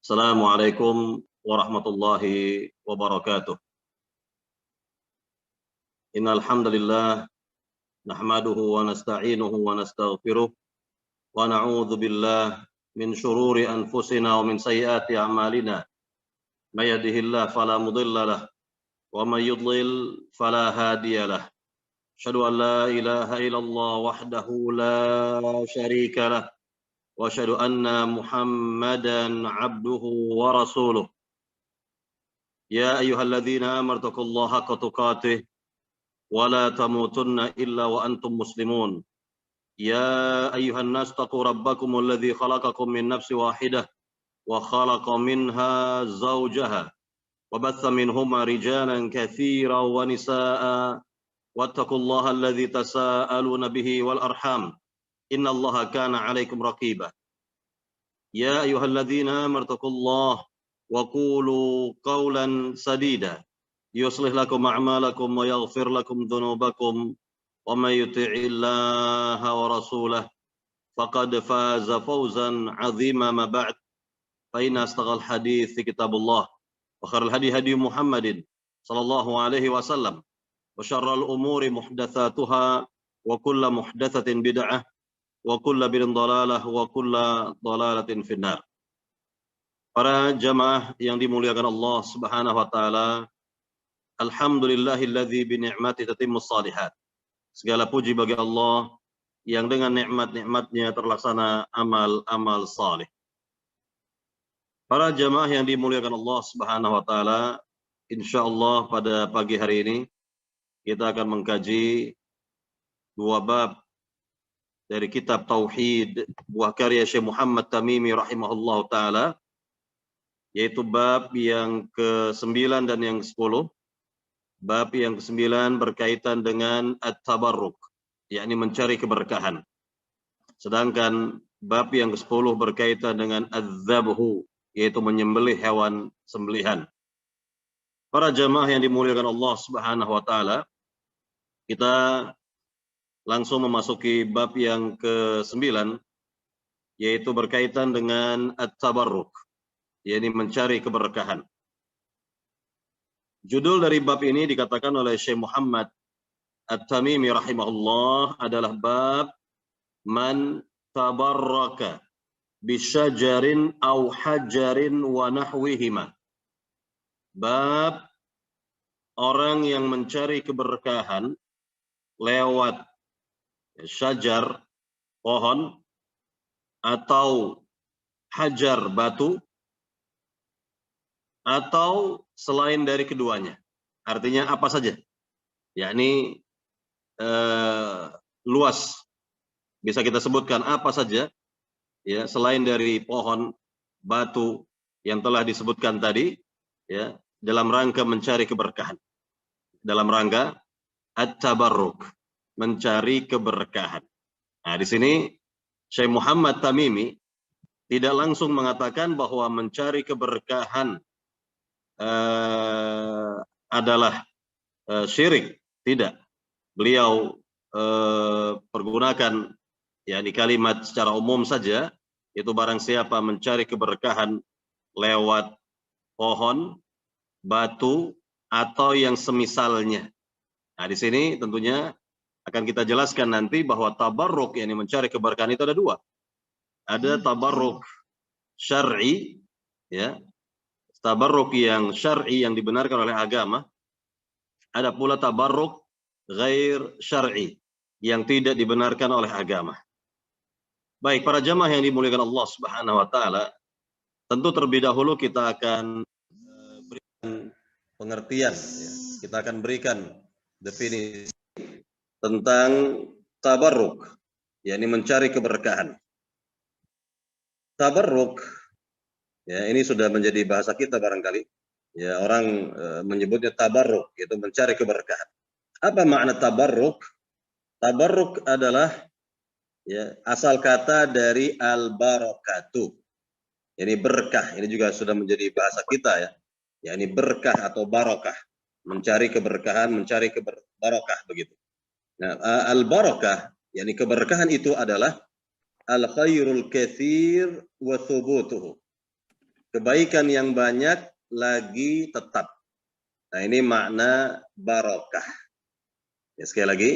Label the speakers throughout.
Speaker 1: Assalamualaikum warahmatullahi wabarakatuh. Innal hamdalillah nahmaduhu wa nasta'inuhu wa nastaghfiruh wa na'udzu billah min shururi anfusina wa min sayyiati a'malina. May yahdihillahu fala mudilla lahu wa may yudlil fala hadiya lahu. Asyhadu an la ilaha illallah wahdahu la syarika lahu wa asyhadu anna Muhammadan 'abduhu wa rasuluh. Ya ayyuhalladzina amanu taqullaha haqqa tuqatih wa la tamutunna illa wa antum muslimun. Ya ayyuhan nas taqu rabbakumul ladzi khalaqakum min nafsin wahidah wa khalaqa minha zawjaha wa batha minhuma rijalan katsiran wa nisaa'a wattaqullaha alladzi tasaaluna bihi wal arham innallaha kana 'alaikum raqiba. Ya ayyuhalladzina amanu taqullaha wa qulu qawlan sadida yuslih lakum a'malakum wa yaghfir lakum dhunubakum wa may yuti'illaha wa rasulahu faqad faza fawzan 'azima. Ma ba'd, fa inna asdaqal hadits kitabullah wa khairal hadi hadi Muhammadin sallallahu alaihi wasallam wa syarrul umuri muhdatsatuha wa kullu muhdatsatin bid'ah wa kullu bid'atin dhalalah wa kullu dhalalatin finnar. Para jamaah yang dimuliakan Allah Subhanahu wa taala, alhamdulillahilladzi bi ni'mati tatimmus shalihat. Segala puji bagi Allah yang dengan nikmat-nikmatnya terlaksana amal-amal saleh. Para jamaah yang dimuliakan Allah Subhanahu wa taala, insyaallah pada pagi hari ini kita akan mengkaji dua bab dari kitab Tauhid buah karya Syekh Muhammad Tamimi rahimahullahu taala, yaitu bab yang ke-9 dan yang ke-10. Bab yang ke-9 berkaitan dengan at-tabarruk, yakni mencari keberkahan. Sedangkan bab yang ke-10 berkaitan dengan adz-dzabhu, yaitu menyembelih hewan sembelihan. Para jamaah yang dimuliakan Allah Subhanahu wa taala, kita langsung memasuki bab yang ke-9, yaitu berkaitan dengan at-tabarruk, yakni mencari keberkahan. Judul dari bab ini dikatakan oleh Syekh Muhammad At-Tamimi rahimahullah adalah bab man tabarraka bisyajarin aw hajarin wa nahwihima. Bab orang yang mencari keberkahan lewat syajar, pohon, atau hajar, batu, atau selain dari keduanya. Artinya apa saja, yakni luas, bisa kita sebutkan apa saja ya selain dari pohon, batu yang telah disebutkan tadi, ya, dalam rangka mencari keberkahan, dalam rangka at-tabarruk, mencari keberkahan. Nah, di sini Syekh Muhammad Tamimi tidak langsung mengatakan bahwa mencari keberkahan adalah syirik, tidak. Beliau pergunakan yakni kalimat secara umum saja, itu barang siapa mencari keberkahan lewat pohon, batu, atau yang semisalnya. Nah, di sini tentunya akan kita jelaskan nanti bahwa tabarruk yakni mencari keberkahan itu ada dua. Ada tabarruk syar'i, ya, tabarruk yang syar'i yang dibenarkan oleh agama. Ada pula tabarruk ghair syar'i yang tidak dibenarkan oleh agama. Baik, para jamaah yang dimuliakan Allah Subhanahu wa taala, tentu terlebih dahulu kita akan berikan pengertian, ya. Kita akan berikan definisi tentang tabarruk, yakni mencari keberkahan. Tabarruk, ya, ini sudah menjadi bahasa kita barangkali. Ya, orang menyebutnya tabarruk, yaitu mencari keberkahan. Apa makna tabarruk? Tabarruk adalah, ya, asal kata dari al-barakatuh. Ini berkah, ini juga sudah menjadi bahasa kita, ya. Ya, ini berkah atau barakah, mencari keberkahan, mencari barokah begitu. Nah, al-barakah, yakni keberkahan itu adalah al-khairul katsir wa thubutuhu. kebaikan yang banyak lagi tetap. Nah, ini makna barokah. Ya, sekali lagi,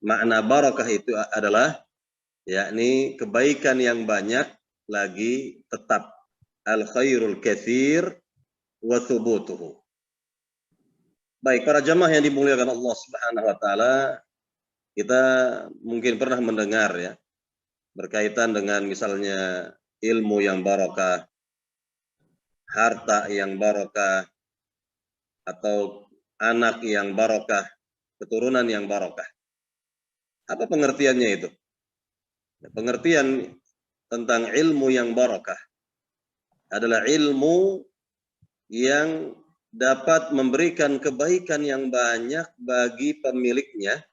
Speaker 1: makna barokah itu adalah yakni kebaikan yang banyak lagi tetap. Al khairul katsir wa thubutuhu. Baik, para jamaah yang dimuliakan Allah Subhanahu wa taala, kita mungkin pernah mendengar ya berkaitan dengan misalnya ilmu yang barokah, harta yang barokah, atau anak yang barokah, keturunan yang barokah. Apa pengertiannya itu? Pengertian tentang ilmu yang barokah adalah ilmu yang dapat memberikan kebaikan yang banyak bagi pemiliknya,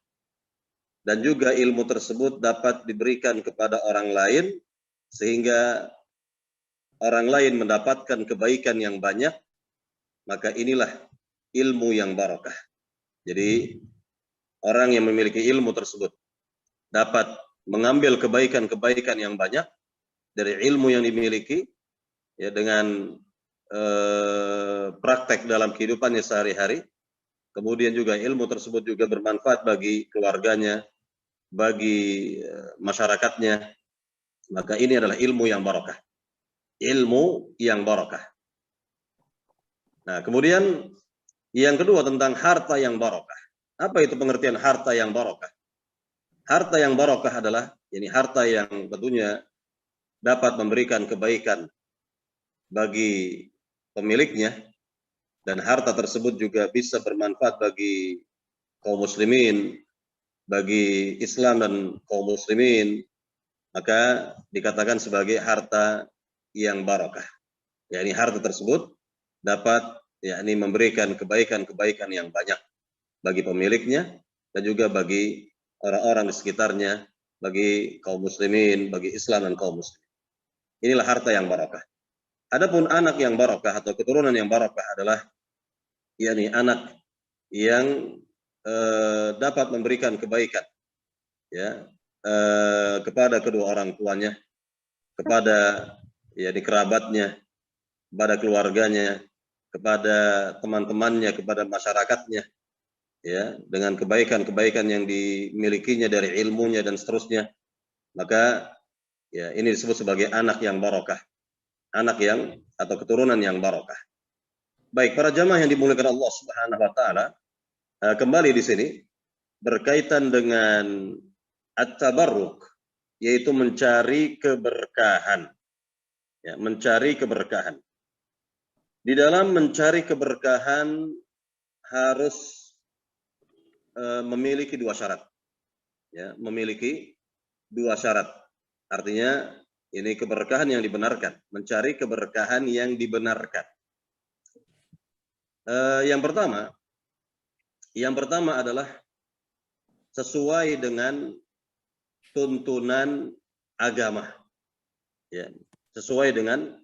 Speaker 1: dan juga ilmu tersebut dapat diberikan kepada orang lain sehingga orang lain mendapatkan kebaikan yang banyak, maka inilah ilmu yang barokah. Jadi orang yang memiliki ilmu tersebut dapat mengambil kebaikan-kebaikan yang banyak dari ilmu yang dimiliki ya, dengan praktek dalam kehidupannya sehari-hari. Kemudian juga ilmu tersebut juga bermanfaat bagi keluarganya, bagi masyarakatnya. Maka ini adalah ilmu yang barokah. Ilmu yang barokah. Nah, kemudian yang kedua tentang harta yang barokah. Apa itu pengertian harta yang barokah? Harta yang barokah adalah ini harta yang tentunya dapat memberikan kebaikan bagi pemiliknya, dan harta tersebut juga bisa bermanfaat bagi kaum muslimin, bagi Islam dan kaum muslimin, maka dikatakan sebagai harta yang barokah. Yakni harta tersebut dapat yakni memberikan kebaikan-kebaikan yang banyak bagi pemiliknya dan juga bagi orang-orang di sekitarnya, bagi kaum muslimin, bagi Islam dan kaum muslimin. Inilah harta yang barokah. Adapun anak yang barokah atau keturunan yang barokah adalah yakni anak yang dapat memberikan kebaikan ya kepada kedua orang tuanya, kepada yakni kerabatnya, kepada keluarganya, kepada teman-temannya, kepada masyarakatnya, ya, dengan kebaikan-kebaikan yang dimilikinya dari ilmunya dan seterusnya. Maka ya ini disebut sebagai anak yang barokah, anak yang atau keturunan yang barokah. Baik, para jamaah yang dimuliakan Allah Subhanahu wa taala, kembali di sini berkaitan dengan at-tabarruk, yaitu mencari keberkahan. Ya, mencari keberkahan. Di dalam mencari keberkahan harus memiliki dua syarat. Ya, memiliki dua syarat. Artinya ini keberkahan yang dibenarkan, mencari keberkahan yang dibenarkan. Yang pertama adalah sesuai dengan tuntunan agama. Ya, sesuai dengan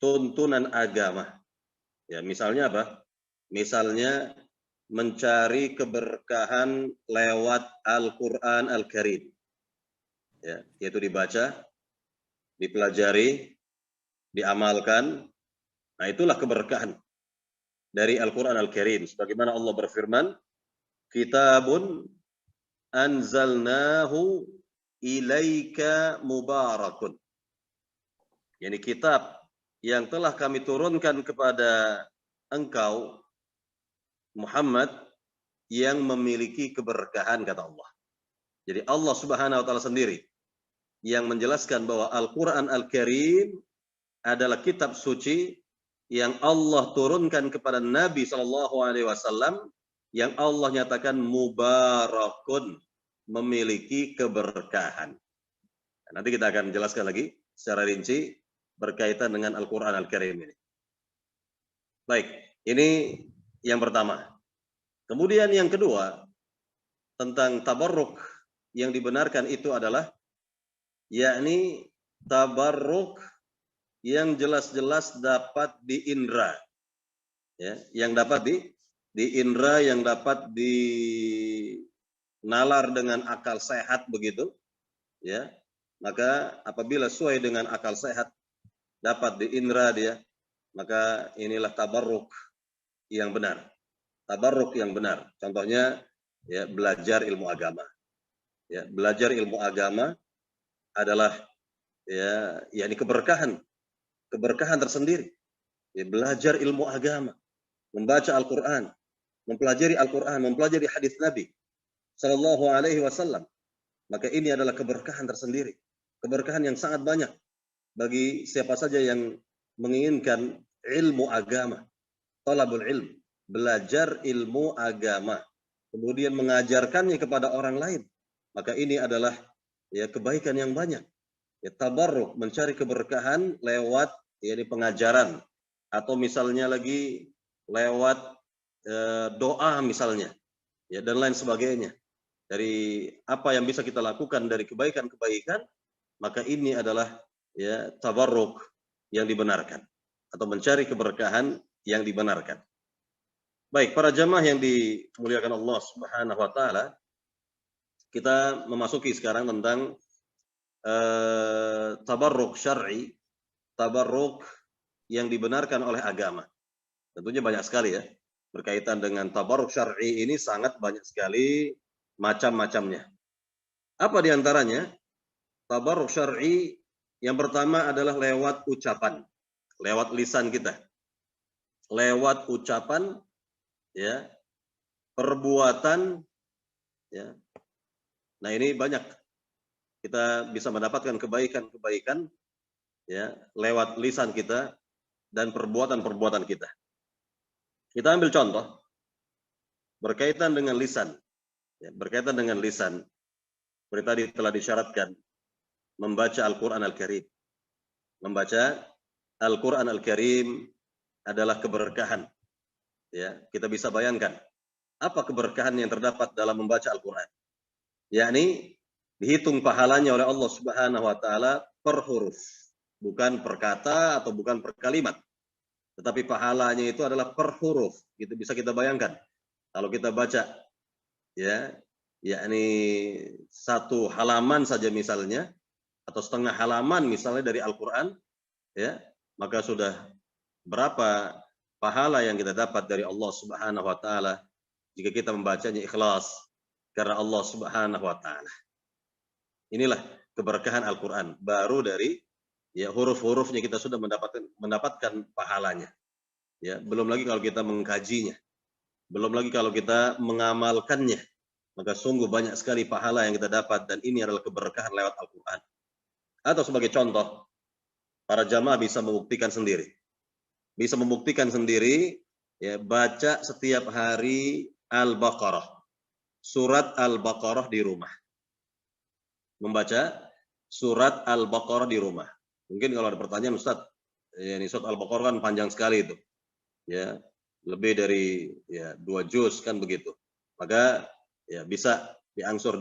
Speaker 1: tuntunan agama. Ya, misalnya apa? Misalnya mencari keberkahan lewat Al-Quran Al-Karim. Ya, yaitu dibaca, dipelajari, diamalkan. Nah, itulah keberkahan dari Al-Quran Al-Karim. Sebagaimana Allah berfirman, Kitabun anzalnahu ilaika mubarakun. Yani kitab yang telah kami turunkan kepada engkau, Muhammad, yang memiliki keberkahan, kata Allah. Jadi Allah Subhanahu wa taala sendiri yang menjelaskan bahwa Al-Quran Al-Karim adalah kitab suci yang Allah turunkan kepada Nabi SAW, yang Allah nyatakan mubarakun, memiliki keberkahan. Nanti kita akan jelaskan lagi secara rinci berkaitan dengan Al-Quran Al-Karim ini. Baik, ini yang pertama. Kemudian yang kedua, tentang tabarruk yang dibenarkan itu adalah yakni tabarruk yang jelas-jelas dapat diindra, ya, yang dapat diindra, yang dapat dinalar dengan akal sehat begitu, ya. Maka apabila sesuai dengan akal sehat, dapat diindra dia, maka inilah tabarruk yang benar. Tabarruk yang benar. Contohnya ya belajar ilmu agama. Ya, belajar ilmu agama adalah ya yakni keberkahan tersendiri. Ya, belajar ilmu agama, membaca Al-Qur'an, mempelajari Al-Qur'an, mempelajari hadis Nabi sallallahu alaihi wasallam. Maka ini adalah keberkahan tersendiri. Keberkahan yang sangat banyak bagi siapa saja yang menginginkan ilmu agama, talabul ilm, belajar ilmu agama, kemudian mengajarkannya kepada orang lain. Maka ini adalah ya kebaikan yang banyak. Ya, tabarruk, mencari keberkahan lewat yakni pengajaran atau misalnya lagi lewat doa misalnya, ya dan lain sebagainya. Dari apa yang bisa kita lakukan dari kebaikan-kebaikan, maka ini adalah ya tabarruk yang dibenarkan atau mencari keberkahan yang dibenarkan. Baik, para jamaah yang dimuliakan Allah Subhanahu wa taala, kita memasuki sekarang tentang tabarruk syar'i, tabarruk yang dibenarkan oleh agama. Tentunya banyak sekali ya. Berkaitan dengan tabarruk syar'i ini sangat banyak sekali macam-macamnya. Apa di antaranya? Tabarruk syar'i yang pertama adalah lewat ucapan, lewat lisan kita. Lewat ucapan ya, perbuatan ya. Nah, ini banyak kita bisa mendapatkan kebaikan-kebaikan ya lewat lisan kita dan perbuatan-perbuatan kita. Kita ambil contoh berkaitan dengan lisan. Ya, berkaitan dengan lisan, seperti tadi telah disyaratkan membaca Al-Quran Al-Karim. Membaca Al-Quran Al-Karim adalah keberkahan. Ya, kita bisa bayangkan apa keberkahan yang terdapat dalam membaca Al-Quran. Yakni dihitung pahalanya oleh Allah Subhanahu wa taala per huruf, bukan per kata atau bukan per kalimat. Tetapi pahalanya itu adalah per huruf. Gitu bisa kita bayangkan. Kalau kita baca ya, yakni satu halaman saja misalnya atau setengah halaman misalnya dari Al-Qur'an ya, maka sudah berapa pahala yang kita dapat dari Allah Subhanahu wa taala jika kita membacanya ikhlas karena Allah Subhanahu wa taala. Inilah keberkahan Al-Qur'an. Baru dari ya huruf-hurufnya kita sudah mendapatkan pahalanya. Ya, belum lagi kalau kita mengkajinya. Belum lagi kalau kita mengamalkannya, maka sungguh banyak sekali pahala yang kita dapat dan ini adalah keberkahan lewat Al-Quran. Atau sebagai contoh, para jamaah bisa membuktikan sendiri. Bisa membuktikan sendiri, ya baca setiap hari Al-Baqarah. Surat Al-Baqarah di rumah. Membaca surat Al-Baqarah di rumah. Mungkin kalau ada pertanyaan, Ustaz, ya, ini surat Al-Baqarah kan panjang sekali itu. Ya, lebih dari ya 2 juz kan begitu. Maka ya bisa diangsur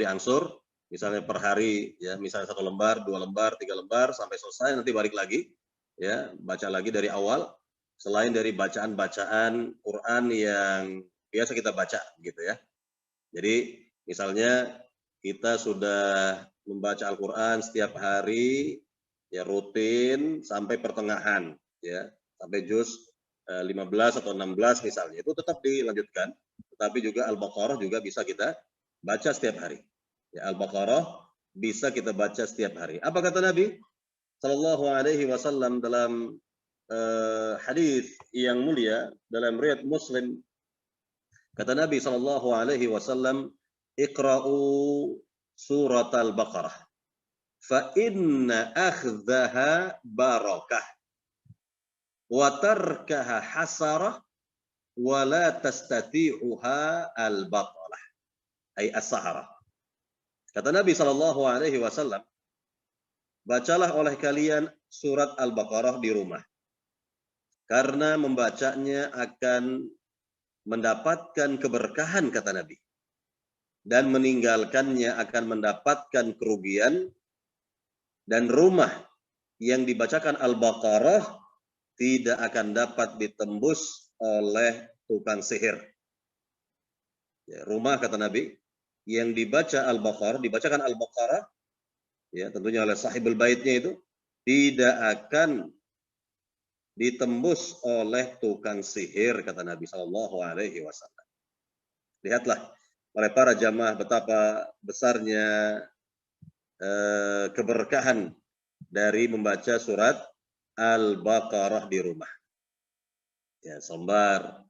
Speaker 1: misalnya per hari ya misalnya 1 lembar, 2 lembar, 3 lembar sampai selesai nanti balik lagi ya baca lagi dari awal selain dari bacaan-bacaan Quran yang biasa kita baca gitu ya. Jadi misalnya kita sudah membaca Al-Qur'an setiap hari ya rutin sampai pertengahan ya sampai juz 15 atau 16 misalnya, itu tetap dilanjutkan. Tetapi juga Al-Baqarah juga bisa kita baca setiap hari. Ya, Al-Baqarah bisa kita baca setiap hari. Apa kata Nabi Sallallahu Alaihi Wasallam dalam hadis yang mulia dalam riwayat Muslim? Kata Nabi Sallallahu Alaihi Wasallam, "Iqra'u surat Al-Baqarah, fa inna akhdaha barakah." Wa tarkaha hasarah wa la tastati'uha al-batalah ay as-sahara. Kata Nabi sallallahu alaihi wasallam, bacalah oleh kalian surat Al-Baqarah di rumah. Karena membacanya akan mendapatkan keberkahan kata Nabi. Dan meninggalkannya akan mendapatkan kerugian dan rumah yang dibacakan Al-Baqarah tidak akan dapat ditembus oleh tukang sihir. Ya, rumah kata Nabi yang dibaca Al-Baqarah, dibacakan Al-Baqarah, ya tentunya oleh sahibul baitnya itu tidak akan ditembus oleh tukang sihir, kata Nabi Shallallahu Alaihi Wasallam. Lihatlah oleh para jamaah betapa besarnya keberkahan dari membaca surat Al-Baqarah di rumah. Ya, selembar,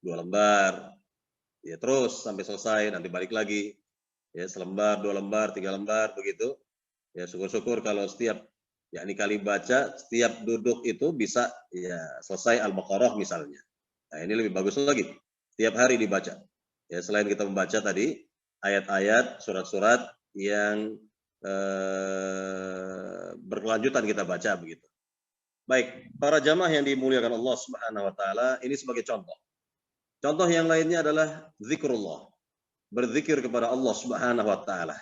Speaker 1: 2 lembar, ya terus sampai selesai, nanti balik lagi. Ya, selembar, 2 lembar, 3 lembar, begitu. Ya, syukur-syukur kalau setiap kali baca, setiap duduk itu bisa ya selesai Al-Baqarah misalnya. Nah, ini lebih bagus lagi. Setiap hari dibaca. Ya, selain kita membaca tadi ayat-ayat, surat-surat yang berkelanjutan kita baca begitu. Baik, para jamaah yang dimuliakan Allah Subhanahu wa taala, ini sebagai contoh. Contoh yang lainnya adalah zikrullah. Berzikir kepada Allah Subhanahu wa taala.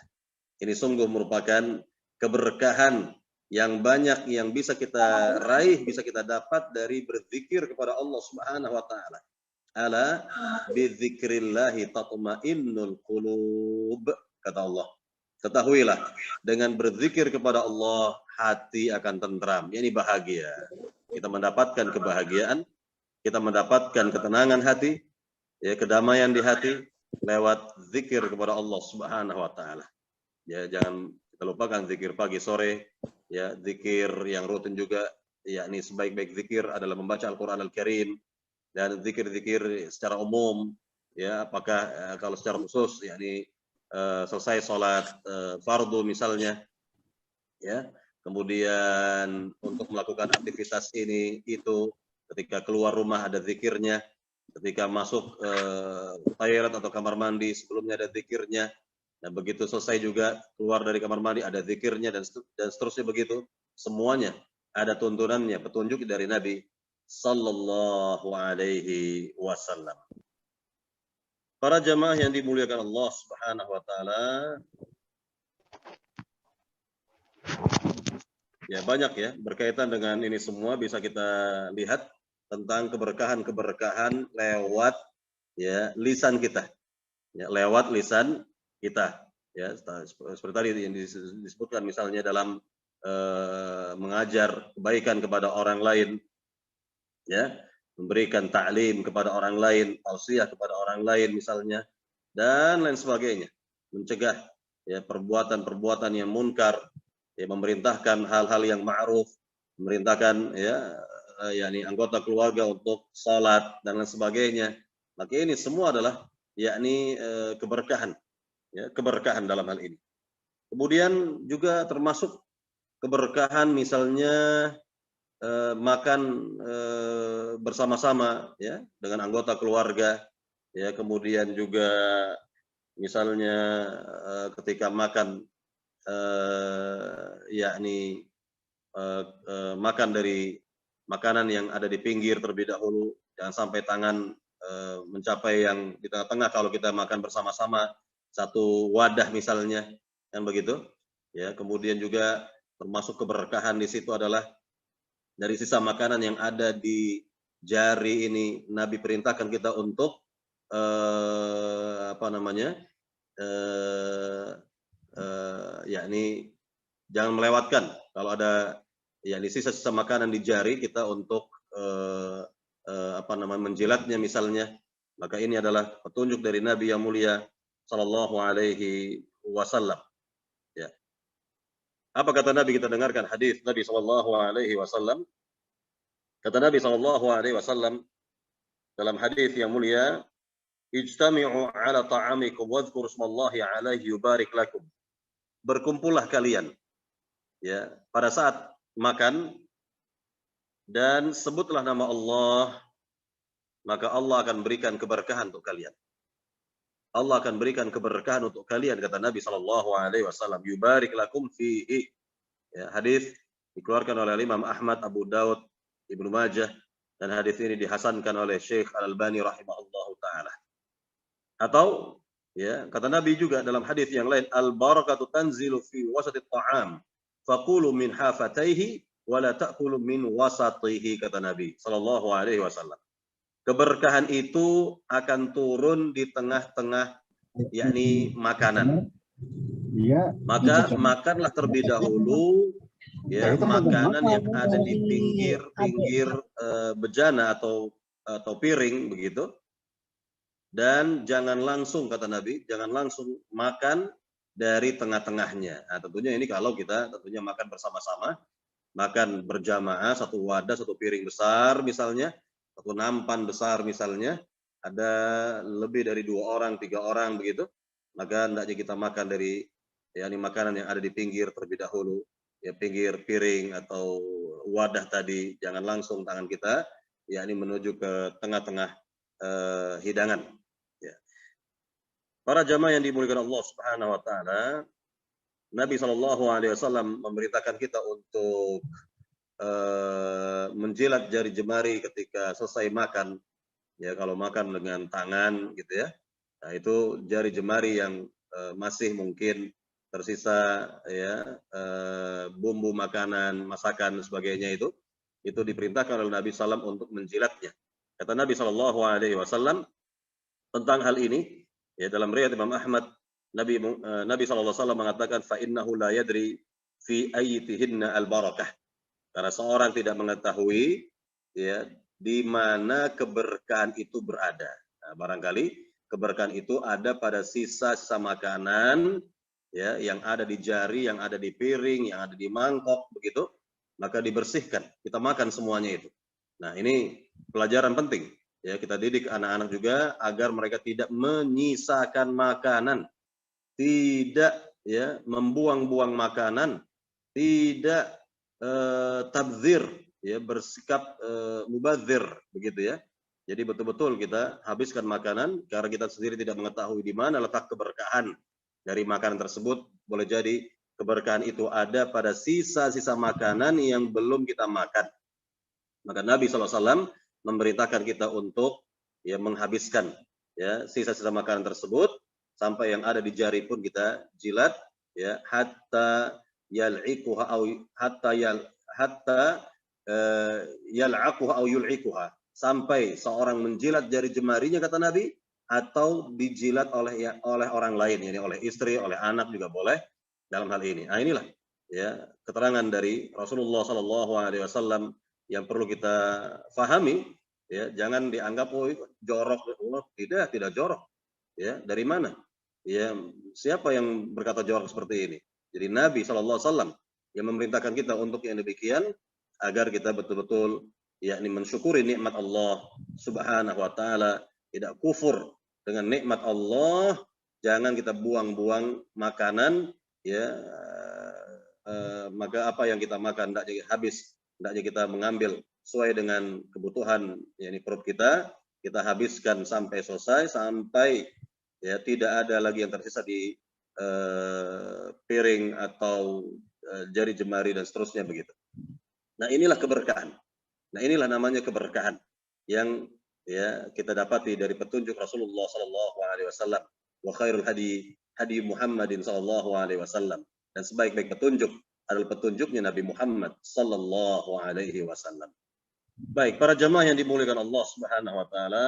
Speaker 1: Ini sungguh merupakan keberkahan yang banyak yang bisa kita raih, bisa kita dapat dari berzikir kepada Allah Subhanahu wa taala. Ala bidzikrillahi tatma'innul qulub, kata Allah. Ketahuilah, dengan berzikir kepada Allah, hati akan tentram. Ini bahagia. Kita mendapatkan kebahagiaan, kita mendapatkan ketenangan hati, ya, kedamaian di hati lewat zikir kepada Allah Subhanahu wa taala. Ya, jangan kita lupakan zikir pagi sore, ya, zikir yang rutin juga, yakni sebaik-baik zikir adalah membaca Al-Qur'an Al-Karim dan zikir-zikir secara umum, ya, apakah kalau secara khusus yakni selesai sholat fardu misalnya, ya, kemudian untuk melakukan aktivitas ini itu, ketika keluar rumah ada zikirnya, ketika masuk toilet atau kamar mandi sebelumnya ada zikirnya, dan begitu selesai juga keluar dari kamar mandi ada zikirnya, dan seterusnya begitu. Semuanya ada tuntunannya, petunjuk dari Nabi Sallallahu Alaihi Wasallam. Para jamaah yang dimuliakan Allah Subhanahu wa taala, ya banyak ya berkaitan dengan ini semua bisa kita lihat tentang keberkahan-keberkahan lewat ya lisan kita. Ya, lewat lisan kita. Ya, seperti tadi yang disebutkan misalnya dalam mengajar kebaikan kepada orang lain, ya, memberikan ta'lim kepada orang lain, tausiah kepada orang lain misalnya, dan lain sebagainya. Mencegah ya perbuatan-perbuatan yang munkar, ya, memerintahkan hal-hal yang ma'ruf, memerintahkan ya yakni anggota keluarga untuk salat dan lain sebagainya. Maka ini semua adalah yakni keberkahan, ya, keberkahan dalam hal ini. Kemudian juga termasuk keberkahan misalnya makan bersama-sama ya dengan anggota keluarga, ya, kemudian juga misalnya ketika makan yakni makan dari makanan yang ada di pinggir terlebih dahulu, jangan sampai tangan mencapai yang di tengah-tengah kalau kita makan bersama-sama satu wadah misalnya, kan begitu ya. Kemudian juga termasuk keberkahan di situ adalah dari sisa makanan yang ada di jari ini, Nabi perintahkan kita untuk apa namanya, yakni jangan melewatkan kalau ada yakni sisa-sisa makanan di jari kita untuk apa namanya menjilatnya misalnya. Maka ini adalah petunjuk dari Nabi yang mulia Sallallahu Alaihi Wasallam. Ya. Apa kata Nabi? Kita dengarkan hadis Nabi Sallallahu Alaihi Wasallam. Kata Nabi Sallallahu Alaihi Wasallam dalam hadis yang mulia, ijtami'u ala ta'amikum wadhkuru ismallahi alaihi yubarik lakum. Berkumpullah kalian ya pada saat makan dan sebutlah nama Allah, maka Allah akan berikan keberkahan untuk kalian. Allah akan berikan keberkahan untuk kalian, kata Nabi Sallallahu Alaihi Wasallam. Yubarik lakum fihi. Ya, hadis dikeluarkan oleh Imam Ahmad, Abu Daud, Ibnu Majah, dan hadis ini dihasankan oleh Syekh Al-Albani rahimahullahu taala. Atau ya kata Nabi juga dalam hadis yang lain, al-barakatu tanzilu fi wasati ta'am faqulu min hafataihi wa la ta'kulu min wasatihi, kata Nabi Sallallahu Alaihi Wasallam. Keberkahan itu akan turun di tengah-tengah yakni makanan. Maka makanlah terlebih dahulu ya makanan yang ada di pinggir bejana atau piring begitu. Dan jangan langsung, kata Nabi, jangan langsung makan dari tengah-tengahnya. Nah, tentunya ini kalau kita tentunya makan bersama-sama, makan berjamaah, satu wadah, satu piring besar misalnya, satu nampan besar misalnya, ada lebih dari 2 orang, 3 orang begitu, maka hendaknya kita makan dari yakni makanan yang ada di pinggir terlebih dahulu, ya pinggir piring atau wadah tadi, jangan langsung tangan kita yakni menuju ke tengah-tengah hidangan. Ya. Para jamaah yang dimuliakan Allah Subhanahu wa taala, Nabi SAW memerintahkan kita untuk menjilat jari jemari ketika selesai makan. Ya, kalau makan dengan tangan gitu ya. Nah, itu jari jemari yang masih mungkin tersisa ya bumbu makanan, masakan dan sebagainya itu diperintahkan oleh Nabi SAW untuk menjilatnya. Kata Nabi SAW tentang hal ini, ya dalam riwayat Imam Ahmad, Nabi SAW mengatakan fa innahu la yadri fi ayyitihinna al-barakah. Karena seorang tidak mengetahui ya di mana keberkahan itu berada. Nah, barangkali keberkahan itu ada pada sisa-sisa makanan ya yang ada di jari, yang ada di piring, yang ada di mangkok begitu, maka dibersihkan. Kita makan semuanya itu. Nah, ini pelajaran penting. Ya, kita didik anak-anak juga agar mereka tidak menyisakan makanan, tidak ya membuang-buang makanan, tidak tabdzir, ya bersikap mubadzir begitu ya. Jadi betul-betul kita habiskan makanan karena kita sendiri tidak mengetahui di mana letak keberkahan dari makanan tersebut. Boleh jadi keberkahan itu ada pada sisa-sisa makanan yang belum kita makan. Maka Nabi SAW memberitakan kita untuk ya menghabiskan ya sisa-sisa makanan tersebut sampai yang ada di jari pun kita jilat ya hatta yal'ikuha au yal'aquha au yul'ikuha, sampai seorang menjilat jari jemarinya kata Nabi atau dijilat oleh orang lain, yani oleh istri, oleh anak juga boleh dalam hal ini. Nah, inilah ya keterangan dari Rasulullah SAW yang perlu kita fahami ya, jangan dianggap oh jorok, tidak jorok ya. Dari mana ya, siapa yang berkata jorok seperti ini? Jadi Nabi SAW yang memerintahkan kita untuk yang demikian agar kita betul-betul yakni mensyukuri nikmat Allah Subhanahu wa taala, tidak kufur dengan nikmat Allah. Jangan kita buang-buang makanan ya, maka apa yang kita makan hendaknya habis. Hendaknya kita mengambil sesuai dengan kebutuhan yakni perut kita habiskan sampai selesai, sampai ya tidak ada lagi yang tersisa di piring atau jari jemari dan seterusnya begitu. Nah, inilah keberkahan. Nah, inilah namanya keberkahan yang ya kita dapati dari petunjuk Rasulullah SAW. Wa khairul hadi Muhammadin SAW. Dan sebaik-baik petunjuk adalah petunjuknya Nabi Muhammad sallallahu alaihi wasallam. Baik, para jamaah yang dimuliakan Allah Subhanahu wa taala,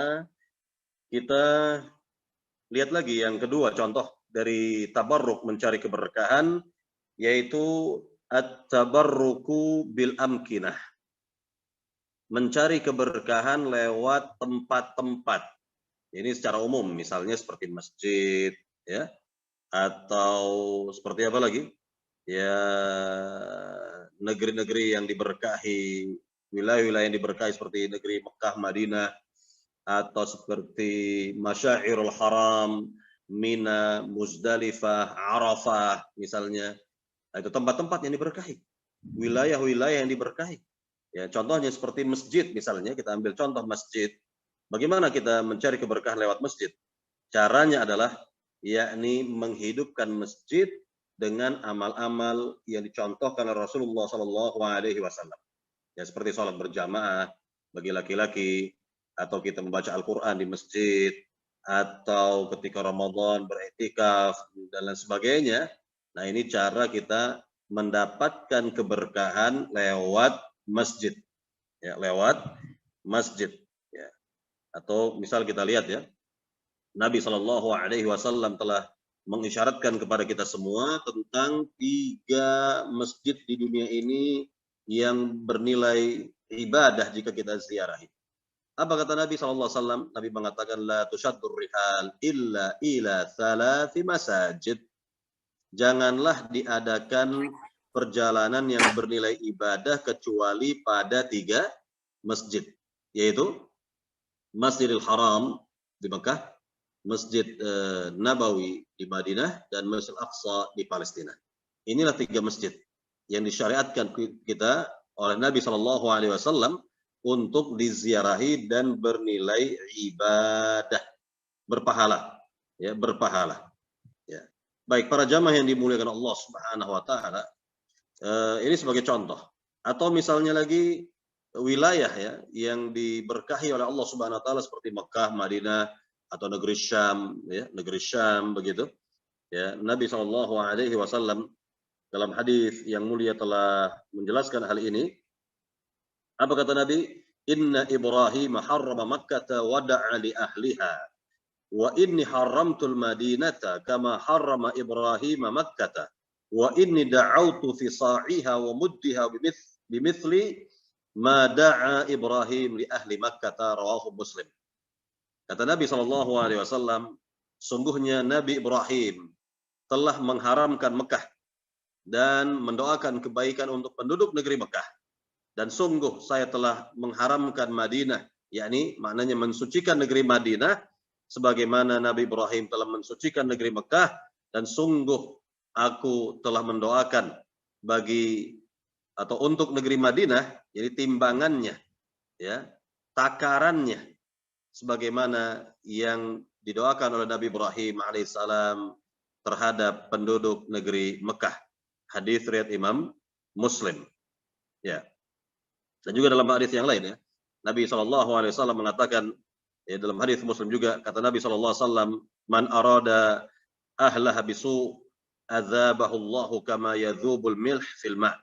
Speaker 1: kita lihat lagi yang kedua contoh dari tabarruk mencari keberkahan, yaitu at-tabarruku bil amkinah. Mencari keberkahan lewat tempat-tempat. Ini secara umum, misalnya seperti masjid ya, atau seperti apa lagi? Ya, negeri-negeri yang diberkahi, wilayah-wilayah yang diberkahi seperti negeri Mekah, Madinah, atau seperti Masyairul Haram, Mina, Muzdalifah, Arafah misalnya. Nah, itu tempat-tempat yang diberkahi, wilayah-wilayah yang diberkahi. Ya, contohnya seperti masjid misalnya, kita ambil contoh masjid. Bagaimana kita mencari keberkahan lewat masjid? Caranya adalah yakni menghidupkan masjid dengan amal-amal yang dicontohkan oleh Rasulullah SAW. Ya, seperti sholat berjamaah bagi laki-laki, atau kita membaca Al-Quran di masjid, atau ketika Ramadan beriktikaf dan lain sebagainya. Nah, ini cara kita mendapatkan keberkahan lewat masjid. Ya, lewat masjid. Ya. Atau misal kita lihat ya, Nabi SAW telah mengisyaratkan kepada kita semua tentang 3 masjid di dunia ini yang bernilai ibadah jika kita ziarahi. Apa kata Nabi SAW? Nabi mengatakan, la tushaddur rihal illa ila 3 masajid. Janganlah diadakan perjalanan yang bernilai ibadah kecuali pada 3 masjid, yaitu Masjidil Haram di Mekah, Masjid Nabawi di Madinah, dan Masjid Aqsa di Palestina. Inilah 3 masjid yang disyariatkan kita oleh Nabi SAW untuk diziarahi dan bernilai ibadah, berpahala, ya, berpahala. Ya. Baik, para jamaah yang dimuliakan Allah Subhanahu wa taala, ini sebagai contoh. Atau misalnya lagi wilayah ya yang diberkahi oleh Allah Subhanahu wa taala seperti Mekah, Madinah, atau negeri Syam, ya, negeri Syam begitu. Ya, Nabi SAW dalam hadis yang mulia telah menjelaskan hal ini. Apa kata Nabi? Inna Ibrahim harrama Makkah wa da'a li ahliha. Wa inni haramtul Madinata kama harrama Ibrahim Makkah. Wa inni da'autu fi sa'iha wa muddiha bimithli ma da'a Ibrahim li ahli Makkah, rawahu Muslim. Kata Nabi SAW, sungguhnya Nabi Ibrahim telah mengharamkan Mekah dan mendoakan kebaikan untuk penduduk negeri Mekah. Dan sungguh saya telah mengharamkan Madinah, yakni maknanya mensucikan negeri Madinah, sebagaimana Nabi Ibrahim telah mensucikan negeri Mekah, dan sungguh aku telah mendoakan bagi atau untuk negeri Madinah, jadi timbangannya, ya, takarannya, sebagaimana yang didoakan oleh Nabi Ibrahim alaihissalam terhadap penduduk negeri Mekah. Hadis riwayat Imam Muslim. Ya. Dan juga dalam hadis yang lain, ya, Nabi SAW mengatakan, ya, dalam hadis Muslim juga, kata Nabi SAW, man arada ahlah bisu azabahu Allahu kama yadzubul milh fil ma'.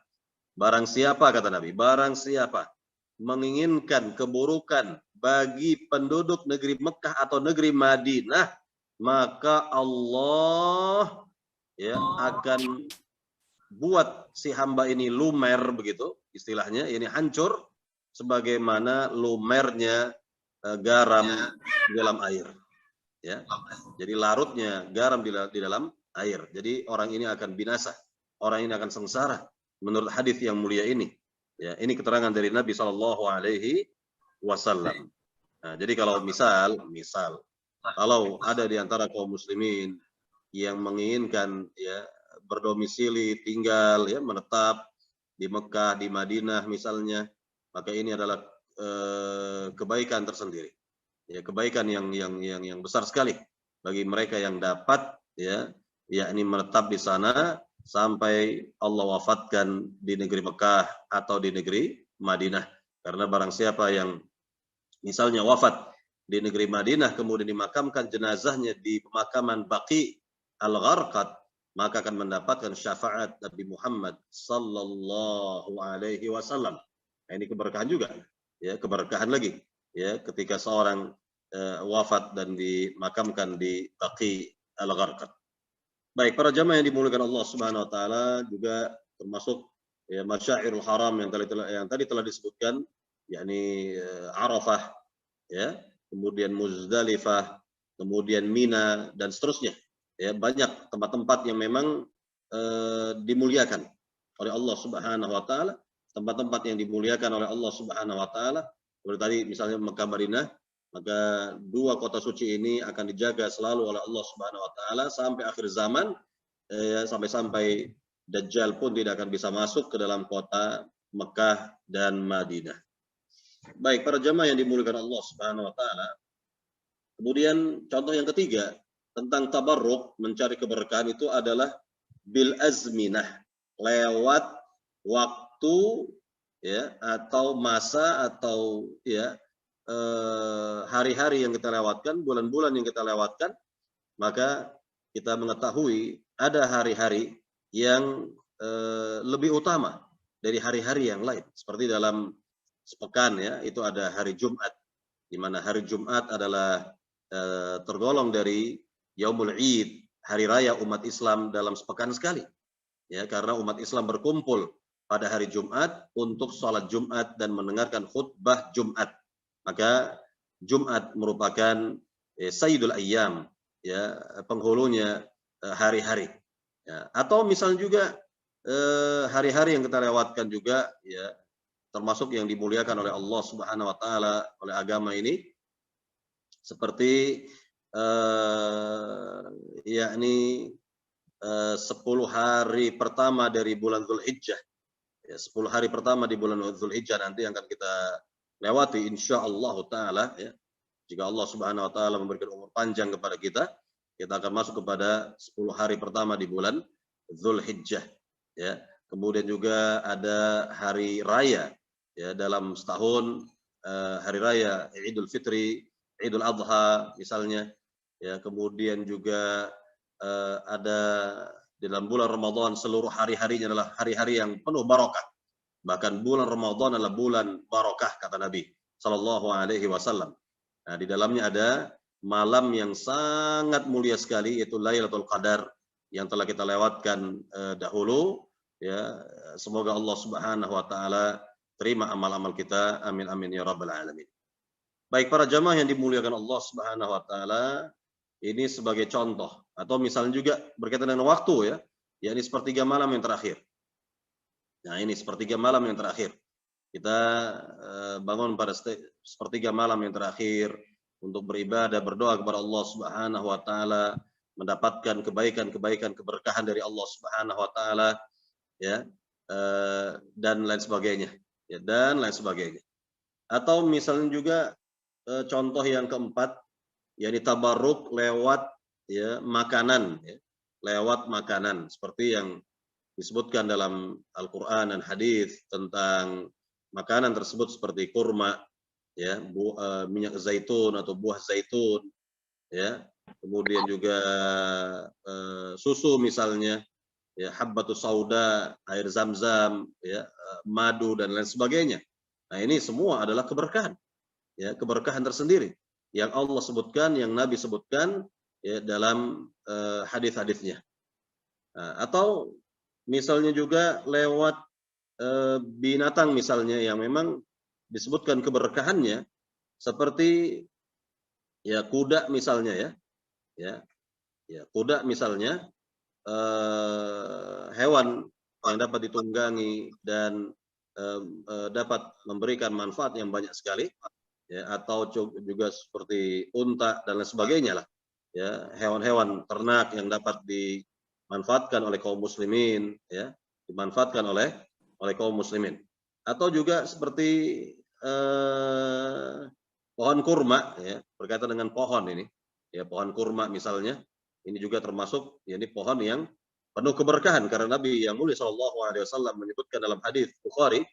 Speaker 1: Barang siapa, kata Nabi, barang siapa menginginkan keburukan bagi penduduk negeri Mekah atau negeri Madinah, maka Allah, ya, akan buat si hamba ini lumer, begitu istilahnya, ini hancur sebagaimana lumernya garam di dalam air, ya. Jadi larutnya garam di dalam air. Jadi orang ini akan binasa, orang ini akan sengsara menurut hadis yang mulia ini. Ya, ini keterangan dari Nabi SAW. Nah, jadi kalau misal kalau ada di antara kaum muslimin yang menginginkan, ya, berdomisili, tinggal, ya, menetap di Mekah, di Madinah misalnya, maka ini adalah kebaikan tersendiri, ya, kebaikan yang besar sekali bagi mereka yang dapat, ya, yakni menetap di sana sampai Allah wafatkan di negeri Mekah atau di negeri Madinah. Karena barang siapa yang misalnya wafat di negeri Madinah kemudian dimakamkan jenazahnya di pemakaman Baqi Al-Gharqad, maka akan mendapatkan syafaat Nabi Muhammad sallallahu alaihi wasallam. Nah, ini keberkahan juga, ya, keberkahan lagi, ya, ketika seorang wafat dan dimakamkan di Baqi Al-Gharqad. Baik, para jamaah yang dimuliakan Allah Subhanahu wa taala, juga termasuk, ya, Masyairul Haram yang tadi telah disebutkan, yakni Arafah, ya, kemudian Muzdalifah, kemudian Mina, dan seterusnya. Ya, banyak tempat-tempat yang memang dimuliakan oleh Allah Subhanahu wa taala, tempat-tempat yang dimuliakan oleh Allah Subhanahu wa taala. Seperti tadi misalnya Mekah, Madinah, maka 2 kota suci ini akan dijaga selalu oleh Allah Subhanahu wa taala sampai akhir zaman, sampai Dajjal pun tidak akan bisa masuk ke dalam kota Mekah dan Madinah. Baik, para jamaah yang dimuliakan Allah Subhanahu wa taala. Kemudian contoh yang ketiga tentang tabarruk, mencari keberkahan, itu adalah bil azminah, lewat waktu, ya, atau masa, atau, ya, hari-hari yang kita lewatkan, bulan-bulan yang kita lewatkan, maka kita mengetahui ada hari-hari yang lebih utama dari hari-hari yang lain. Seperti dalam sepekan, ya, itu ada hari Jumat, di mana hari Jumat adalah tergolong dari Yaumul Id, hari raya umat Islam dalam sepekan sekali. Ya, karena umat Islam berkumpul pada hari Jumat untuk sholat Jumat dan mendengarkan khutbah Jumat. Maka Jumat merupakan Sayyidul Ayyam, ya, penghulunya hari-hari. Ya, atau misalnya juga hari-hari yang kita lewatkan juga, ya, termasuk yang dimuliakan oleh Allah Subhanahu wa taala, oleh agama ini, seperti yakni 10 hari pertama dari bulan Dzulhijjah. Ya, 10 hari pertama di bulan Dzulhijjah nanti akan kita lewati insyaallah taala, ya. Jika Allah Subhanahu wa taala memberikan umur panjang kepada kita akan masuk kepada 10 hari pertama di bulan Dzulhijjah, ya. Kemudian juga ada hari raya, ya, dalam setahun, hari raya Idul Fitri, Idul Adha misalnya, ya. Kemudian juga ada di dalam bulan Ramadan seluruh hari-harinya adalah hari-hari yang penuh barakah. Bahkan bulan Ramadan adalah bulan barakah kata Nabi sallallahu alaihi wasallam. Nah, di dalamnya ada malam yang sangat mulia sekali, yaitu Lailatul Qadar yang telah kita lewatkan dahulu, ya. Semoga Allah Subhanahu wa taala terima amal-amal kita. Amin amin ya rabbal alamin. Baik para jamaah yang dimuliakan Allah Subhanahu wa taala, ini sebagai contoh, atau misalnya juga berkaitan dengan waktu, ya, yakni sepertiga malam yang terakhir. Nah, ini sepertiga malam yang terakhir. Kita bangun pada sepertiga malam yang terakhir untuk beribadah, berdoa kepada Allah Subhanahu wa taala, mendapatkan kebaikan-kebaikan, keberkahan dari Allah Subhanahu wa taala, ya, dan lain sebagainya, ya, dan lain sebagainya. Atau misalnya juga contoh yang keempat, yakni tabarruk lewat, ya, makanan, ya, lewat makanan seperti yang disebutkan dalam Al-Qur'an dan hadis tentang makanan tersebut seperti kurma, ya, minyak zaitun atau buah zaitun, ya. Kemudian juga susu misalnya, ya, habbatus sauda, air zam-zam, ya, madu dan lain sebagainya. Nah, ini semua adalah keberkahan, ya, keberkahan tersendiri yang Allah sebutkan, yang Nabi sebutkan, ya, dalam hadis-hadisnya. Nah, atau misalnya juga lewat binatang misalnya yang memang disebutkan keberkahannya, seperti, ya, kuda misalnya, ya, kuda misalnya, hewan yang dapat ditunggangi dan dapat memberikan manfaat yang banyak sekali, ya, atau juga seperti unta dan lain sebagainya lah, ya, hewan-hewan ternak yang dapat dimanfaatkan oleh kaum muslimin, ya, dimanfaatkan oleh kaum muslimin. Atau juga seperti pohon kurma, ya, berkaitan dengan pohon ini, ya, pohon kurma misalnya, ini juga termasuk, ya, ini pohon yang penuh keberkahan karena Nabi yang mulia sallallahu alaihi wasallam menyebutkan dalam hadis Bukhari,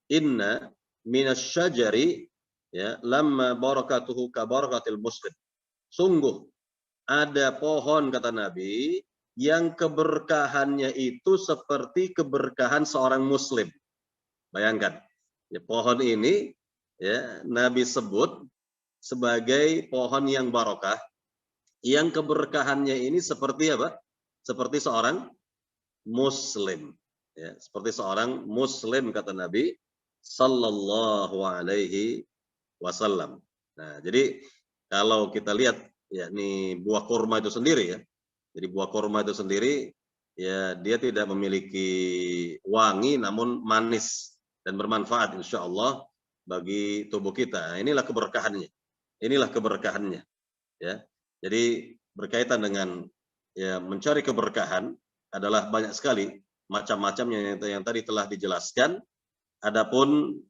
Speaker 1: inna minasyajari, ya, lamma barakatuhu ka barakatil muslim. Sungguh ada pohon kata Nabi yang keberkahannya itu seperti keberkahan seorang muslim. Bayangkan, ya, pohon ini, ya, Nabi sebut sebagai pohon yang barakah, yang keberkahannya ini seperti apa? Seperti seorang muslim, ya, seperti seorang muslim kata Nabi sallallahu alaihi wasallam. Nah, jadi kalau kita lihat, ya, ini buah kurma itu sendiri, ya. Jadi buah kurma itu sendiri, ya, dia tidak memiliki wangi namun manis dan bermanfaat insyaallah bagi tubuh kita. Nah, inilah keberkahannya. Inilah keberkahannya, ya. Jadi berkaitan dengan, ya, mencari keberkahan adalah banyak sekali macam-macamnya yang tadi telah dijelaskan. Adapun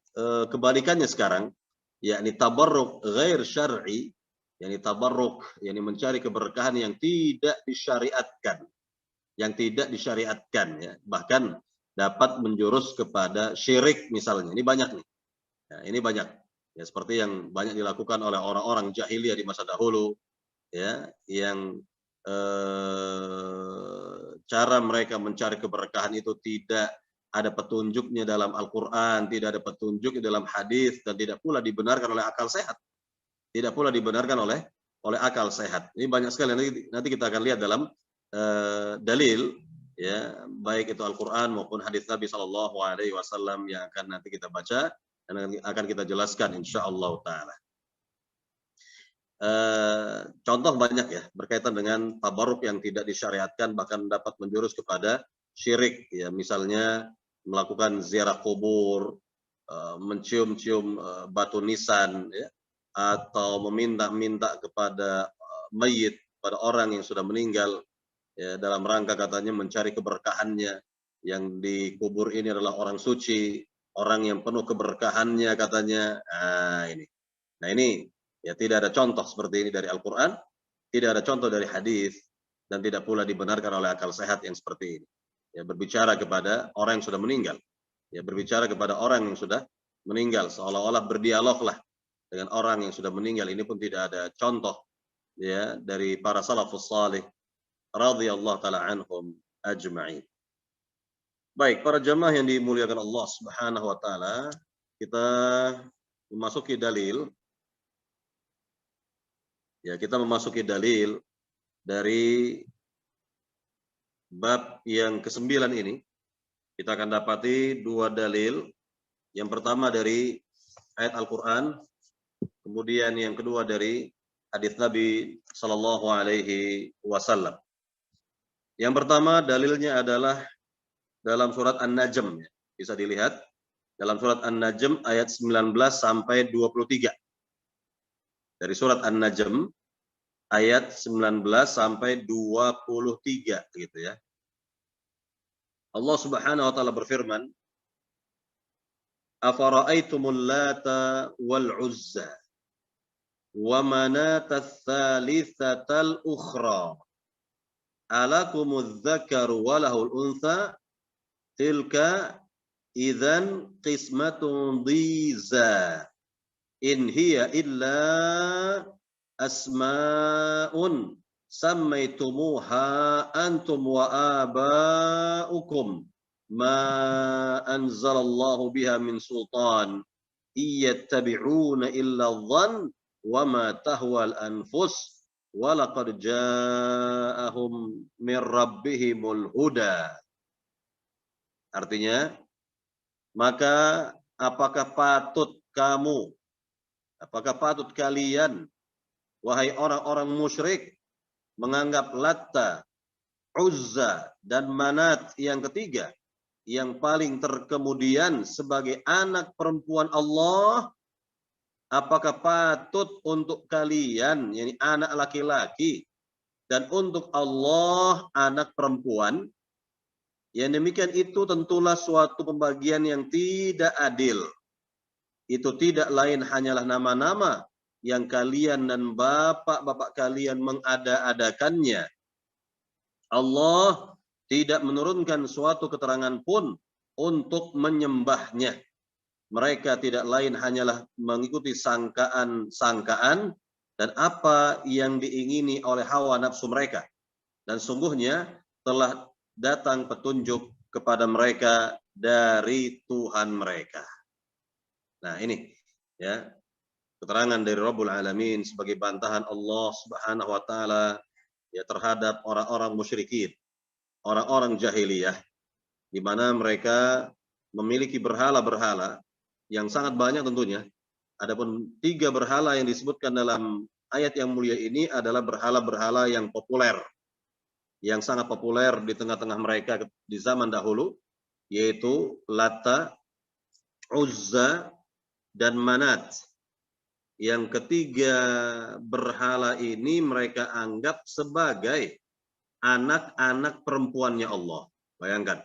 Speaker 1: kebalikannya sekarang, yakni tabarruk ghair syar'i, yakni tabarruk, yakni mencari keberkahan yang tidak disyariatkan, ya, bahkan dapat menjurus kepada syirik misalnya. Ini banyak nih. Nah, ini banyak, ya, seperti yang banyak dilakukan oleh orang-orang jahiliyah di masa dahulu, ya, yang cara mereka mencari keberkahan itu tidak ada petunjuknya dalam Al-Quran, tidak ada petunjuknya dalam hadis, dan tidak pula dibenarkan oleh akal sehat. Tidak pula dibenarkan oleh akal sehat. Ini banyak sekali, nanti kita akan lihat dalam dalil, ya, baik itu Al-Quran maupun hadis Nabi Shallallahu Alaihi Wasallam yang akan nanti kita baca dan akan kita jelaskan insya Allah taala. Contoh banyak ya berkaitan dengan tabarruk yang tidak disyariatkan, bahkan dapat menjurus kepada syirik, ya, misalnya melakukan ziarah kubur, mencium-cium batu nisan, ya, atau meminta-minta kepada mayit, pada orang yang sudah meninggal, ya, dalam rangka katanya mencari keberkahannya. Yang dikubur ini adalah orang suci, orang yang penuh keberkahannya katanya. Nah ini ya tidak ada contoh seperti ini dari Al-Quran, tidak ada contoh dari hadis, dan tidak pula dibenarkan oleh akal sehat yang seperti ini. Ya, berbicara kepada orang yang sudah meninggal, ya, berbicara kepada orang yang sudah meninggal, seolah-olah berdialoglah dengan orang yang sudah meninggal. Ini pun tidak ada contoh, ya, dari para salafus salih radhiyallahu taala anhum ajma'in. Baik, para jamaah yang dimuliakan Allah Subhanahu wa taala, kita memasuki dalil. Ya, kita memasuki dalil dari bab yang ke-9 ini. Kita akan dapati dua dalil. Yang pertama dari ayat Al-Quran, kemudian yang kedua dari hadis Nabi Sallallahu Alaihi Wasallam. Yang pertama dalilnya adalah dalam surat An-Najm, bisa dilihat dalam surat An-Najm ayat 19 sampai 23. Dari surat An-Najm ayat 19 sampai 23 gitu ya. Allah Subhanahu wa taala berfirman, "Afara'aitumul Lata wal Uzza wa Manata ats-tsalitsatal ukhra. Alakumudz dzakaru wa lahul untha. Tilka idzan qismatun dhiza. In hiya illa asma'un sammaitumuha antum wa aba'ukum ma anzalallahu biha min sultan iyattabi'una illa dhann wa ma tahwal anfus wa laqad ja'ahum min rabbihimul huda." Artinya, maka apakah patut kalian, wahai orang-orang musyrik, menganggap Latta, Uzza, dan Manat yang ketiga, yang paling terkemudian sebagai anak perempuan Allah? Apakah patut untuk kalian, yakni anak laki-laki, dan untuk Allah anak perempuan? Yang demikian itu tentulah suatu pembagian yang tidak adil. Itu tidak lain hanyalah nama-nama yang kalian dan bapak-bapak kalian mengada-adakannya. Allah tidak menurunkan suatu keterangan pun untuk menyembahnya. Mereka tidak lain hanyalah mengikuti sangkaan-sangkaan dan apa yang diingini oleh hawa nafsu mereka. Dan sungguhnya telah datang petunjuk kepada mereka dari Tuhan mereka. Nah ini ya keterangan dari Rabbul Alamin sebagai bantahan Allah Subhanahu wa taala ya terhadap orang-orang musyrikin, orang-orang jahiliyah, di mana mereka memiliki berhala-berhala yang sangat banyak tentunya. Adapun 3 berhala yang disebutkan dalam ayat yang mulia ini adalah berhala-berhala yang populer, yang sangat populer di tengah-tengah mereka di zaman dahulu, yaitu Lata, Uzza, dan Manat. Yang ketiga berhala ini mereka anggap sebagai anak-anak perempuannya Allah. Bayangkan.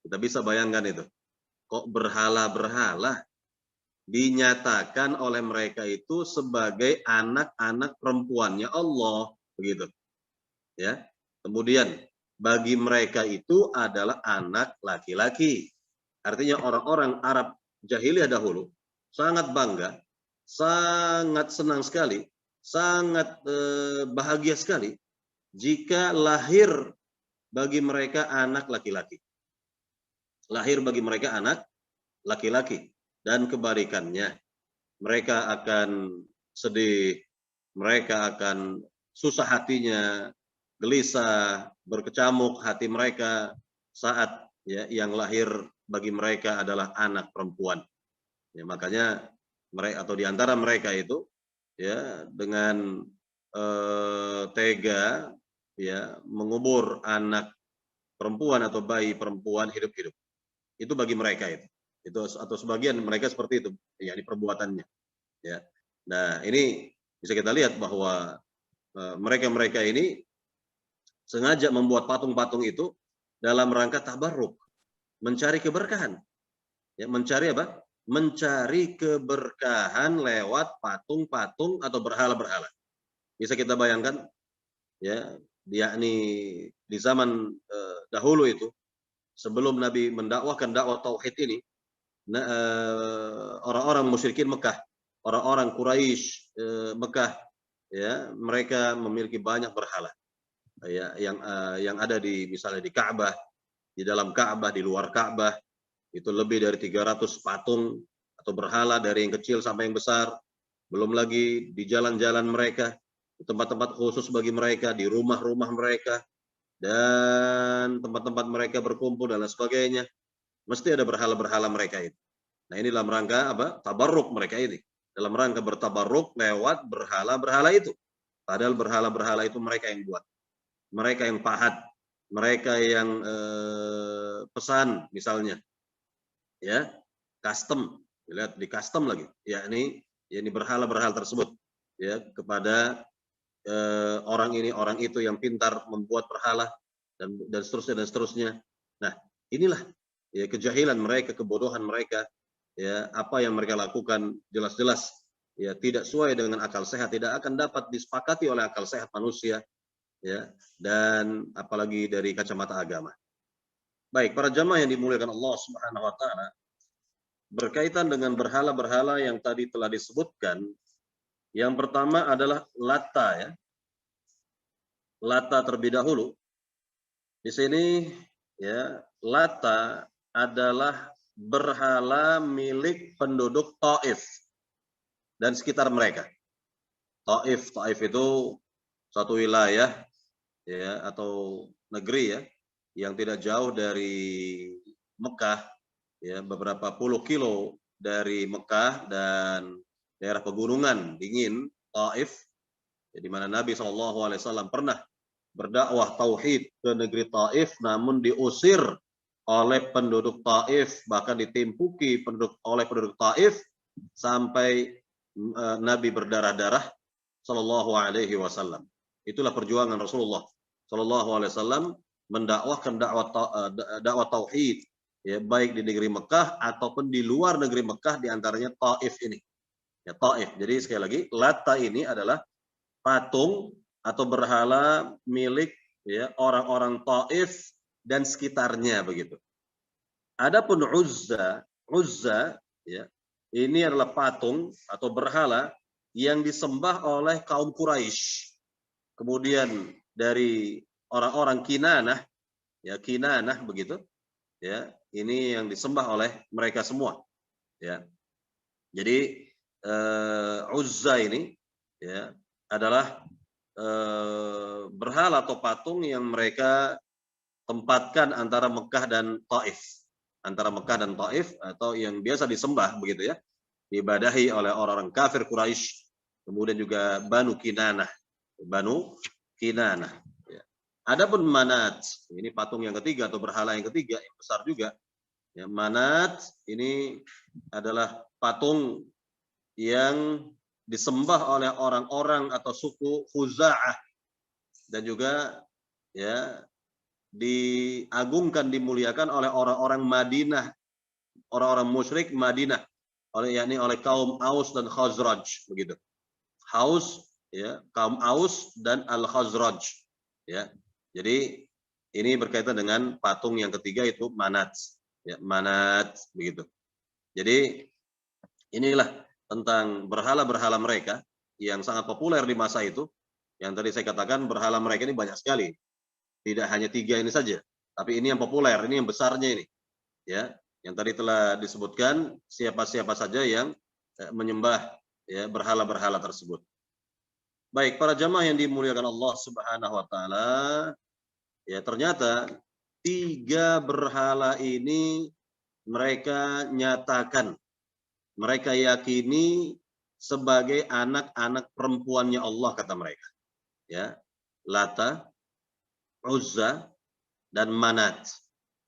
Speaker 1: Kita bisa bayangkan itu. Kok berhala-berhala dinyatakan oleh mereka itu sebagai anak-anak perempuannya Allah, begitu. Ya. Kemudian bagi mereka itu adalah anak laki-laki. Artinya orang-orang Arab jahiliyah dahulu sangat bangga, sangat senang sekali, sangat bahagia sekali jika lahir bagi mereka anak laki-laki. Lahir bagi mereka anak laki-laki. Dan kebalikannya, mereka akan sedih, mereka akan susah hatinya gelisah, berkecamuk hati mereka saat ya yang lahir bagi mereka adalah anak perempuan. Ya, makanya mereka atau di antara mereka itu ya dengan tega ya mengubur anak perempuan atau bayi perempuan hidup-hidup. Itu bagi mereka itu. Itu atau sebagian mereka seperti itu ya di perbuatannya ya. Nah, ini bisa kita lihat bahwa mereka-mereka ini sengaja membuat patung-patung itu dalam rangka tabarruk, mencari keberkahan. Ya, mencari apa? Mencari keberkahan lewat patung-patung atau berhala-berhala. Bisa kita bayangkan ya, yakni di zaman dahulu itu sebelum Nabi mendakwahkan dakwah tauhid ini, orang-orang musyrikin Mekah, orang-orang Quraisy Mekah ya, mereka memiliki banyak berhala. Ya, yang ada di misalnya di Ka'bah, di dalam Ka'bah, di luar Ka'bah, itu lebih dari 300 patung atau berhala dari yang kecil sampai yang besar. Belum lagi di jalan-jalan mereka, di tempat-tempat khusus bagi mereka, di rumah-rumah mereka, dan tempat-tempat mereka berkumpul dan lain sebagainya. Mesti ada berhala-berhala mereka itu. Nah, ini dalam rangka apa? Tabarruk mereka ini. Dalam rangka bertabarruk lewat berhala-berhala itu. Padahal berhala-berhala itu mereka yang buat. Mereka yang pahat, mereka yang pesan misalnya, ya custom, lihat di custom lagi, yakni berhala-berhala tersebut, ya kepada orang ini orang itu yang pintar membuat berhala dan seterusnya. Nah, inilah ya kejahilan mereka, kebodohan mereka, ya apa yang mereka lakukan jelas-jelas ya tidak sesuai dengan akal sehat, tidak akan dapat disepakati oleh akal sehat manusia. Ya, dan apalagi dari kacamata agama. Baik, para jamaah yang dimuliakan Allah Subhanahu wa taala, berkaitan dengan berhala-berhala yang tadi telah disebutkan, yang pertama adalah Lata ya. Lata terlebih dahulu. Di sini ya, Lata adalah berhala milik penduduk Taif dan sekitar mereka. Taif itu satu wilayah ya atau negeri ya yang tidak jauh dari Mekah ya, beberapa puluh kilo dari Mekah dan daerah pegunungan dingin Taif ya, di mana Nabi SAW pernah berdakwah tauhid ke negeri Taif namun diusir oleh penduduk Taif, bahkan ditimpuki oleh penduduk Taif sampai Nabi berdarah-darah sallallahu alaihi wasallam. Itulah perjuangan Rasulullah sallallahu alaihi wasallam mendakwahkan dakwah tauhid ya, baik di negeri Mekah ataupun di luar negeri Mekah, di antaranya Taif ini. Ya, Taif. Jadi sekali lagi, Lata ini adalah patung atau berhala milik ya orang-orang Taif dan sekitarnya begitu. Adapun Uzza ya, ini adalah patung atau berhala yang disembah oleh kaum Quraisy. Kemudian dari orang-orang Kinanah, ya Kinanah begitu, ya ini yang disembah oleh mereka semua, ya. Jadi Uzza ini, ya adalah berhala atau patung yang mereka tempatkan antara Mekah dan Taif, atau yang biasa disembah begitu ya, diibadahi oleh orang-orang kafir Quraisy, kemudian juga Banu Kinanah. Ya. Adapun Manat, ini patung yang ketiga atau berhala yang ketiga yang besar juga. Ya, Manat ini adalah patung yang disembah oleh orang-orang atau suku Khuza'ah dan juga ya diagungkan, dimuliakan oleh orang-orang Madinah, orang-orang musyrik Madinah, oleh kaum Aus dan Khazraj begitu. Ya, kaum Aus dan Al-Khazraj ya. Jadi ini berkaitan dengan patung yang ketiga itu Manat ya, Manat begitu. Jadi inilah tentang berhala-berhala mereka yang sangat populer di masa itu. Yang tadi saya katakan berhala mereka ini banyak sekali, tidak hanya 3 ini saja, tapi ini yang populer, ini yang besarnya ini ya, yang tadi telah disebutkan siapa-siapa saja yang menyembah ya berhala-berhala tersebut. Baik, para jamaah yang dimuliakan Allah Subhanahu wa taala, ya ternyata tiga berhala ini mereka nyatakan, mereka yakini sebagai anak-anak perempuannya Allah kata mereka, ya. Lata, Uzza, dan Manat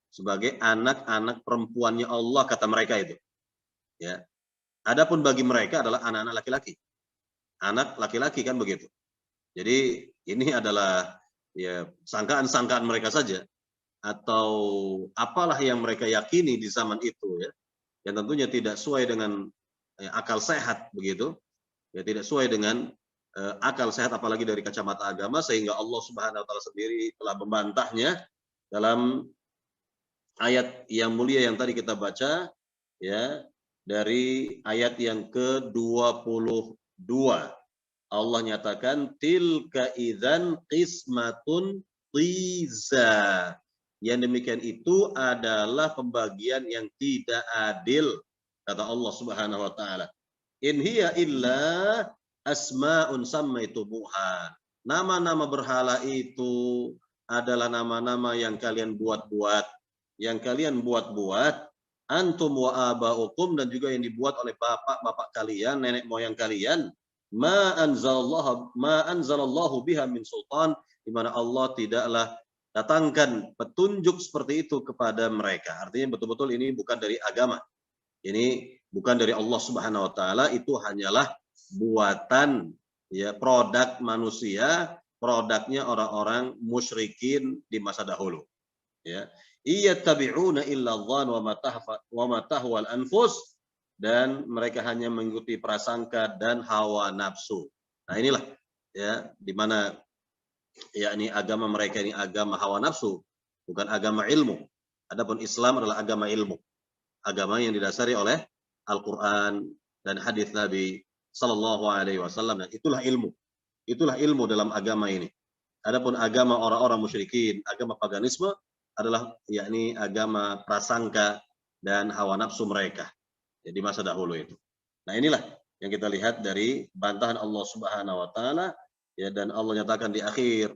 Speaker 1: sebagai anak-anak perempuannya Allah kata mereka itu, ya. Adapun bagi mereka adalah anak-anak laki-laki. Anak laki-laki kan begitu. Jadi ini adalah ya sangkaan-sangkaan mereka saja atau apalah yang mereka yakini di zaman itu ya. Yang tentunya tidak sesuai dengan akal sehat begitu. Ya tidak sesuai dengan akal sehat apalagi dari kacamata agama sehingga Allah Subhanahu wa taala sendiri telah membantahnya dalam ayat yang mulia yang tadi kita baca ya dari ayat yang ke-22. Allah nyatakan tilka idzan qismatun dhiza. Yang demikian itu adalah pembagian yang tidak adil kata Allah Subhanahu wa taala. In hiya illa asmaun sammaitumuha. Nama-nama berhala itu adalah nama-nama yang kalian buat-buat, yang kalian buat-buat antum wa abaukum dan juga yang dibuat oleh bapak-bapak kalian, nenek moyang kalian. Ma anzalallahu biha min sultan, di mana Allah tidaklah datangkan petunjuk seperti itu kepada mereka. Artinya betul-betul ini bukan dari agama. Ini bukan dari Allah Subhanahu wa taala, itu hanyalah buatan ya produk manusia, produknya orang-orang musyrikin di masa dahulu. Ya. Iyattabi'una illa dhann wa ma tahwal anfus, dan mereka hanya mengikuti prasangka dan hawa nafsu. Nah, inilah ya di mana yakni agama mereka ini agama hawa nafsu, bukan agama ilmu. Adapun Islam adalah agama ilmu. Agama yang didasari oleh Al-Qur'an dan hadis Nabi sallallahu alaihi wasallam, dan itulah ilmu. Itulah ilmu dalam agama ini. Adapun agama orang-orang musyrikin, agama paganisme adalah yakni agama prasangka dan hawa nafsu mereka. Jadi masa dahulu itu. Nah, inilah yang kita lihat dari bantahan Allah Subhanahu wa taala ya, dan Allah nyatakan di akhir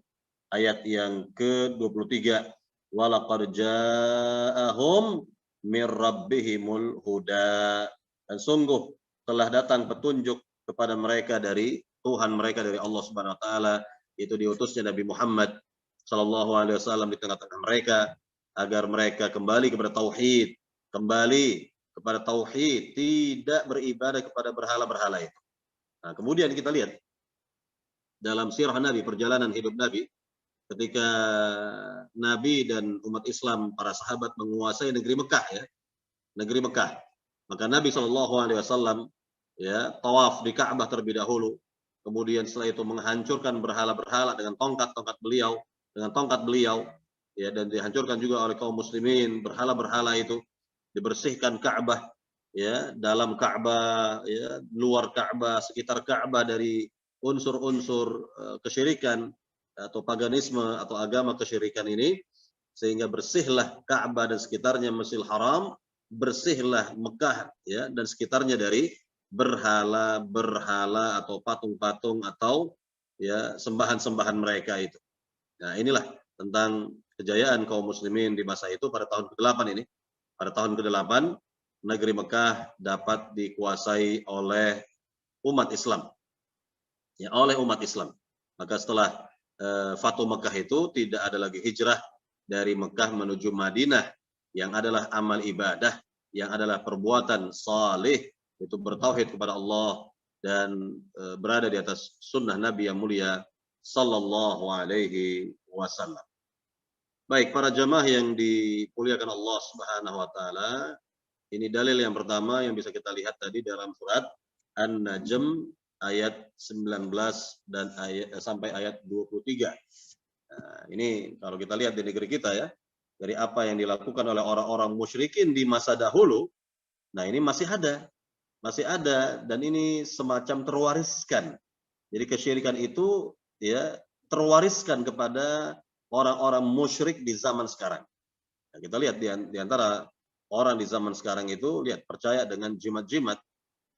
Speaker 1: ayat yang ke-23, walaqad ja'ahum mir rabbihimul huda, dan sungguh telah datang petunjuk kepada mereka dari Tuhan mereka, dari Allah Subhanahu wa taala, itu diutusnya Nabi Muhammad sallallahu alaihi wasallam di tengah-tengah mereka agar mereka kembali kepada tauhid, kembali kepada tauhid, tidak beribadah kepada berhala-berhala itu. Nah, kemudian kita lihat dalam sirah Nabi, perjalanan hidup Nabi, ketika Nabi dan umat Islam, para sahabat menguasai negeri Mekah ya, negeri Mekah. Maka Nabi SAW ya tawaf di Ka'bah terlebih dahulu. Kemudian setelah itu menghancurkan berhala-berhala dengan tongkat-tongkat beliau, ya, dan dihancurkan juga oleh kaum muslimin berhala-berhala itu. Dibersihkan Ka'bah ya, dalam Ka'bah ya, luar Ka'bah, sekitar Ka'bah dari unsur-unsur kesyirikan atau paganisme atau agama kesyirikan ini, sehingga bersihlah Ka'bah dan sekitarnya, Masjidil Haram, bersihlah Mekah ya dan sekitarnya dari berhala-berhala atau patung-patung atau ya sembahan-sembahan mereka itu. Nah, inilah tentang kejayaan kaum muslimin di masa itu pada tahun ke-8 ini. Pada tahun ke-8 negeri Mekah dapat dikuasai oleh umat Islam. Ya, oleh umat Islam. Maka setelah Fatu Mekah itu tidak ada lagi hijrah dari Mekah menuju Madinah yang adalah amal ibadah, yang adalah perbuatan saleh, itu bertauhid kepada Allah dan berada di atas sunnah Nabi yang mulia sallallahu alaihi wasallam. Baik, para jamaah yang dimuliakan Allah Subhanahu wa taala, ini dalil yang pertama yang bisa kita lihat tadi dalam surat An-Najm ayat 19 dan sampai ayat 23. Nah, ini kalau kita lihat di negeri kita ya, dari apa yang dilakukan oleh orang-orang musyrikin di masa dahulu, nah ini masih ada dan ini semacam terwariskan. Jadi kesyirikan itu ya terwariskan kepada orang-orang musyrik di zaman sekarang. Nah, kita lihat di antara orang di zaman sekarang itu, lihat percaya dengan jimat-jimat,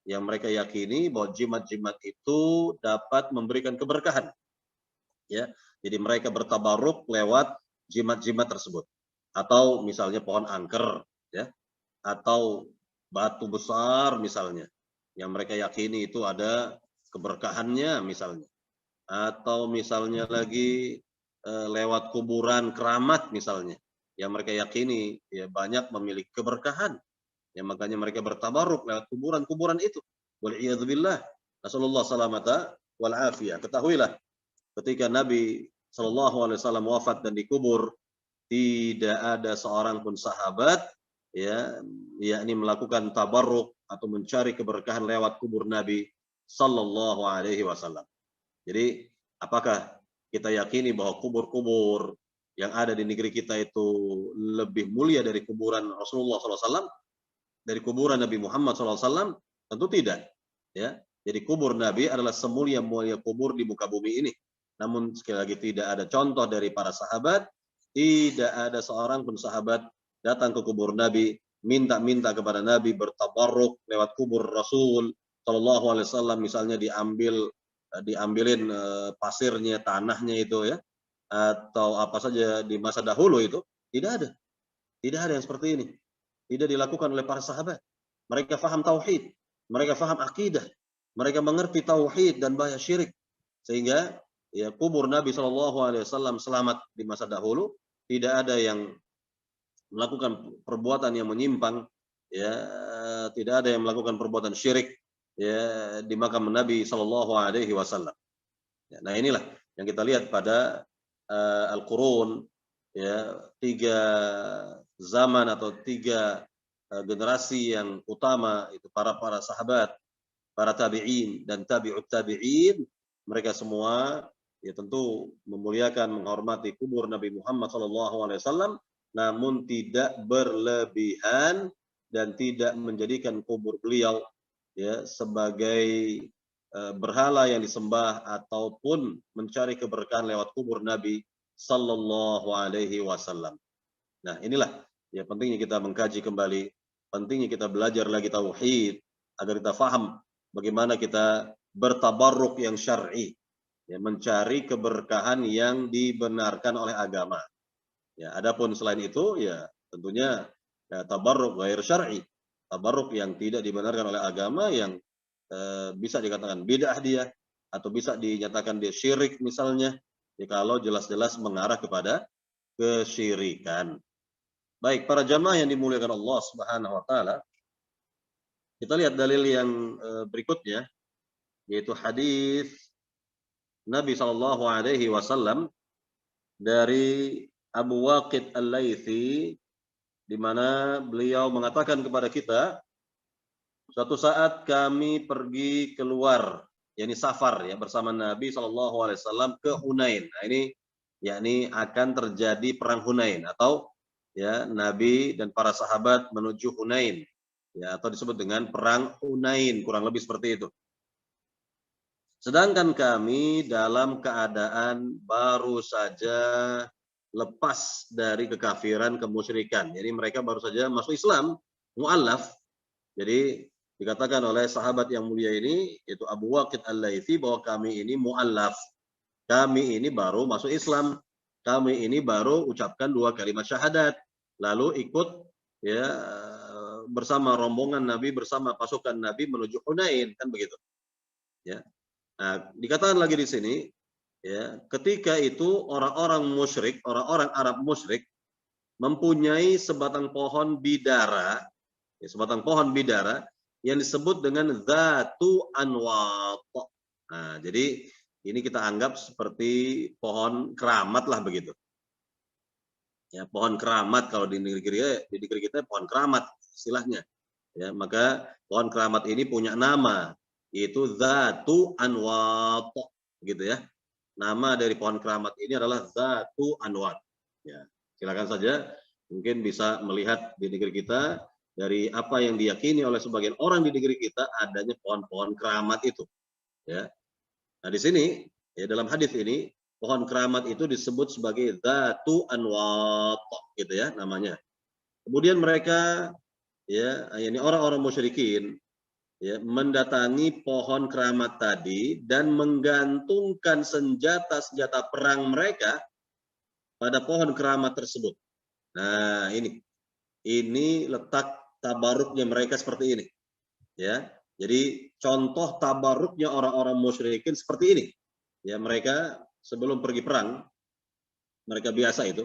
Speaker 1: yang mereka yakini bahwa jimat-jimat itu dapat memberikan keberkahan. Ya, jadi mereka bertabaruk lewat jimat-jimat tersebut. Atau misalnya pohon angker, ya, atau batu besar misalnya, yang mereka yakini itu ada keberkahannya misalnya. Atau misalnya lagi lewat kuburan keramat misalnya, yang mereka yakini ya banyak memiliki keberkahan. Ya, makanya mereka bertabaruk lewat kuburan-kuburan itu. Wal'iyadzubillah. Nasallallahu salamata wal afiyah. Ketahuilah, ketika Nabi SAW wafat dan dikubur, tidak ada seorang pun sahabat ya yakni melakukan tabarruk atau mencari keberkahan lewat kubur Nabi sallallahu alaihi wasallam. Jadi, apakah kita yakini bahwa kubur-kubur yang ada di negeri kita itu lebih mulia dari kuburan Rasulullah SAW, dari kuburan Nabi Muhammad SAW? Tentu tidak. Ya, jadi kubur Nabi adalah semulia-mulia kubur di muka bumi ini. Namun sekali lagi tidak ada contoh dari para sahabat, tidak ada seorang pun sahabat datang ke kubur Nabi, minta-minta kepada Nabi, bertabarruk lewat kubur Rasul Shallallahu Alaihi Wasallam, misalnya diambilin pasirnya, tanahnya itu ya, atau apa saja di masa dahulu itu, tidak ada yang seperti ini, tidak dilakukan oleh para sahabat. Mereka faham tauhid, mereka faham akidah, mereka mengerti tauhid dan bahaya syirik, sehingga ya kubur Nabi Shallallahu Alaihi Wasallam selamat di masa dahulu, tidak ada yang melakukan perbuatan yang menyimpang, ya tidak ada yang melakukan perbuatan syirik ya di makam Nabi Shallallahu Alaihi Wasallam. Ya, nah inilah yang kita lihat pada Al-Qurun, ya 3 zaman atau 3 generasi yang utama itu para sahabat, para tabi'in dan tabi'ut tabi'in, mereka semua ya tentu memuliakan, menghormati kubur Nabi Muhammad SAW, namun tidak berlebihan dan tidak menjadikan kubur beliau ya sebagai berhala yang disembah ataupun mencari keberkahan lewat kubur Nabi Sallallahu Alaihi Wasallam. Nah inilah ya pentingnya kita mengkaji kembali, pentingnya kita belajar lagi tauhid agar kita faham bagaimana kita bertabarruk yang syar'i, ya, mencari keberkahan yang dibenarkan oleh agama. Ya, adapun selain itu ya tentunya ya, tabarruk ghair syar'i, tabarruk yang tidak dibenarkan oleh agama, yang bisa dikatakan bid'ah dia, atau bisa dinyatakan dia syirik misalnya, ya, kalau jelas-jelas mengarah kepada kesyirikan. Baik, para jamaah yang dimuliakan Allah Subhanahu wa taala, kita lihat dalil yang berikutnya, yaitu hadis Nabi Shallallahu Alaihi Wasallam dari Abu Waqid Al-Laitsi, di mana beliau mengatakan kepada kita, suatu saat kami pergi keluar, yakni safar ya bersama Nabi Shallallahu Alaihi Wasallam ke Hunain. Nah ini yakni akan terjadi perang Hunain, atau ya Nabi dan para sahabat menuju Hunain, ya, atau disebut dengan perang Hunain, kurang lebih seperti itu. Sedangkan kami dalam keadaan baru saja lepas dari kekafiran, kemusyrikan. Jadi mereka baru saja masuk Islam, mu'allaf. Jadi dikatakan oleh sahabat yang mulia ini, yaitu Abu Waqid Al-Laitsi, bahwa kami ini mu'allaf. Kami ini baru masuk Islam. Kami ini baru ucapkan 2 kalimat syahadat. Lalu ikut ya bersama rombongan Nabi, bersama pasukan Nabi menuju Hunain, kan begitu. Ya. Nah, dikatakan lagi di sini, ya, ketika itu orang-orang musyrik, orang-orang Arab musyrik mempunyai sebatang pohon bidara, ya, sebatang pohon bidara yang disebut dengan Zatu Anwat. Nah, jadi ini kita anggap seperti pohon keramat lah begitu. Ya, pohon keramat kalau di negeri kita pohon keramat istilahnya. Ya, maka pohon keramat ini punya nama, yaitu Zatu Anwat, gitu ya. Nama dari pohon keramat ini adalah Zatu Anwat. Ya, silakan saja mungkin bisa melihat di negeri kita dari apa yang diyakini oleh sebagian orang di negeri kita adanya pohon-pohon keramat itu. Ya. Nah di sini ya dalam hadis ini pohon keramat itu disebut sebagai Zatu Anwat, gitu ya namanya. Kemudian mereka ya ini orang-orang musyrikin ya, mendatangi pohon keramat tadi dan menggantungkan senjata-senjata perang mereka pada pohon keramat tersebut. Nah, ini letak tabaruknya mereka seperti ini, ya. Jadi contoh tabaruknya orang-orang musyrikin seperti ini. Ya, mereka sebelum pergi perang, mereka biasa itu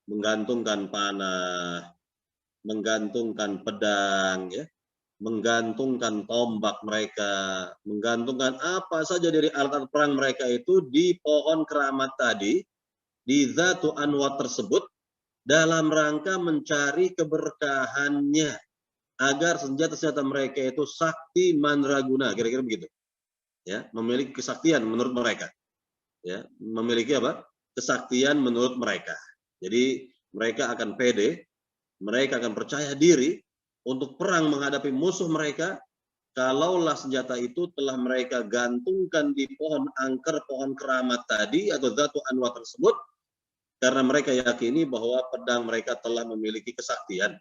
Speaker 1: menggantungkan panah, menggantungkan pedang, ya, menggantungkan tombak mereka, menggantungkan apa saja dari alat-alat perang mereka itu di pohon keramat tadi, di Dzatu Anwat tersebut, dalam rangka mencari keberkahannya agar senjata-senjata mereka itu sakti mandraguna, kira-kira begitu. Ya, memiliki kesaktian menurut mereka. Ya, memiliki apa? Kesaktian menurut mereka. Jadi mereka akan pede, mereka akan percaya diri untuk perang menghadapi musuh mereka kalaulah senjata itu telah mereka gantungkan di pohon angker, pohon keramat tadi atau Dzatu Anwat tersebut, karena mereka yakini bahwa pedang mereka telah memiliki kesaktian,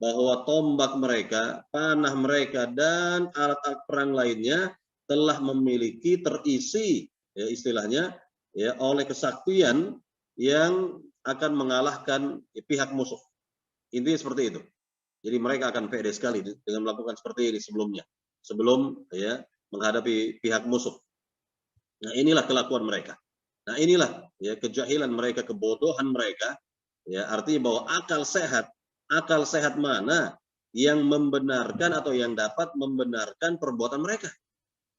Speaker 1: bahwa tombak mereka, panah mereka, dan alat-alat perang lainnya telah memiliki terisi, ya, istilahnya, ya, oleh kesaktian yang akan mengalahkan pihak musuh. Intinya seperti itu. Jadi mereka akan pede sekali dengan melakukan seperti ini sebelum ya menghadapi pihak musuh. Nah, inilah kelakuan mereka. Nah, inilah ya kejahilan mereka, kebodohan mereka. Ya, artinya bahwa akal sehat mana yang membenarkan atau yang dapat membenarkan perbuatan mereka.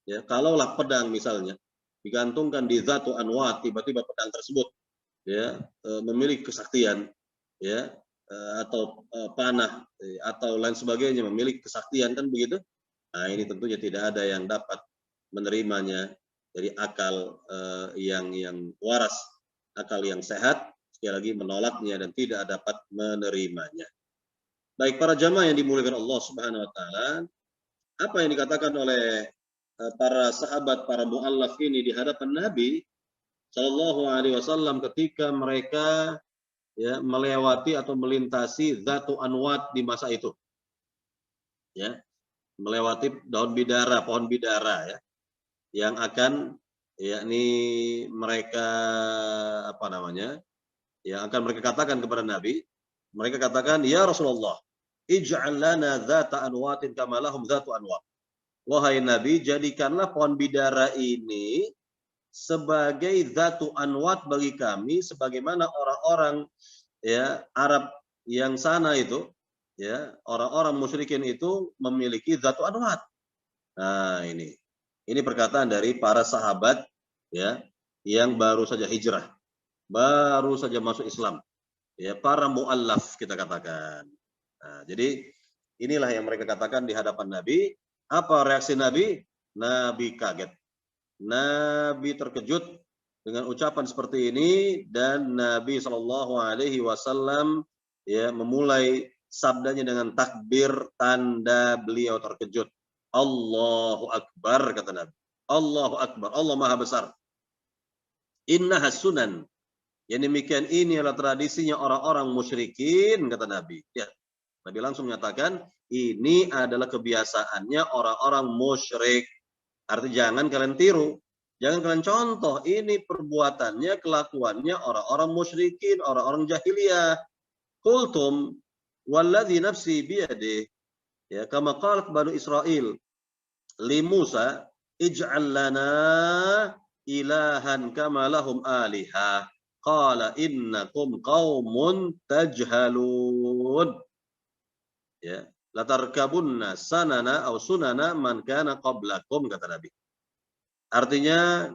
Speaker 1: Ya, kalaulah pedang misalnya digantungkan di Dzatu Anwat, tiba-tiba pedang tersebut ya memiliki kesaktian, ya, atau panah atau lain sebagainya memiliki kesaktian, kan begitu. Nah, ini tentunya tidak ada yang dapat menerimanya dari akal yang waras, akal yang sehat, sekali lagi menolaknya dan tidak dapat menerimanya. Baik para jamaah yang dimuliakan Allah Subhanahu wa taala, apa yang dikatakan oleh para sahabat, para muallaf ini di hadapan Nabi Shallallahu alaihi wasallam ketika mereka ya melewati atau melintasi Dzatu Anwat di masa itu. Ya, melewati daun bidara, pohon bidara ya, yang akan yakni mereka apa namanya? Yang akan mereka katakan kepada Nabi, mereka katakan, "Ya Rasulullah, ij'al lana dzata anwatin kama lahum dzatu anwat." Wahai Nabi, jadikanlah pohon bidara ini sebagai dzatu anwat bagi kami sebagaimana orang-orang ya Arab yang sana itu ya, orang-orang musyrikin itu memiliki dzatu anwat. Nah, ini perkataan dari para sahabat ya yang baru saja hijrah, baru saja masuk Islam. Ya, para muallaf kita katakan. Nah, jadi inilah yang mereka katakan di hadapan Nabi. Apa reaksi Nabi? Nabi kaget. Nabi terkejut dengan ucapan seperti ini dan Nabi Shallallahu alaihi wasallam ya memulai sabdanya dengan takbir tanda beliau terkejut. Allahu Akbar, kata Nabi. Allahu Akbar, Allah Maha Besar. Innaha sunan. Yang demikian ini adalah tradisinya orang-orang musyrikin, kata Nabi. Ya, Nabi langsung menyatakan, ini adalah kebiasaannya orang-orang musyrik. Artinya jangan kalian tiru, jangan kalian contoh. Ini perbuatannya, kelakuannya orang-orang musyrikin, orang-orang jahiliyah. Qultum walladzi nafsi biyadih. Ya, kama qalat Banu Israel li Musa, ij'al lana ilahan kama lahum alihah. Qala innakum qaumun tajhalun. Ya, latarkabunna sanana au sunana man kana qablakum, kata Nabi. Artinya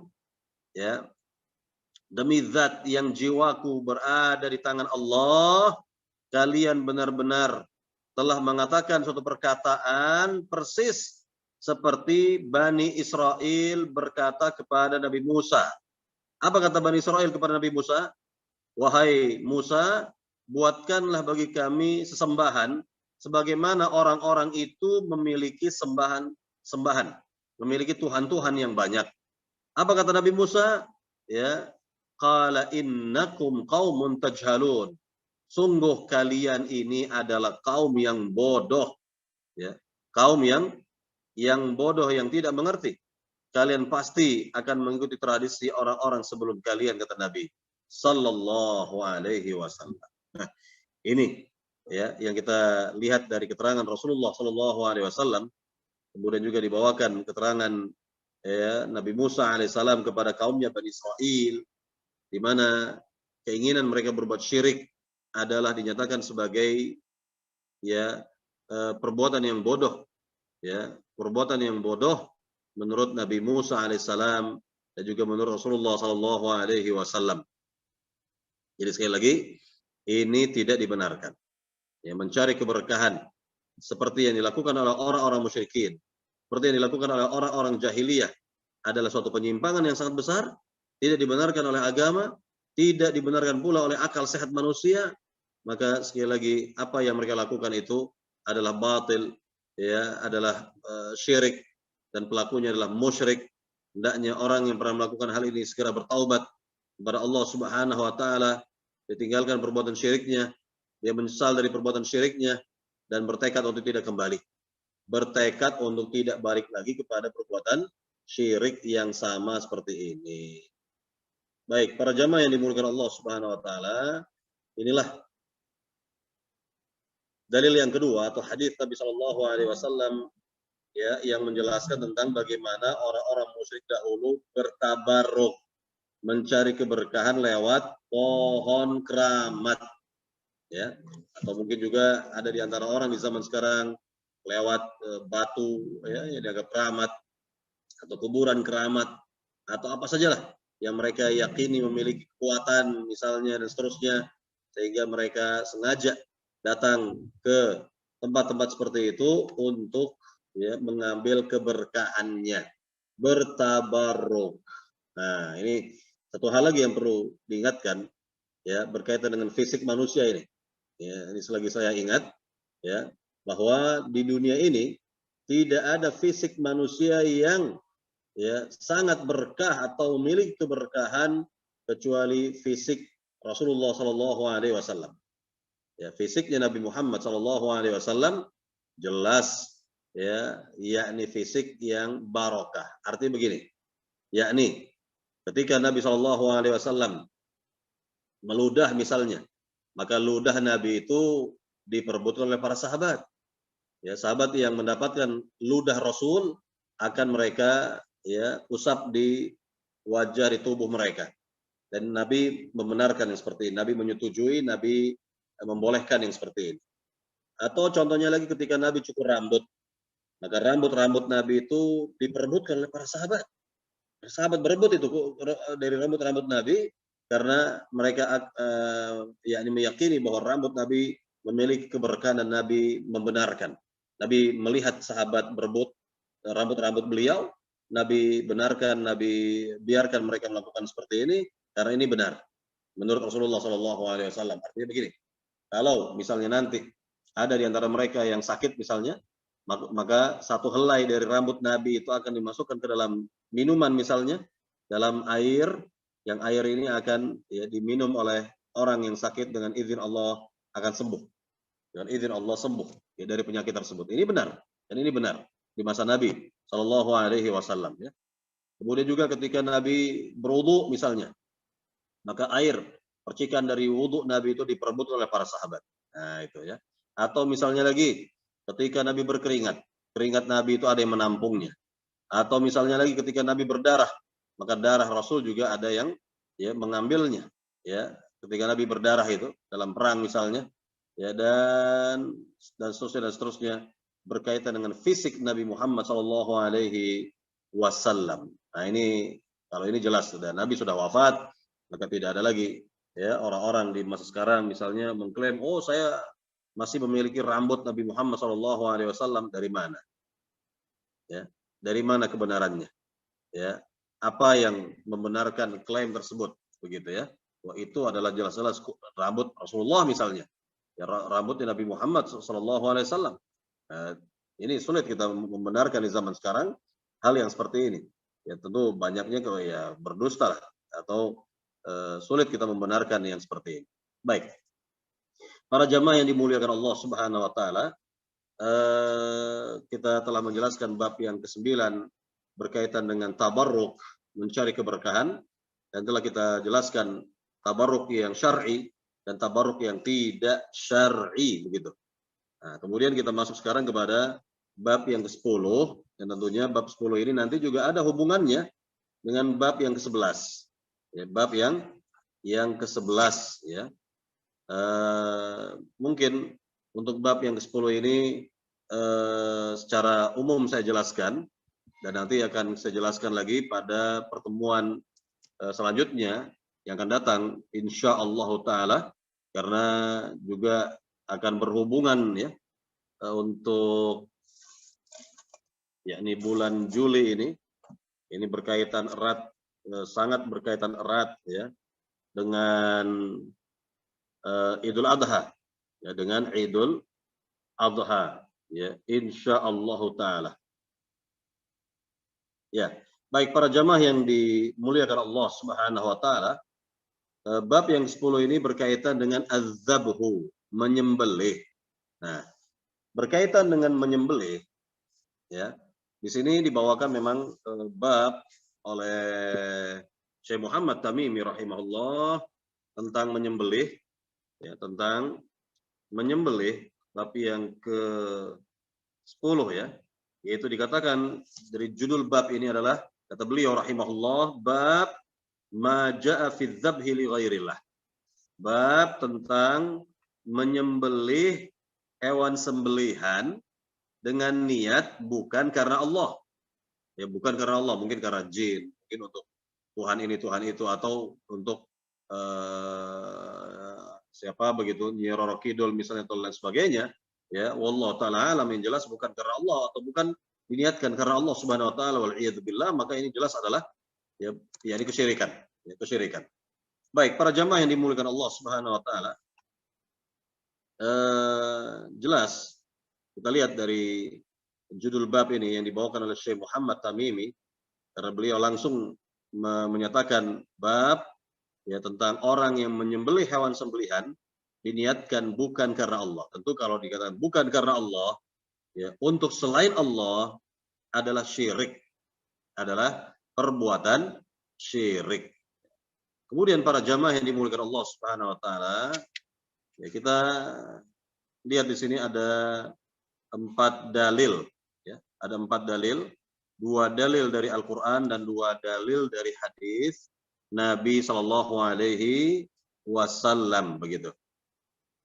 Speaker 1: ya, demi zat yang jiwaku berada di tangan Allah, kalian benar-benar telah mengatakan suatu perkataan persis seperti Bani Israel berkata kepada Nabi Musa. Apa kata Bani Israel kepada Nabi Musa? Wahai Musa, buatkanlah bagi kami sesembahan sebagaimana orang-orang itu memiliki sembahan, memiliki Tuhan-Tuhan yang banyak. Apa kata Nabi Musa? Ya, qala innakum qaumun tajhalun. Sungguh kalian ini adalah kaum yang bodoh, ya. Kaum yang yang bodoh yang tidak mengerti. Kalian pasti akan mengikuti tradisi orang-orang sebelum kalian, kata Nabi sallallahu alaihi wasallam. Nah, ini ya yang kita lihat dari keterangan Rasulullah sallallahu alaihi wasallam. Kemudian juga dibawakan keterangan ya Nabi Musa alaihissalam kepada kaumnya Bani Israel, di mana keinginan mereka berbuat syirik adalah dinyatakan sebagai ya perbuatan yang bodoh, ya perbuatan yang bodoh menurut Nabi Musa alaihissalam dan juga menurut Rasulullah sallallahu alaihi wasallam. Jadi sekali lagi ini tidak dibenarkan. Ya, mencari keberkahan seperti yang dilakukan oleh orang-orang musyrikin, seperti yang dilakukan oleh orang-orang jahiliyah adalah suatu penyimpangan yang sangat besar, tidak dibenarkan oleh agama, tidak dibenarkan pula oleh akal sehat manusia. Maka sekali lagi apa yang mereka lakukan itu adalah batil, ya adalah syirik, dan pelakunya adalah musyrik. Hendaknya orang yang pernah melakukan hal ini segera bertaubat kepada Allah Subhanahu wa taala, ditinggalkan perbuatan syiriknya, dia menyesal dari perbuatan syiriknya dan bertekad untuk tidak kembali. Bertekad untuk tidak balik lagi kepada perbuatan syirik yang sama seperti ini. Baik, para jamaah yang dimuliakan Allah Subhanahu wa taala, inilah dalil yang kedua atau hadis Nabi Shallallahu alaihi wasallam ya yang menjelaskan tentang bagaimana orang-orang musyrik dahulu bertabarruk, mencari keberkahan lewat pohon keramat, ya, atau mungkin juga ada di antara orang di zaman sekarang lewat batu ya yang dianggap keramat atau kuburan keramat atau apa sajalah yang mereka yakini memiliki kekuatan misalnya dan seterusnya, sehingga mereka sengaja datang ke tempat-tempat seperti itu untuk ya mengambil keberkahannya, bertabarruk. Nah, ini satu hal lagi yang perlu diingatkan ya berkaitan dengan fisik manusia ini. Ya, ini selagi saya ingat ya bahwa di dunia ini tidak ada fisik manusia yang ya sangat berkah atau memiliki keberkahan kecuali fisik Rasulullah Shallallahu alaihi wasallam. Ya, fisiknya Nabi Muhammad Shallallahu alaihi wasallam jelas ya, yakni fisik yang barokah. Artinya begini, yakni ketika Nabi Shallallahu alaihi wasallam meludah misalnya, maka ludah Nabi itu diperebutkan oleh para sahabat. Ya, sahabat yang mendapatkan ludah Rasul akan mereka ya usap di wajah, di tubuh mereka. Dan Nabi membenarkan yang seperti ini. Nabi menyetujui, Nabi membolehkan yang seperti ini. Atau contohnya lagi ketika Nabi cukur rambut, maka rambut-rambut Nabi itu diperebutkan oleh para sahabat. Sahabat berebut itu dari rambut-rambut Nabi karena mereka yakni meyakini bahwa rambut Nabi memiliki keberkahan dan Nabi membenarkan. Nabi melihat sahabat berebut rambut-rambut beliau, Nabi benarkan, Nabi biarkan mereka melakukan seperti ini karena ini benar menurut Rasulullah Shallallahu alaihi wasallam. Artinya begini, kalau misalnya nanti ada di antara mereka yang sakit misalnya, maka satu helai dari rambut Nabi itu akan dimasukkan ke dalam minuman misalnya, dalam air, yang air ini akan ya diminum oleh orang yang sakit, dengan izin Allah akan sembuh. Dengan izin Allah sembuh ya dari penyakit tersebut. Ini benar, dan ini benar di masa Nabi Shallallahu alaihi wasallam ya. Kemudian juga ketika Nabi berwudu misalnya, maka air percikan dari wudu Nabi itu diperebut oleh para sahabat. Nah, itu ya. Atau misalnya lagi ketika Nabi berkeringat, keringat Nabi itu ada yang menampungnya. Atau misalnya lagi ketika Nabi berdarah, maka darah Rasul juga ada yang ya mengambilnya. Ya, ketika Nabi berdarah itu dalam perang misalnya, ya dan seterusnya berkaitan dengan fisik Nabi Muhammad Shallallahu alaihi wasallam. Nah, ini kalau ini jelas sudah Nabi sudah wafat, maka tidak ada lagi ya orang-orang di masa sekarang misalnya mengklaim, oh saya masih memiliki rambut Nabi Muhammad Shallallahu alaihi wasallam. Dari mana? Ya, dari mana kebenarannya? Ya, apa yang membenarkan klaim tersebut? Begitu ya. Wah, itu adalah jelas-jelas rambut Rasulullah misalnya. Ya, rambutnya Nabi Muhammad Shallallahu alaihi wasallam. Ini sulit kita membenarkan di zaman sekarang hal yang seperti ini. Ya tentu banyaknya kalau ya berdusta lah, atau sulit kita membenarkan yang seperti ini. Baik. Para jamaah yang dimuliakan Allah Subhanahu wa taala, kita telah menjelaskan bab yang ke-9 berkaitan dengan tabarruk, mencari keberkahan, dan telah kita jelaskan tabarruk yang syar'i dan tabarruk yang tidak syar'i begitu. Nah, kemudian kita masuk sekarang kepada bab yang ke-10, dan tentunya bab 10 ini nanti juga ada hubungannya dengan bab yang ke-11. Ya, bab yang ke-11 ya. Mungkin untuk bab yang ke-10 ini secara umum saya jelaskan, dan nanti akan saya jelaskan lagi pada pertemuan selanjutnya yang akan datang insyaallah taala, karena juga akan berhubungan ya untuk yakni bulan Juli ini berkaitan erat, sangat berkaitan erat ya dengan Idul Adha, ya, dengan Idul Adha, ya, insyaallah taala. Ya, baik para jamaah yang dimuliakan Allah Subhanahu wa taala, bab yang 10 ini berkaitan dengan az-zabhu, menyembelih. Nah, berkaitan dengan menyembelih, ya, di sini dibawakan memang bab oleh Syekh Muhammad Tamimi rahimahullah tentang menyembelih, ya, tentang menyembelih, tapi yang ke-10 ya, yaitu dikatakan dari judul bab ini adalah, kata beliau rahimahullah, bab ma jaa fi dzabhi li ghairillah. Bab tentang menyembelih hewan sembelihan dengan niat bukan karena Allah. Ya, bukan karena Allah, mungkin karena jin, mungkin untuk Tuhan ini, Tuhan itu, atau untuk siapa begitu, Nyi Roro Kidul misalnya atau lain sebagainya, ya, wallahu taala alam, yang jelas bukan karena Allah atau bukan diniatkan karena Allah Subhanahu wa taala, wal iyadzubillah, maka ini jelas adalah ya ini kesyirikan, ya, kesyirikan. Baik, para jamaah yang dimuliakan Allah Subhanahu wa taala, jelas kita lihat dari judul bab ini yang dibawakan oleh Syekh Muhammad Tamimi, karena beliau langsung menyatakan bab ya tentang orang yang menyembelih hewan sembelihan diniatkan bukan karena Allah. Tentu kalau dikatakan bukan karena Allah, ya, untuk selain Allah adalah syirik, adalah perbuatan syirik. Kemudian para jamaah yang dimuliakan Allah Subhanahu wa taala, ya, kita lihat di sini ada 4 dalil, ya. Ada 4 dalil, 2 dalil dari Al-Qur'an dan 2 dalil dari hadis Nabi Shallallahu alaihi wasallam begitu.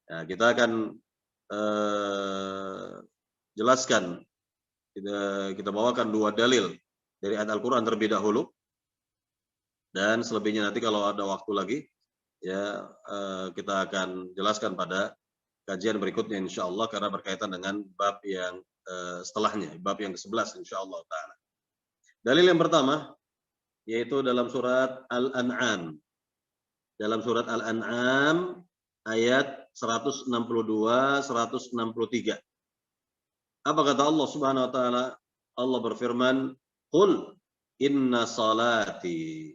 Speaker 1: Nah, kita akan jelaskan, kita bawakan 2 dalil dari ayat Al-Qur'an terlebih dahulu, dan selebihnya nanti kalau ada waktu lagi ya kita akan jelaskan pada kajian berikutnya insyaallah, karena berkaitan dengan bab yang setelahnya, bab yang ke-11 insyaallah taala. Dalil yang pertama yaitu dalam surat Al-An'am. Dalam surat Al-An'am ayat 162 163. Apa kata Allah Subhanahu wa taala? Allah berfirman, "Qul inna salati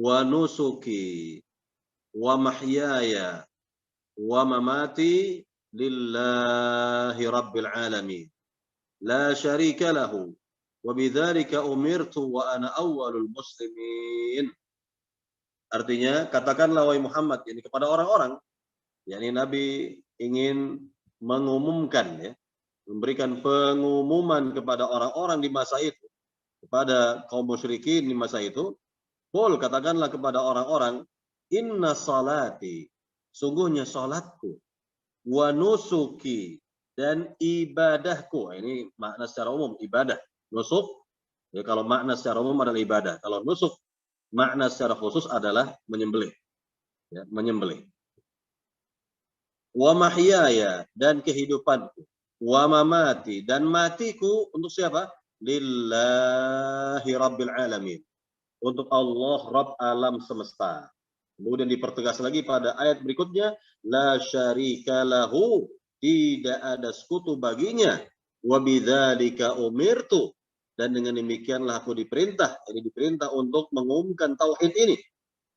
Speaker 1: wa nusuki wa mahyaya wa mamati lillahi rabbil alamin. La syarika lahu. Wa bidzalika umirtu wa ana awwalul muslimin." Artinya, katakanlah wahai Muhammad, ini kepada orang-orang, yakni Nabi ingin mengumumkan ya, memberikan pengumuman kepada orang-orang di masa itu, kepada kaum musyrikin di masa itu. Qul, katakanlah kepada orang-orang, inna salati, sungguhnya salatku, wa nusuki, dan ibadahku. Ini makna secara umum ibadah. Nusuk, ya, kalau makna secara umum adalah ibadah. Kalau nusuk, makna secara khusus adalah menyembelih. Ya, menyembelih. Wa mahyaya, dan kehidupanku. Wa mamati, dan matiku untuk siapa? Lillahi rabbil alamin. Untuk Allah Rabb alam semesta. Kemudian dipertegas lagi pada ayat berikutnya, la syarika lahu, tidak ada sekutu baginya, wa bidzalika umirtu, dan dengan demikianlah aku diperintah, ini diperintah untuk mengumumkan tauhid ini,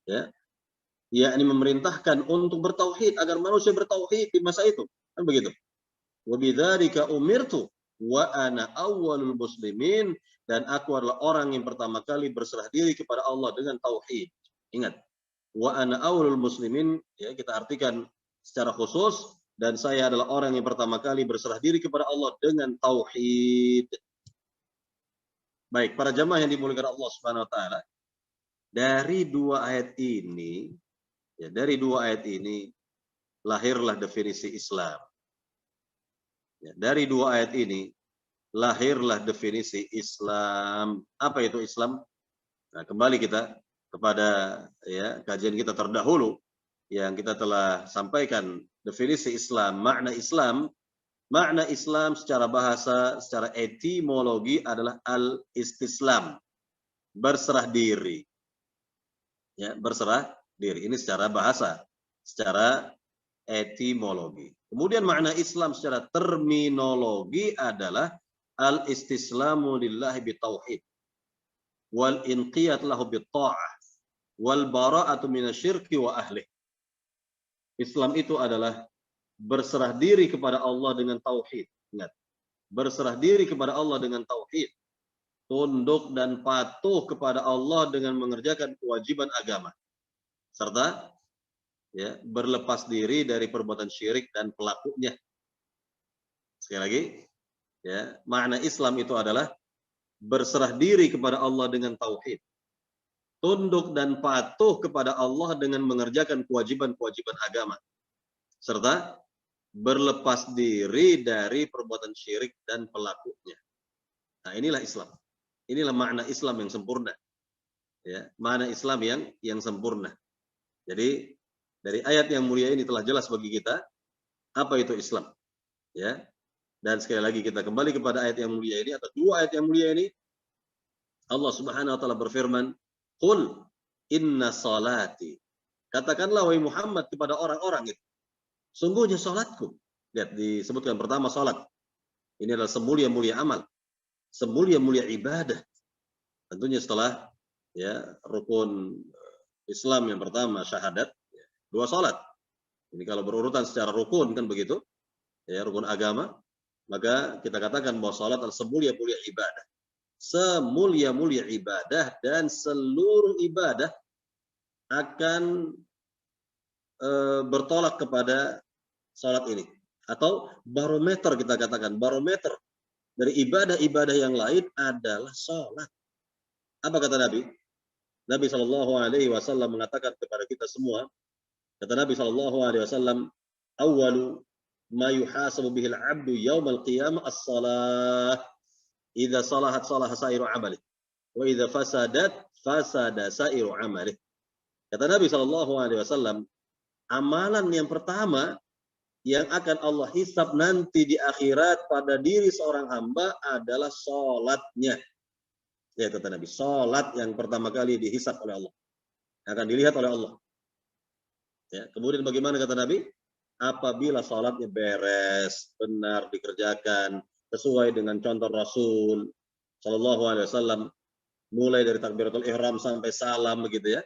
Speaker 1: ya, yakni memerintahkan untuk bertauhid agar manusia bertauhid di masa itu, kan begitu. wa bidzalika umirtu wa ana awwalul muslimin, dan aku adalah orang yang pertama kali berserah diri kepada Allah dengan tauhid. Ingat, wa ana awwalul muslimin, ya, kita artikan secara khusus, dan saya adalah orang yang pertama kali berserah diri kepada Allah dengan tauhid. Baik, para jamaah yang dimuliakan Allah Subhanahu wa taala, dari dua ayat ini, ya, dari dua ayat ini lahirlah definisi Islam. Ya, dari dua ayat ini lahirlah definisi Islam. Apa itu Islam? Nah, kembali kita kepada, ya, kajian kita terdahulu yang kita telah sampaikan definisi Islam. Makna Islam secara bahasa, secara etimologi adalah al-istislam, berserah diri. Ya, berserah diri. Ini secara bahasa, secara etimologi. Kemudian makna Islam secara terminologi adalah al-istislamu lillahi bitauhid wal inqiyat lahu bitta'ah wal bara'atu minasyirki wa ahli. Islam itu adalah berserah diri kepada Allah dengan tauhid. Ingat, berserah diri kepada Allah dengan tauhid, tunduk dan patuh kepada Allah dengan mengerjakan kewajiban agama, serta, ya, berlepas diri dari perbuatan syirik dan pelakunya. Sekali lagi, ya, makna Islam itu adalah berserah diri kepada Allah dengan tauhid, tunduk dan patuh kepada Allah dengan mengerjakan kewajiban-kewajiban agama, serta berlepas diri dari perbuatan syirik dan pelakunya. Nah, inilah Islam. Inilah makna Islam yang sempurna. Ya, makna Islam yang sempurna. Jadi dari ayat yang mulia ini telah jelas bagi kita apa itu Islam. Ya. Dan sekali lagi kita kembali kepada ayat yang mulia ini, atau dua ayat yang mulia ini. Allah Subhanahu wa taala berfirman, "Qul inna salati." Katakanlah wahai Muhammad kepada orang-orang itu, sungguhnya salatku. Lihat, disebutkan pertama salat. Ini adalah semulia-mulia amal, semulia-mulia ibadah. Tentunya setelah, ya, rukun Islam yang pertama syahadat, dua salat. Ini kalau berurutan secara rukun kan begitu, ya, rukun agama, maka kita katakan bahwa salat adalah semulia-mulia ibadah. Semulia-mulia ibadah, dan seluruh ibadah akan bertolak kepada salat ini. Atau barometer, kita katakan barometer dari ibadah-ibadah yang lain adalah salat. Apa kata Nabi? Nabi Shallallahu Alaihi Wasallam mengatakan kepada kita semua, kata Nabi Shallallahu Alaihi Wasallam, "Awalu ma yuhasabu bihil abdu yaumal qiyamah as-salah. Idza salahat salaha sairu amali, wa idza fasadat fasada sairu amali." Kata Nabi Shallallahu Alaihi Wasallam, amalan yang pertama yang akan Allah hisab nanti di akhirat pada diri seorang hamba adalah sholatnya. Ya, kata Nabi, sholat yang pertama kali dihisab oleh Allah, akan dilihat oleh Allah. Ya, kemudian bagaimana kata Nabi? Apabila sholatnya beres, benar dikerjakan, sesuai dengan contoh Rasul Shallallahu Alaihi Wasallam, mulai dari takbiratul ihram sampai salam, begitu ya,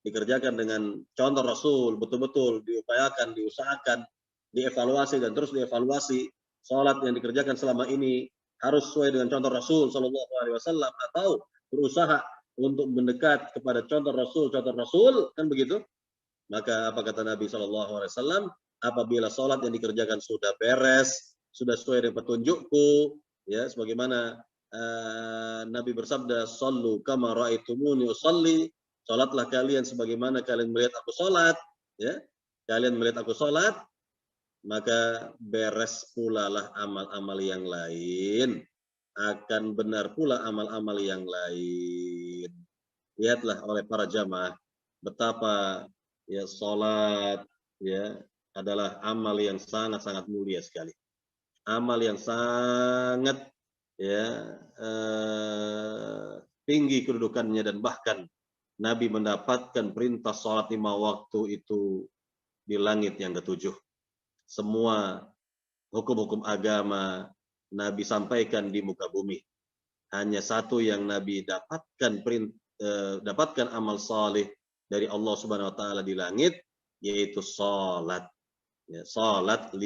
Speaker 1: dikerjakan dengan contoh Rasul, betul-betul diupayakan, diusahakan, dievaluasi dan terus dievaluasi. Sholat yang dikerjakan selama ini harus sesuai dengan contoh Rasul Shallallahu Alaihi Wasallam, atau berusaha untuk mendekat kepada contoh Rasul, kan begitu? Maka apa kata Nabi Shallallahu Alaihi Wasallam? Apabila sholat yang dikerjakan sudah beres, sudah sesuai dengan petunjukku, ya, sebagaimana Nabi bersabda, "Shallu kama ra'aitumuni usolli." Sholatlah kalian sebagaimana kalian melihat aku sholat, ya. Kalian melihat aku sholat, maka beres pula lah amal-amal yang lain, akan benar pula amal-amal yang lain. Lihatlah oleh para jamaah betapa, ya, sholat, ya, adalah amal yang sangat-sangat mulia sekali, amal yang sangat, ya, tinggi kedudukannya, dan bahkan Nabi mendapatkan perintah sholat 5 waktu itu di langit yang ketujuh. Semua hukum-hukum agama Nabi sampaikan di muka bumi. Hanya satu yang Nabi dapatkan amal saleh dari Allah Subhanahu wa taala di langit, yaitu salat. Ya, salat 5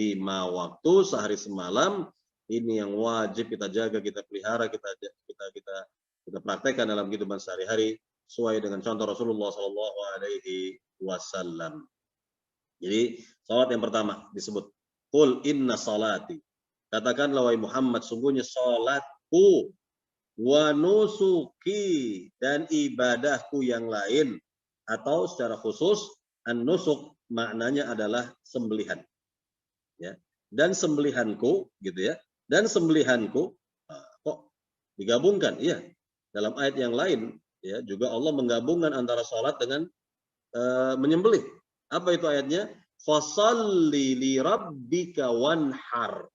Speaker 1: waktu sehari semalam ini yang wajib kita jaga, kita pelihara, kita praktekkan dalam kehidupan sehari-hari sesuai dengan contoh Rasulullah Shallallahu Alaihi Wasallam. Jadi salat yang pertama disebut Qul inna salati. Katakanlah wahai Muhammad, sungguhnya salatku wa nusuki dan ibadahku yang lain, atau secara khusus an-nusuk maknanya adalah sembelihan. Ya. Dan sembelihanku gitu ya. Dan sembelihanku kok digabungkan? Iya. Dalam ayat yang lain ya juga Allah menggabungkan antara salat dengan menyembelih. Apa itu ayatnya? Fasalli li rabbika wanhar.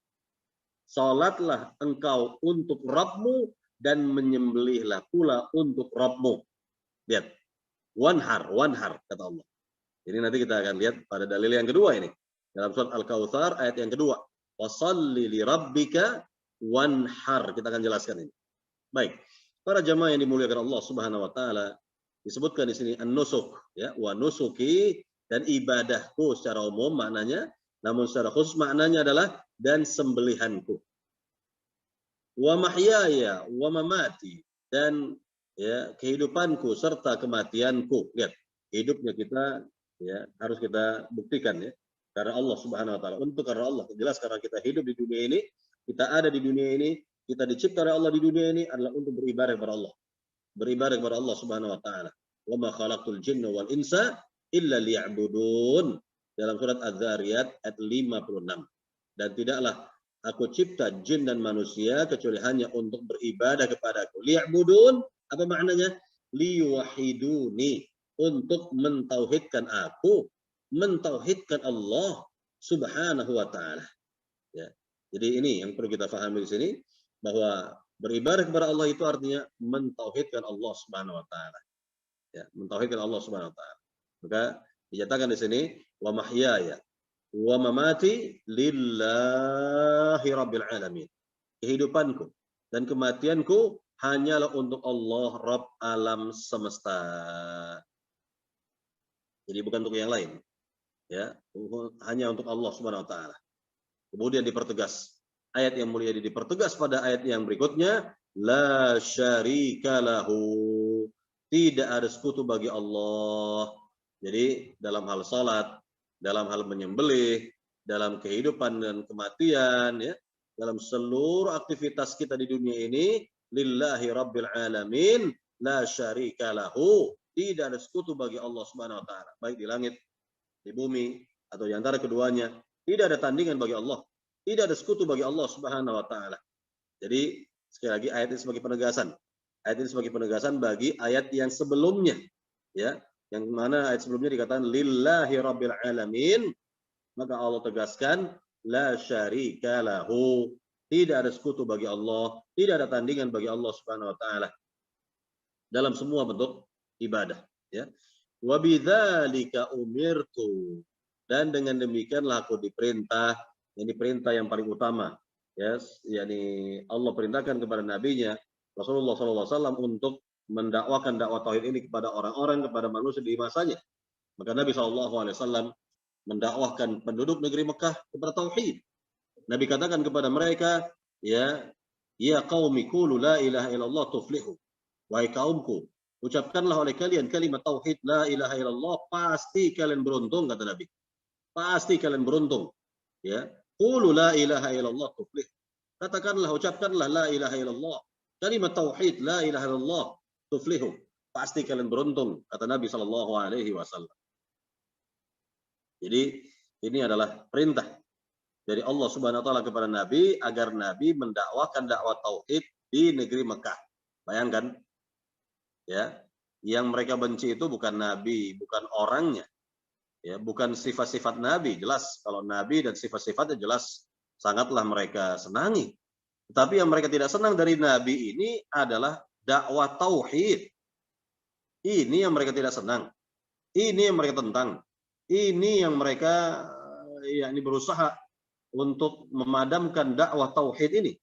Speaker 1: Salatlah engkau untuk Rabbmu dan menyembelihlah pula untuk Rabbmu. Lihat. Wanhar kata Allah. Jadi nanti kita akan lihat pada dalil yang kedua ini. Dalam surat Al-Kautsar ayat yang kedua. Fasalli li rabbika wanhar. Kita akan jelaskan ini. Baik. Para jamaah yang dimuliakan Allah Subhanahu wa taala, disebutkan di sini an-nusuk ya, wa nusuki dan ibadahku secara umum maknanya, namun secara khusus maknanya adalah dan sembelihanku. Wa mahyaya wa mamati dan ya kehidupanku serta kematianku. Lihat, hidupnya kita ya harus kita buktikan ya karena Allah Subhanahu wa taala, untuk karena Allah. Jelas karena kita hidup di dunia ini, kita ada di dunia ini, kita dicipta oleh Allah di dunia ini adalah untuk beribadah kepada Allah. Beribadah kepada Allah Subhanahu wa taala. Wa ma khalaqtul jinna wal insa illa liya'budun. Dalam surat Az-Zariyat ayat 56. Dan tidaklah aku cipta jin dan manusia kecuali hanya untuk beribadah kepadaku. Liya'budun, apa maknanya? Liyuwahiduni, untuk mentauhidkan aku, mentauhidkan Allah Subhanahu wa taala. Ya. Jadi ini yang perlu kita pahami di sini, bahwa beribadah kepada Allah itu artinya mentauhidkan Allah Subhanahu wa taala. Ya, mentauhidkan Allah Subhanahu wa taala. Maka dinyatakan di sini wa mahyaya wa mamati lillahi rabbil alamin. Kehidupanku dan kematianku hanyalah untuk Allah Rabb alam semesta. Jadi bukan untuk yang lain. Ya, hanya untuk Allah Subhanahu wa taala. Kemudian dipertegas. Ayat yang mulia ini dipertegas pada ayat yang berikutnya, la syarika lahu. Tidak ada sekutu bagi Allah. Jadi dalam hal salat, dalam hal menyembelih, dalam kehidupan dan kematian ya, dalam seluruh aktivitas kita di dunia ini, lillahi rabbil alamin, la syarika lahu. Tidak ada sekutu bagi Allah Subhanahu wa taala, baik di langit, di bumi atau di antara keduanya. Tidak ada tandingan bagi Allah. Tidak ada sekutu bagi Allah Subhanahu wa taala. Jadi sekali lagi ayat ini sebagai penegasan. Ayat ini sebagai penegasan bagi ayat yang sebelumnya. Ya, yang mana ayat sebelumnya dikatakan lillahi rabbil alamin, maka Allah tegaskan la syarika lahu. Tidak ada sekutu bagi Allah, tidak ada tandingan bagi Allah Subhanahu wa taala dalam semua bentuk ibadah, ya. Wa bidzalika umirtu, dan dengan demikianlah aku diperintah. Ini perintah yang paling utama, ya, yakni Allah perintahkan kepada nabinya Rasulullah SAW untuk mendakwakan dakwah tauhid ini kepada orang-orang, kepada manusia di masanya. Maka Nabi SAW mendakwahkan penduduk negeri Mekah kepada tauhid. Nabi katakan kepada mereka, ya qaumi qulu la ilaha illallah tuflihu. Wahai kaumku, ucapkanlah oleh kalian kalimat tauhid la ilaha illallah, pasti kalian beruntung, kata Nabi. Pasti kalian beruntung. Ya, qulu la ilaha illallah tuflih. Katakanlah, ucapkanlah la ilaha illallah. Kalimat tauhid la ilaha illallah tuflihu. Pasti kalian beruntung, kata Nabi sallallahu alaihi wasallam. Jadi ini adalah perintah dari Allah Subhanahu wa taala kepada Nabi agar Nabi mendakwakan dakwah tauhid di negeri Mekah. Bayangkan, ya, yang mereka benci itu bukan Nabi, bukan orangnya. Ya, bukan sifat-sifat Nabi. Jelas kalau Nabi dan sifat-sifatnya jelas sangatlah mereka senangi. Tetapi yang mereka tidak senang dari Nabi ini adalah dakwah tauhid. Ini yang mereka tidak senang. Ini yang mereka tentang. Ini yang mereka yakni berusaha untuk memadamkan dakwah tauhid ini.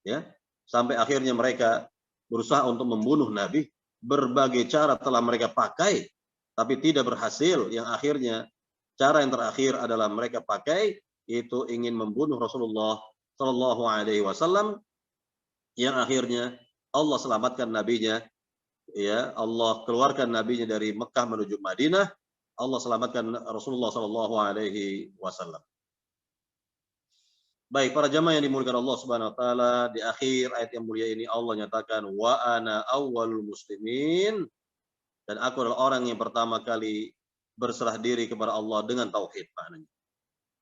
Speaker 1: Ya, sampai akhirnya mereka berusaha untuk membunuh Nabi. Berbagai cara telah mereka pakai, tapi tidak berhasil. Yang akhirnya cara yang terakhir adalah mereka pakai, yaitu ingin membunuh Rasulullah Shallallahu Alaihi Wasallam, yang akhirnya Allah selamatkan nabinya, ya Allah keluarkan nabinya dari Mekah menuju Madinah, Allah selamatkan Rasulullah Shallallahu Alaihi Wasallam. Baik, para jamaah yang dimuliakan Allah Subhanahu Wa Taala, di akhir ayat yang mulia ini Allah nyatakan wa ana awwalul muslimin, dan aku adalah orang yang pertama kali berserah diri kepada Allah dengan tauhid. Maknanya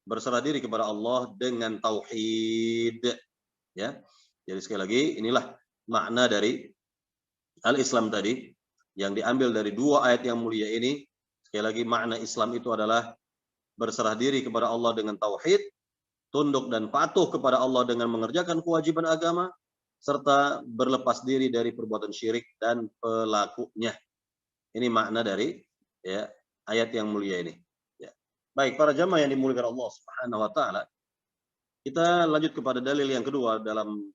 Speaker 1: berserah diri kepada Allah dengan tauhid, ya. Jadi sekali lagi inilah makna dari al-Islam tadi yang diambil dari dua ayat yang mulia ini. Sekali lagi makna Islam itu adalah berserah diri kepada Allah dengan tauhid, tunduk dan patuh kepada Allah dengan mengerjakan kewajiban agama, serta berlepas diri dari perbuatan syirik dan pelakunya. Ini makna dari, ya, ayat yang mulia ini. Ya. Baik, para jamaah yang dimuliakan Allah Subhanahu Wa Taala, kita lanjut kepada dalil yang kedua dalam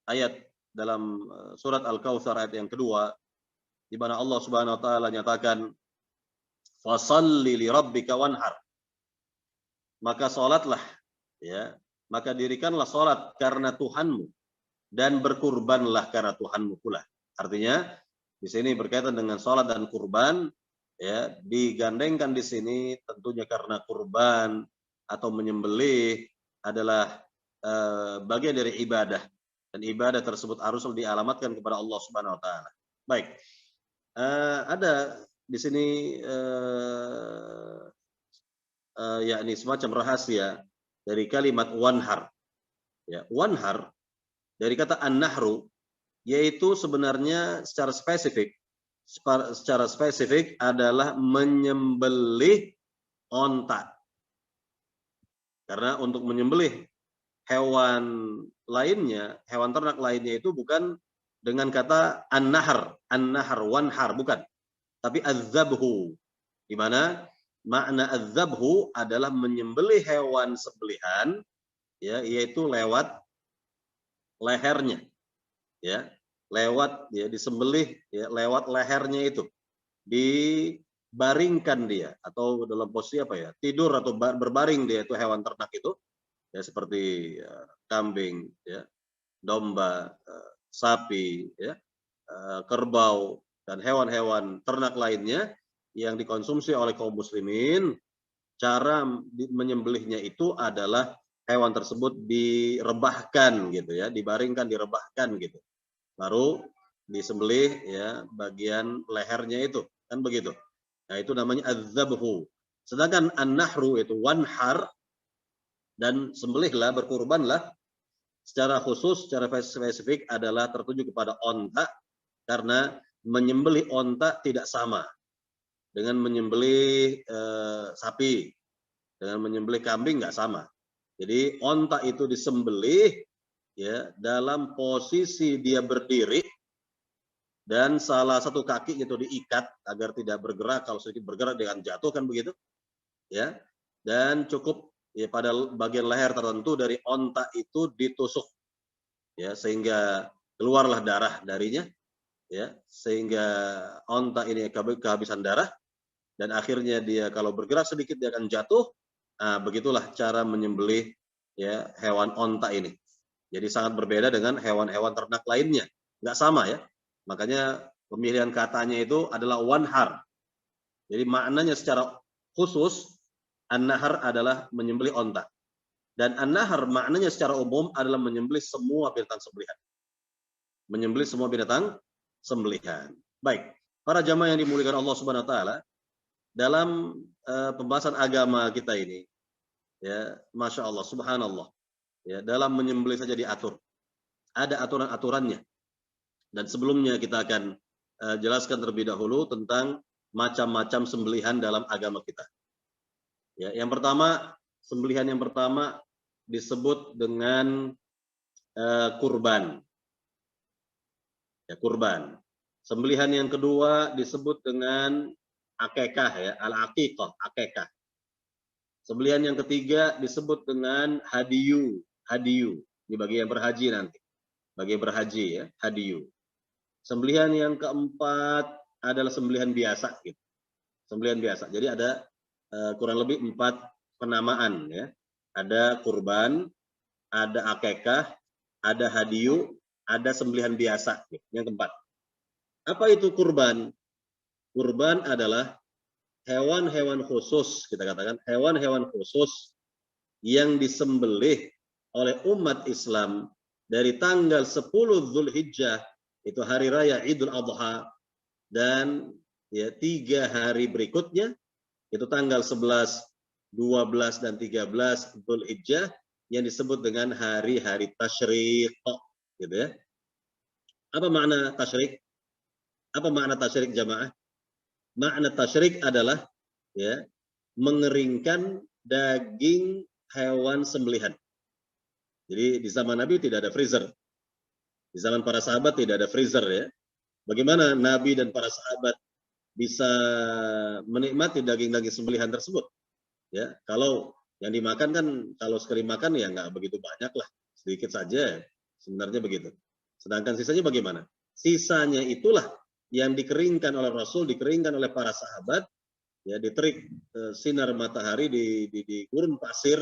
Speaker 1: ayat dalam surat Al-Kautsar ayat yang kedua, di mana Allah Subhanahu Wa Taala nyatakan fasalli li rabbika wanhar, maka salatlah, ya, maka dirikanlah salat karena Tuhanmu dan berkurbanlah karena Tuhanmu pula. Artinya di sini berkaitan dengan salat dan kurban, ya, digandengkan di sini tentunya karena kurban atau menyembelih adalah bagian dari ibadah, dan ibadah tersebut harus dialamatkan kepada Allah Subhanahu Wa Taala. Baik, ada di sini yakni semacam rahasia dari kalimat wanhar. Ya, wanhar dari kata an-nahru, yaitu sebenarnya secara spesifik adalah menyembelih onta. Karena untuk menyembelih hewan lainnya, hewan ternak lainnya itu bukan dengan kata an-nahr, wanhar, bukan. Tapi az-zabhu, di mana makna az-zabhu adalah menyembelih hewan sembelihan, ya, yaitu lewat lehernya, ya, lewat, ya, disembelih, ya, lewat lehernya itu, dibaringkan dia, atau dalam posisi apa, ya, tidur atau berbaring dia itu hewan ternak itu, ya, seperti kambing, ya, domba, sapi, ya, kerbau dan hewan-hewan ternak lainnya yang dikonsumsi oleh kaum muslimin. Cara menyembelihnya itu adalah hewan tersebut direbahkan, gitu, ya, dibaringkan, direbahkan, gitu, baru disembelih, ya, bagian lehernya itu, kan begitu. Nah, itu namanya az-zabhu. Sedangkan an-nahru itu wanhar, dan sembelihlah, berkurbanlah, secara khusus, secara spesifik adalah tertuju kepada onta, karena menyembelih onta tidak sama dengan menyembelih sapi, dengan menyembelih kambing nggak sama. Jadi onta itu disembelih, ya, dalam posisi dia berdiri dan salah satu kaki itu diikat agar tidak bergerak. Kalau sedikit bergerak dengan jatuh, kan begitu, ya. Dan cukup, ya, pada bagian leher tertentu dari onta itu ditusuk, ya, sehingga keluarlah darah darinya, ya, sehingga onta ini kehabisan darah, dan akhirnya dia kalau bergerak sedikit dia akan jatuh. Nah, begitulah cara menyembelih, ya, hewan onta ini. Jadi sangat berbeda dengan hewan-hewan ternak lainnya, nggak sama, ya. Makanya pemilihan katanya itu adalah wanhar. Jadi maknanya secara khusus an-nahar adalah menyembelih onta, dan an-nahar maknanya secara umum adalah menyembelih semua binatang sembelihan. Menyembelih semua binatang sembelihan. Baik, para jamaah yang dimuliakan Allah Subhanahu Wa Taala, dalam pembahasan agama kita ini, ya, masya Allah, subhanallah, ya, dalam menyembelih saja diatur, ada aturan-aturannya. Dan sebelumnya kita akan jelaskan terlebih dahulu tentang macam-macam sembelihan dalam agama kita. Ya, yang pertama, sembelihan yang pertama disebut dengan kurban. Ya, kurban. Sembelihan yang kedua disebut dengan akekah, ya, al-aqiqah, akekah. Sembelihan yang ketiga disebut dengan hadiyu, hadiyu. Ini bagi yang berhaji nanti. Bagi yang berhaji, ya, hadiyu. Sembelihan yang keempat adalah sembelihan biasa, gitu. sembelihan biasa. Jadi ada kurang lebih 4 penamaan ya. Ada kurban, ada akekah, ada hadiyu, ada sembelihan biasa. Yang keempat. Apa itu kurban? Kurban adalah hewan-hewan khusus, kita katakan hewan-hewan khusus yang disembelih oleh umat Islam dari tanggal 10 Zulhijjah, itu hari raya Idul Adha, dan ya 3 hari berikutnya, itu tanggal 11, 12, dan 13 Zulhijjah, yang disebut dengan hari-hari tasyrik, gitu ya. Apa makna tasyrik? Apa makna tasyrik jamaah? Makna tasyrik adalah ya mengeringkan daging hewan sembelihan. Jadi di zaman Nabi tidak ada freezer. Di zaman para sahabat tidak ada freezer ya. Bagaimana Nabi dan para sahabat bisa menikmati daging-daging sembelihan tersebut? Ya, kalau yang dimakan kan kalau sekali makan ya nggak begitu banyak lah, sedikit saja. Sebenarnya begitu. Sedangkan sisanya bagaimana? Sisanya itulah yang dikeringkan oleh Rasul, dikeringkan oleh para sahabat, ya diterik sinar matahari di gurun pasir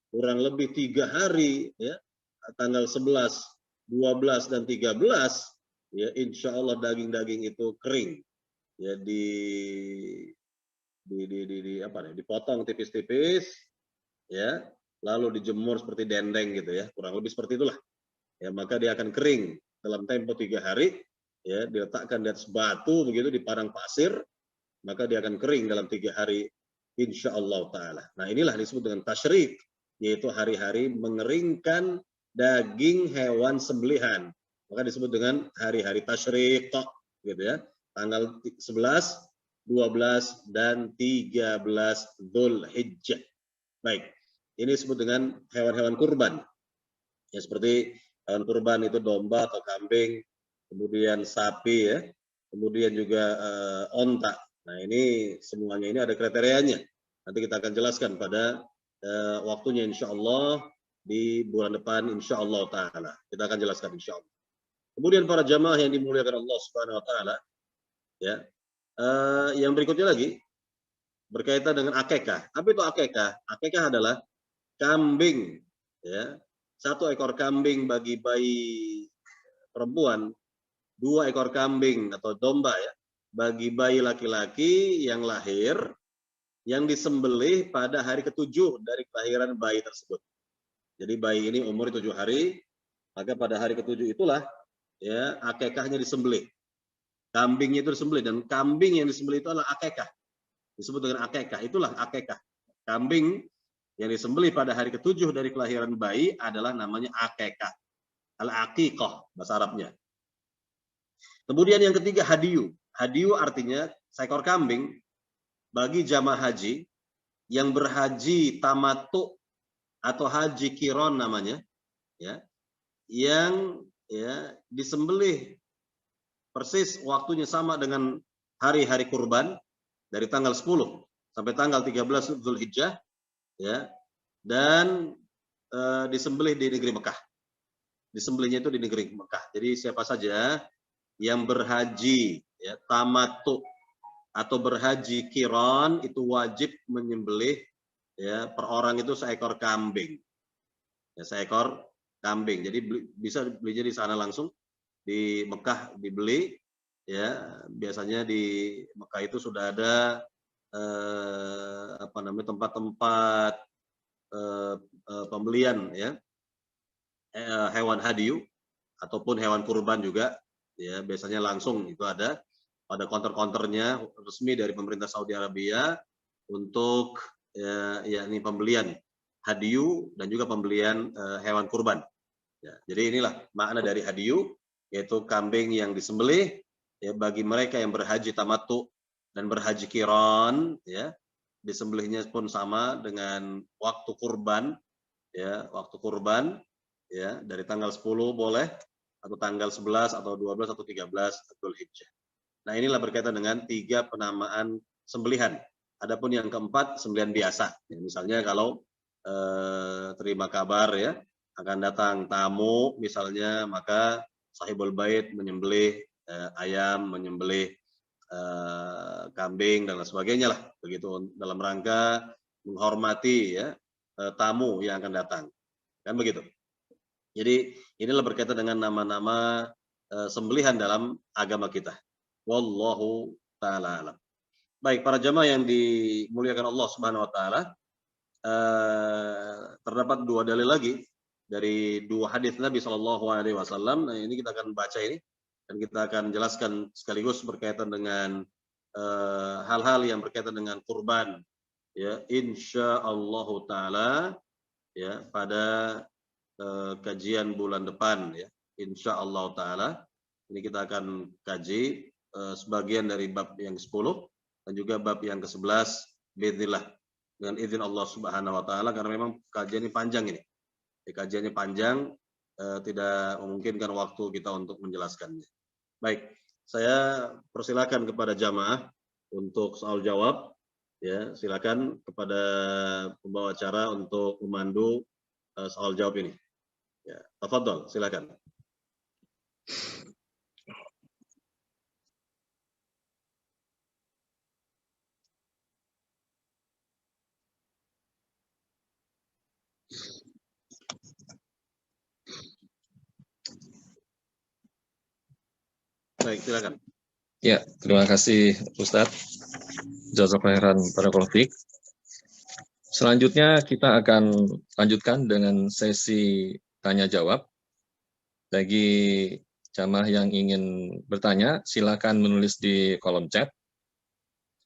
Speaker 1: kurang lebih 3 hari, ya tanggal 11, 12, dan 13, ya insya Allah daging-daging itu kering, ya dipotong tipis-tipis, ya lalu dijemur seperti dendeng gitu ya, kurang lebih seperti itulah, ya maka dia akan kering dalam tempo 3 hari. Ya, diletakkan di atas batu begitu di padang pasir, maka dia akan kering dalam 3 hari insya Allah taala. Nah, inilah disebut dengan tasyrik, yaitu hari-hari mengeringkan daging hewan sembelihan. Maka disebut dengan hari-hari tasyrik, gitu ya. Tanggal 11, 12, dan 13 Dzulhijjah. Baik. Ini disebut dengan hewan-hewan kurban. Ya, seperti hewan kurban itu domba atau kambing, kemudian sapi ya, kemudian juga onta. Nah ini semuanya ini ada kriterianya. Nanti kita akan jelaskan pada waktunya insya Allah di bulan depan insya Allah taala. Kita akan jelaskan insya Allah. Kemudian para jamaah yang dimuliakan Allah Subhanahu Wa Taala, ya yang berikutnya lagi berkaitan dengan akekah. Apa itu akekah? Akekah adalah kambing, ya 1 ekor kambing bagi bayi perempuan, 2 ekor kambing atau domba ya bagi bayi laki-laki yang lahir, yang disembelih pada hari ke-7 dari kelahiran bayi tersebut. Jadi bayi ini umur 7 hari, maka pada hari ke-7 itulah ya akekahnya disembelih. Kambingnya itu disembelih, dan kambing yang disembelih itu adalah akekah. Disebut dengan akekah, itulah akekah. Kambing yang disembelih pada hari ke-7 dari kelahiran bayi adalah namanya akekah. Al-aqiqah bahasa Arabnya. Kemudian yang ketiga hadiyu. Hadiyu artinya seekor kambing bagi jamaah haji yang berhaji tamattu atau haji kiron namanya, ya, yang ya disembelih persis waktunya sama dengan hari-hari kurban dari tanggal 10 sampai tanggal 13 Zulhijjah, ya, dan disembelih di negeri Mekah. Disembelihnya itu di negeri Mekah. Jadi siapa saja yang berhaji ya tamattu atau berhaji kiron itu wajib menyembelih ya per orang itu seekor kambing. Ya, seekor kambing. Jadi bisa belinya di sana langsung di Mekah dibeli ya. Biasanya di Mekah itu sudah ada tempat-tempat pembelian ya hewan hadiyu ataupun hewan kurban juga. Ya, biasanya langsung itu ada pada konter-konternya resmi dari pemerintah Saudi Arabia untuk yakni pembelian hadiyu dan juga pembelian hewan kurban. Ya, jadi inilah makna dari hadiyu, yaitu kambing yang disembelih ya bagi mereka yang berhaji tamattu dan berhaji kiron, ya disembelihnya pun sama dengan waktu kurban, ya waktu kurban ya dari tanggal 10 boleh, atau tanggal 11 atau 12 atau 13 Dzulhijjah. Nah, inilah berkaitan dengan 3 penamaan sembelihan. Adapun yang keempat sembelihan biasa. Ya, misalnya kalau terima kabar ya akan datang tamu misalnya, maka sahibul bait menyembelih ayam, menyembelih kambing dan lain sebagainya lah, begitu dalam rangka menghormati ya tamu yang akan datang, kan begitu. Jadi inilah berkaitan dengan nama-nama sembelihan dalam agama kita. Wallahu taala alam. Baik, para jamaah yang dimuliakan Allah Subhanahu wa taala, terdapat dua dalil lagi dari dua hadis Nabi Shallallahu alaihi wasallam. Nah, ini kita akan baca ini dan kita akan jelaskan sekaligus berkaitan dengan hal-hal yang berkaitan dengan kurban ya, insyaallah taala ya, pada kajian bulan depan ya, insyaallah taala. Ini kita akan kaji sebagian dari bab yang 10 dan juga bab yang ke-11 biidznillah, dengan izin Allah Subhanahu wa taala, karena memang kajiannya panjang ini. Kajiannya panjang, tidak memungkinkan waktu kita untuk menjelaskannya. Baik, saya persilakan kepada jamaah untuk soal jawab ya, silakan kepada pembawa acara untuk memandu soal jawab ini. Ya, tafadhol, silakan. Baik, silakan.
Speaker 2: Ya, terima kasih Ustadz. Jazakallahu khairan barakallahu fiik. Selanjutnya kita akan lanjutkan dengan sesi tanya jawab. Bagi jamaah yang ingin bertanya, silakan menulis di kolom chat.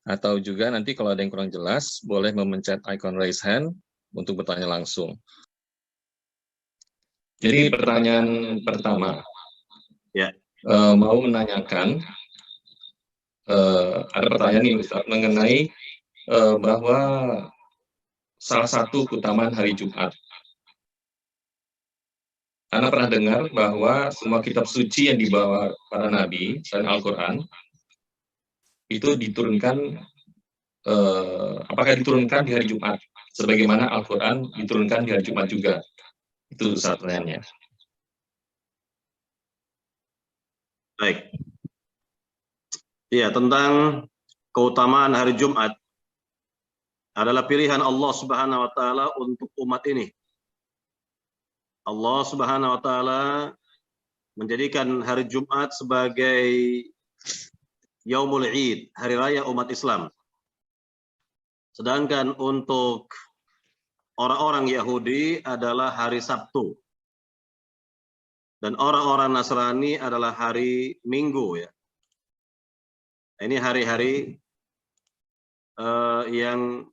Speaker 2: Atau juga nanti kalau ada yang kurang jelas, boleh memencet icon raise hand untuk bertanya langsung. Jadi pertanyaan pertama,
Speaker 1: Ya.
Speaker 2: Mau menanyakan, ada pertanyaan nih Ustaz, mengenai bahwa salah satu keutamaan hari Jumat. Karena pernah dengar bahwa semua kitab suci yang dibawa para nabi dan Al-Quran itu diturunkan, apakah diturunkan di hari Jumat, sebagaimana Al-Quran diturunkan di hari Jumat juga. Itu Ustaz pertanyaannya.
Speaker 1: Baik. Iya, tentang keutamaan hari Jumat adalah pilihan Allah Subhanahu wa taala untuk umat ini. Allah Subhanahu wa taala menjadikan hari Jumat sebagai Yaumul Id, hari raya umat Islam. Sedangkan untuk orang-orang Yahudi adalah hari Sabtu. Dan orang-orang Nasrani adalah hari Minggu ya. Ini hari-hari yang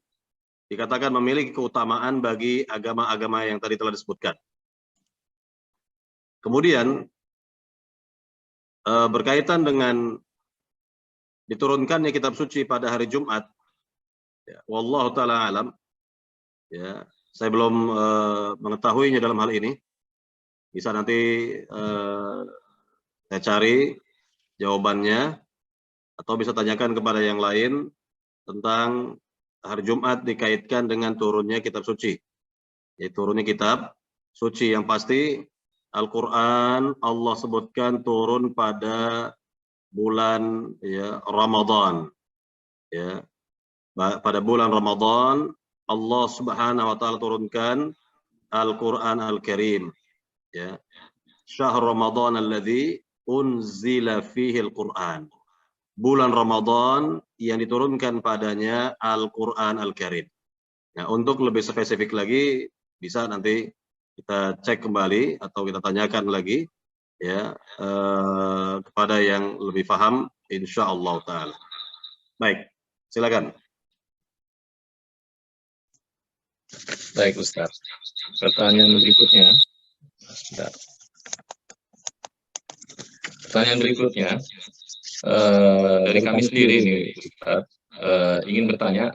Speaker 1: dikatakan memiliki keutamaan bagi agama-agama yang tadi telah disebutkan. Kemudian berkaitan dengan diturunkannya kitab suci pada hari Jumat, ya, wallahu taala alam, ya, saya belum mengetahuinya dalam hal ini. Bisa nanti saya cari jawabannya, atau bisa tanyakan kepada yang lain tentang hari Jumat dikaitkan dengan turunnya kitab suci. Yaitu turunnya kitab suci, yang pasti Al-Quran Allah sebutkan turun pada bulan ya, Ramadan. Ya. Pada bulan Ramadan Allah Subhanahu wa taala turunkan Al-Quran Al-Karim. Ya. Syahr Ramadan alladzi unzila fihi Al-Quran. Bulan Ramadan yang diturunkan padanya Al-Quran Al-Karim. Nah, untuk lebih spesifik lagi, bisa nanti kita cek kembali atau kita tanyakan lagi ya kepada yang lebih paham, insyaallah taala. Baik, silakan.
Speaker 2: Baik Ustaz. Pertanyaan berikutnya. Pertanyaan berikutnya dari kami sendiri nih Ustaz, ingin bertanya,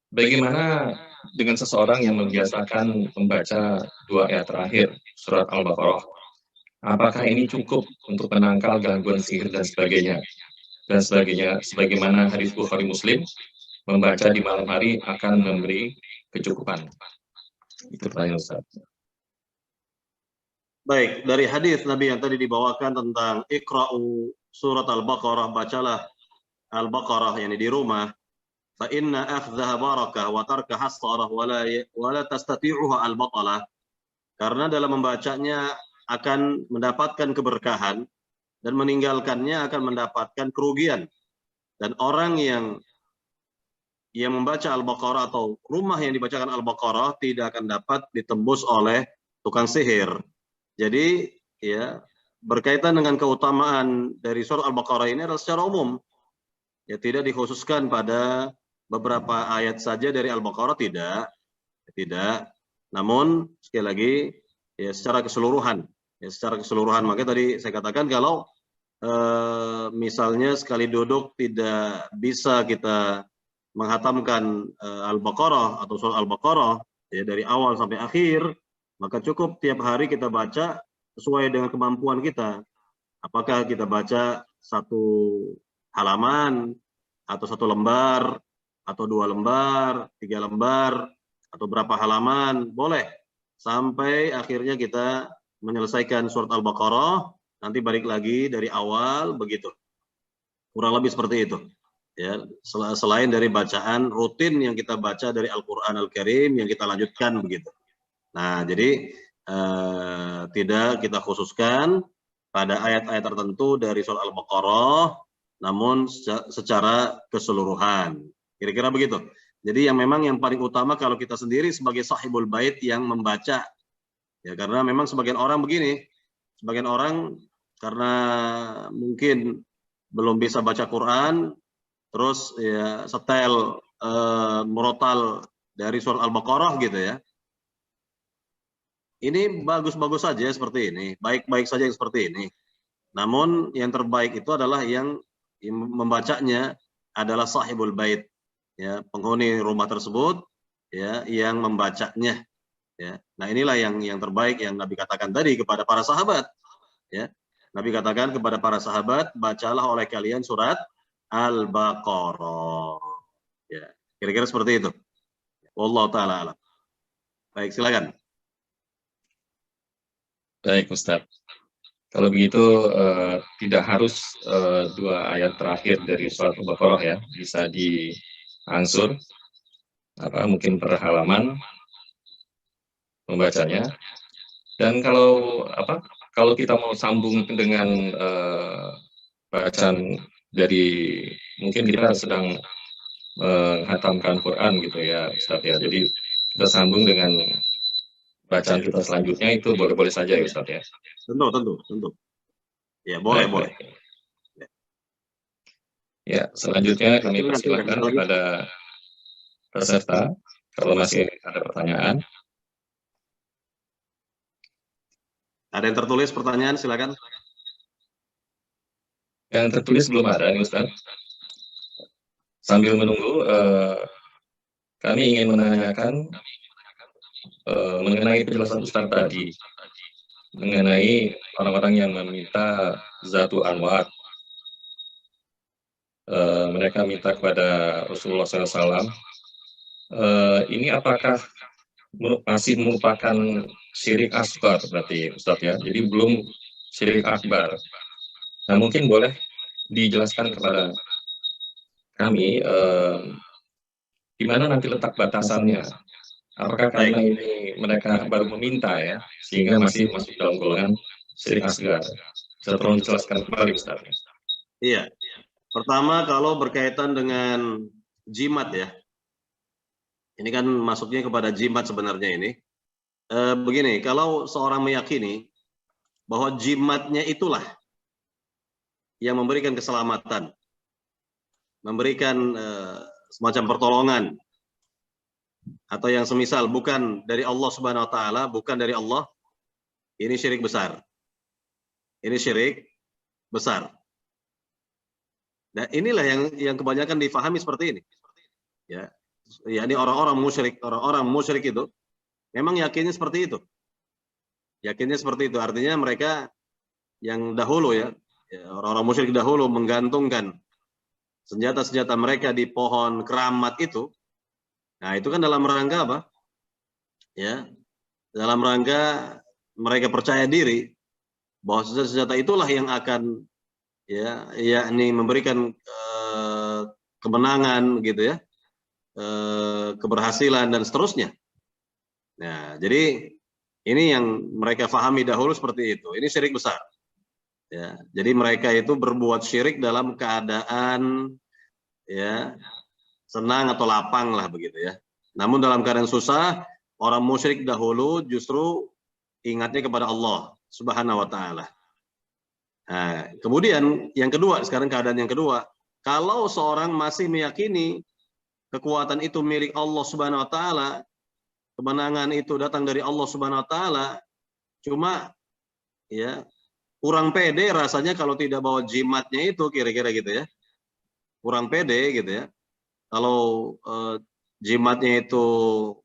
Speaker 2: bagaimana dengan seseorang yang membiasakan membaca 2 ayat terakhir surat Al-Baqarah? Apakah ini cukup untuk menangkal gangguan sihir dan sebagainya? Dan sebagainya, sebagaimana hadis Bukhari Muslim, membaca di malam hari akan memberi kecukupan. Itu pertanyaan Ustaz.
Speaker 1: Baik, dari hadis Nabi yang tadi dibawakan tentang Iqra'u surat Al-Baqarah, bacalah Al-Baqarah, yani di rumah, fa inna akhdhaha barakah wa tarkaha hasarah wa la tastati'uha al-batalah. Karena dalam membacanya akan mendapatkan keberkahan dan meninggalkannya akan mendapatkan kerugian. Dan orang yang membaca Al-Baqarah atau rumah yang dibacakan Al-Baqarah tidak akan dapat ditembus oleh tukang sihir. Jadi ya, berkaitan dengan keutamaan dari surah Al-Baqarah ini adalah secara umum. Ya, tidak dikhususkan pada beberapa ayat saja dari Al-Baqarah, tidak. Namun sekali lagi ya secara keseluruhan. Ya, secara keseluruhan. Makanya tadi saya katakan kalau misalnya sekali duduk tidak bisa kita menghatamkan Al-Baqarah atau surah Al-Baqarah ya, dari awal sampai akhir, maka cukup tiap hari kita baca sesuai dengan kemampuan kita. Apakah kita baca satu halaman, atau satu lembar, atau 2 lembar, 3 lembar, atau berapa halaman, boleh. Sampai akhirnya kita menyelesaikan surat Al-Baqarah, nanti balik lagi dari awal, begitu. Kurang lebih seperti itu. Ya, selain dari bacaan rutin yang kita baca dari Al-Quran Al-Karim yang kita lanjutkan begitu. Nah, jadi tidak kita khususkan pada ayat-ayat tertentu dari surah Al-Baqarah, namun secara keseluruhan. Kira-kira begitu. Jadi yang memang yang paling utama kalau kita sendiri sebagai sahibul bait yang membaca. Ya, karena memang sebagian orang begini, sebagian orang karena mungkin belum bisa baca Quran, terus ya setel murotal dari surah Al-Baqarah gitu ya. Ini bagus-bagus saja seperti ini, baik-baik saja yang seperti ini. Namun yang terbaik itu adalah yang membacanya adalah sahibul bait, ya, penghuni rumah tersebut, ya, yang membacanya. Ya. Nah, inilah yang terbaik yang Nabi katakan tadi kepada para sahabat. Ya. Nabi katakan kepada para sahabat, bacalah oleh kalian surat Al-Baqarah. Ya, kira-kira seperti itu. Wallahu ta'ala alam. Baik, silakan.
Speaker 2: Baik, Ustaz. Kalau begitu tidak harus 2 ayat terakhir dari surat Al-Baqarah ya, bisa diangsur mungkin per halaman membacanya. Dan kalau kita mau sambung dengan bacaan dari mungkin kita sedang menghatamkan Quran gitu ya, Ustaz ya. Jadi kita sambung dengan bacaan kita selanjutnya itu boleh-boleh saja ya, Ustaz ya.
Speaker 1: Tentu. Ya, boleh.
Speaker 2: Ya, selanjutnya kami persilakan kepada peserta kalau masih ada pertanyaan.
Speaker 1: Ada yang tertulis pertanyaan, silakan.
Speaker 2: Yang tertulis belum ada nih, Ustaz. Sambil menunggu, kami ingin menanyakan mengenai penjelasan Ustaz tadi, mengenai orang-orang yang meminta Zatul Anwar. Mereka minta kepada Rasulullah SAW. Ini apakah masih merupakan syirik asbar berarti, Ustaz ya? Jadi belum syirik akbar. Nah, mungkin boleh dijelaskan kepada kami di mana nanti letak batasannya. Apakah karena ini mereka baru meminta ya, sehingga masih masuk dalam golongan syirik asgar? Bisa tolong dijelaskan kembali, Ustaz?
Speaker 1: Iya. Pertama, kalau berkaitan dengan jimat ya, ini kan masuknya kepada jimat sebenarnya ini. Begini, kalau seorang meyakini bahwa jimatnya itulah yang memberikan keselamatan, memberikan semacam pertolongan, atau yang semisal bukan dari Allah Subhanahu wa taala, bukan dari Allah, ini syirik besar. Ini syirik besar. Nah, inilah yang kebanyakan difahami seperti ini. Ya, ini orang-orang musyrik itu memang yakinnya seperti itu. Yakinnya seperti itu. Artinya mereka yang dahulu ya orang-orang musyrik dahulu menggantungkan senjata-senjata mereka di pohon keramat itu. Nah, itu kan dalam rangka apa? Ya, dalam rangka mereka percaya diri bahwa senjata itulah yang akan yakni memberikan kemenangan gitu ya, keberhasilan dan seterusnya. Nah, jadi ini yang mereka fahami dahulu seperti itu. Ini syirik besar. Ya, jadi mereka itu berbuat syirik dalam keadaan ya senang atau lapang lah begitu ya. Namun dalam keadaan susah, orang musyrik dahulu justru ingatnya kepada Allah Subhanahu wa taala. Nah, kemudian yang kedua, sekarang keadaan yang kedua, kalau seorang masih meyakini kekuatan itu milik Allah Subhanahu wa taala, kemenangan itu datang dari Allah Subhanahu wa taala, cuma ya kurang pede rasanya kalau tidak bawa jimatnya itu, kira-kira gitu ya. Kurang pede gitu ya. Kalau jimatnya itu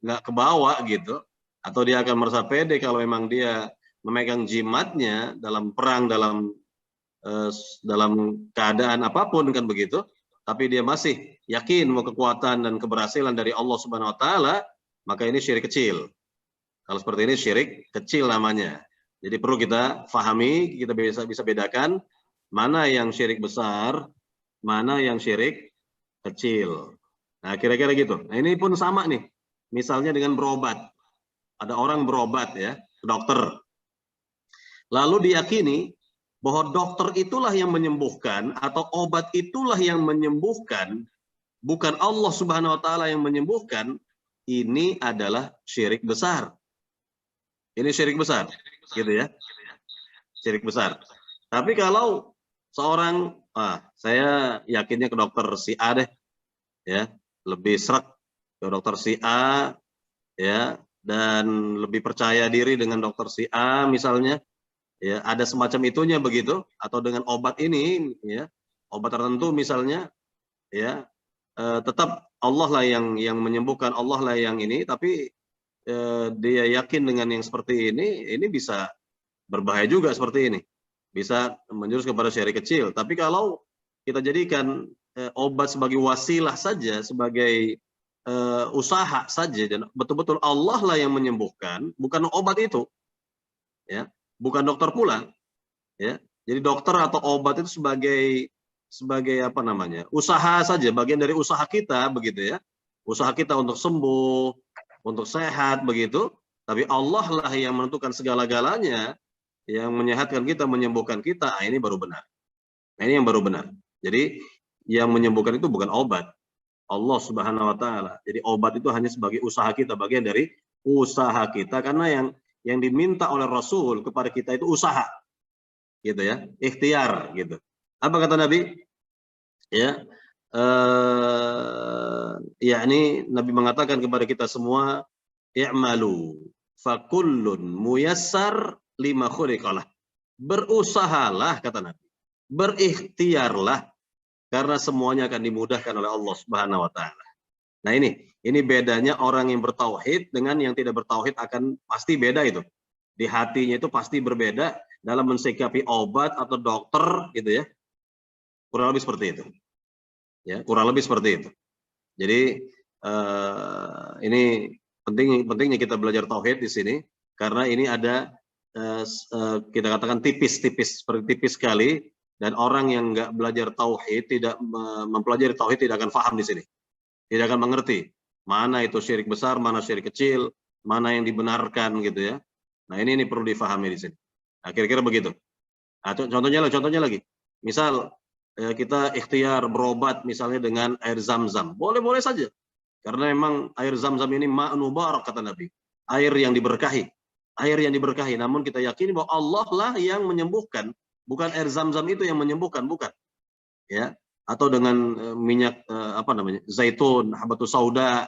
Speaker 1: nggak kebawa gitu, atau dia akan merasa pede kalau memang dia memegang jimatnya dalam perang, dalam keadaan apapun kan begitu, tapi dia masih yakin bahwa kekuatan dan keberhasilan dari Allah Subhanahu wa taala, maka ini syirik kecil. Kalau seperti ini syirik kecil namanya. Jadi perlu kita fahami, kita bisa bedakan mana yang syirik besar, mana yang syirik kecil. Nah, kira-kira gitu. Nah, ini pun sama nih. Misalnya dengan berobat. Ada orang berobat ya, ke dokter. Lalu diyakini bahwa dokter itulah yang menyembuhkan atau obat itulah yang menyembuhkan, bukan Allah Subhanahu wa taala yang menyembuhkan. Ini adalah syirik besar. Ini syirik besar, gitu ya. Syirik besar. Tapi kalau seorang, saya yakinnya ke dokter si A deh, ya, lebih seret ke dokter si A, ya, dan lebih percaya diri dengan dokter si A misalnya, ya, ada semacam itunya begitu, atau dengan obat ini, ya, obat tertentu misalnya, ya, tetap Allah lah yang menyembuhkan, Allah lah yang ini, tapi dia yakin dengan yang seperti ini bisa berbahaya juga seperti ini. Bisa menjurus kepada syirik kecil. Tapi kalau kita jadikan obat sebagai wasilah saja, sebagai usaha saja, dan betul-betul Allah lah yang menyembuhkan, bukan obat itu. Ya, bukan dokter pula. Ya. Jadi dokter atau obat itu sebagai apa namanya? Usaha saja, bagian dari usaha kita begitu ya. Usaha kita untuk sembuh, untuk sehat begitu, tapi Allah lah yang menentukan segala-galanya, yang menyehatkan kita, menyembuhkan kita. Ini baru benar. Nah, ini yang baru benar. Jadi yang menyembuhkan itu bukan obat, Allah Subhanahu wa taala. Jadi obat itu hanya sebagai usaha kita, bagian dari usaha kita, karena yang diminta oleh Rasul kepada kita itu usaha. Gitu ya, ikhtiar gitu. Apa kata Nabi? Ya, yakni Nabi mengatakan kepada kita semua, i'malu fakullun muyassar lima khuliqalah. Berusahalah kata Nabi. Berikhtiarlah karena semuanya akan dimudahkan oleh Allah Subhanahu wa taala. Nah, ini bedanya orang yang bertauhid dengan yang tidak bertauhid, akan pasti beda itu. Di hatinya itu pasti berbeda dalam mensikapi obat atau dokter gitu ya. Kurang lebih seperti itu. Ya, kurang lebih seperti itu. Jadi ini pentingnya kita belajar tauhid di sini, karena ini ada kita katakan tipis sekali, dan orang yang nggak belajar tauhid, tidak mempelajari tauhid, tidak akan paham di sini, tidak akan mengerti mana itu syirik besar, mana syirik kecil, mana yang dibenarkan gitu ya. Nah, ini perlu difahami di sini. Nah, kira-kira begitu. Nah, contohnya lagi, misal kita ikhtiar berobat misalnya dengan air zam-zam, boleh-boleh saja, karena memang air zam-zam ini ma'un mubarak kata Nabi, air yang diberkahi, namun kita yakini bahwa Allah lah yang menyembuhkan, bukan air zam-zam itu yang menyembuhkan, bukan ya. Atau dengan minyak apa namanya, zaitun, habatus sauda,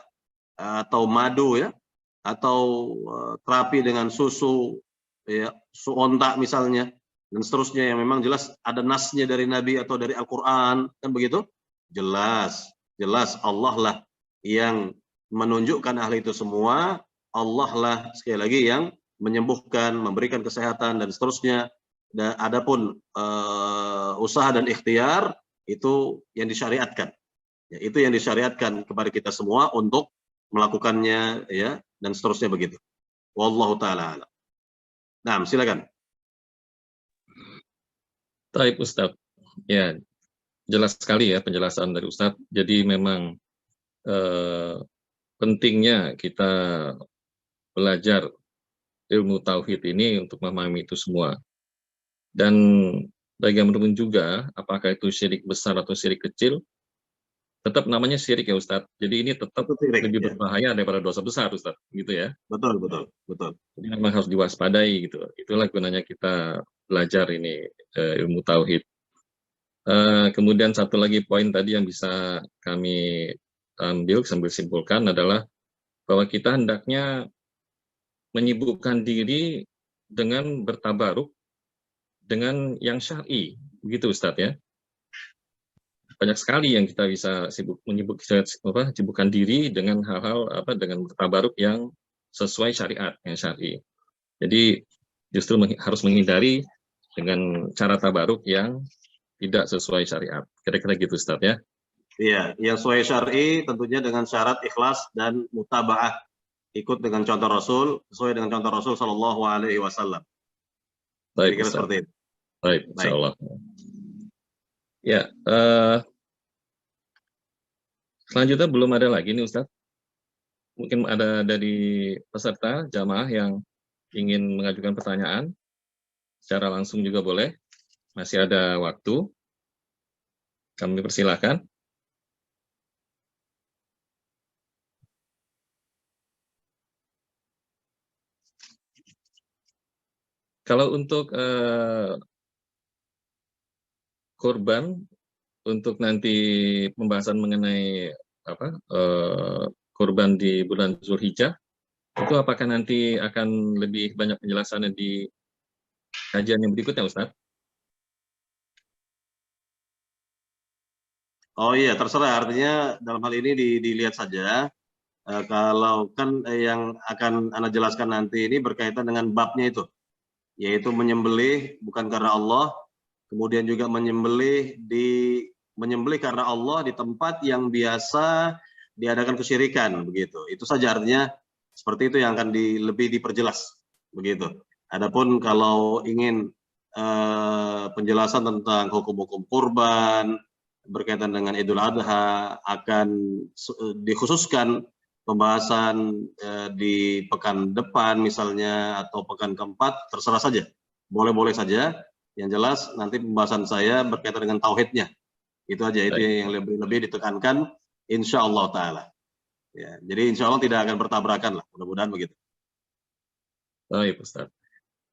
Speaker 1: atau madu ya, atau terapi dengan susu ya, susu onta misalnya, dan seterusnya, yang memang jelas ada nasnya dari Nabi atau dari Al-Quran, kan begitu? Jelas Allah lah yang menunjukkan ahli itu semua, Allah lah sekali lagi yang menyembuhkan, memberikan kesehatan dan seterusnya. Dan adapun usaha dan ikhtiar itu yang disyariatkan. Ya, itu yang disyariatkan kepada kita semua untuk melakukannya ya, dan seterusnya begitu. Wallahu taala a'lam. Nah, silakan.
Speaker 2: Baik Ustaz. Ya, jelas sekali ya penjelasan dari Ustadz. Jadi memang pentingnya kita belajar ilmu tauhid ini untuk memahami itu semua. Dan bagaimanapun juga, apakah itu syirik besar atau syirik kecil, tetap namanya syirik ya Ustadz. Jadi ini tetap
Speaker 1: Itu syirik,
Speaker 2: lebih
Speaker 1: ya.
Speaker 2: berbahaya daripada dosa besar Ustadz, gitu ya.
Speaker 1: Betul, betul, betul.
Speaker 2: Jadi memang harus diwaspadai gitu. Itulah gunanya kita belajar ini ilmu tauhid. Kemudian satu lagi poin tadi yang bisa kami ambil sambil simpulkan adalah bahwa kita hendaknya menyibukkan diri dengan bertabaruk dengan yang syar'i, begitu Ustadz ya. Banyak sekali yang kita bisa sibukkan diri dengan hal-hal dengan bertabaruk yang sesuai syariat, yang syar'i. Jadi justru harus menghindari dengan cara tabaruk yang tidak sesuai syariat. Kira-kira gitu Ustadz ya.
Speaker 1: Iya, yang sesuai syar'i tentunya dengan syarat ikhlas dan mutaba'ah. Ikut dengan contoh Rasul, sesuai dengan contoh Rasul Shallallahu Alaihi Wasallam.
Speaker 2: Baik
Speaker 1: Kira-kira
Speaker 2: Ustadz.
Speaker 1: seperti itu.
Speaker 2: Baik, insya Allah. Ya, selanjutnya belum ada lagi nih Ustadz. Mungkin ada dari peserta jamaah yang ingin mengajukan pertanyaan. Secara langsung juga boleh. Masih ada waktu. Kami persilahkan. Kalau untuk kurban, untuk nanti pembahasan mengenai kurban di bulan Zulhijjah, itu apakah nanti akan lebih banyak penjelasannya di kajian yang berikutnya, Ustaz?
Speaker 1: Oh iya, terserah. Artinya dalam hal ini dilihat saja. Kalau kan yang akan Anda jelaskan nanti ini berkaitan dengan babnya itu, yaitu menyembelih bukan karena Allah, kemudian juga menyembelih karena Allah di tempat yang biasa diadakan kesyirikan, begitu. Itu saja artinya seperti itu yang akan lebih diperjelas, begitu. Adapun kalau ingin penjelasan tentang hukum-hukum kurban berkaitan dengan Idul Adha akan dikhususkan pembahasan di pekan depan misalnya atau pekan keempat, terserah saja, boleh-boleh saja. Yang jelas nanti pembahasan saya berkaitan dengan tauhidnya. Itu aja, itu yang lebih ditekankan, insya Allah Ta'ala. Ya, jadi insya Allah tidak akan bertabrakan lah, mudah-mudahan begitu.
Speaker 2: Baik, Ustaz.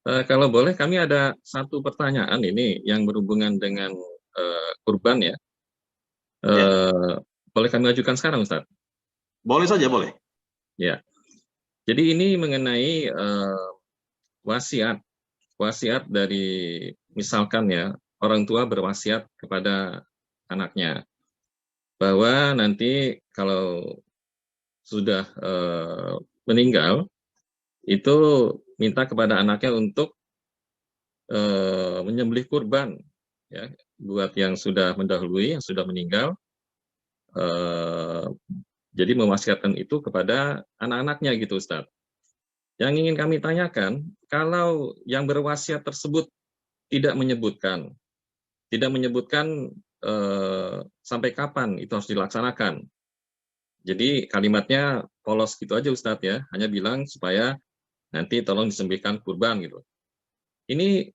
Speaker 2: Kalau boleh, kami ada satu pertanyaan ini yang berhubungan dengan kurban ya. Boleh kami ajukan sekarang, Ustaz?
Speaker 1: Boleh saja, boleh.
Speaker 2: Ya. Jadi ini mengenai wasiat dari misalkan ya orang tua berwasiat kepada anaknya bahwa nanti kalau sudah meninggal itu minta kepada anaknya untuk menyembelih kurban ya buat yang sudah mendahului, yang sudah meninggal. Jadi mewasiatkan itu kepada anak-anaknya gitu Ustaz. Yang ingin kami tanyakan, kalau yang berwasiat tersebut tidak menyebutkan sampai kapan itu harus dilaksanakan. Jadi kalimatnya polos gitu aja Ustadz ya, hanya bilang supaya nanti tolong disembelihkan kurban gitu. Ini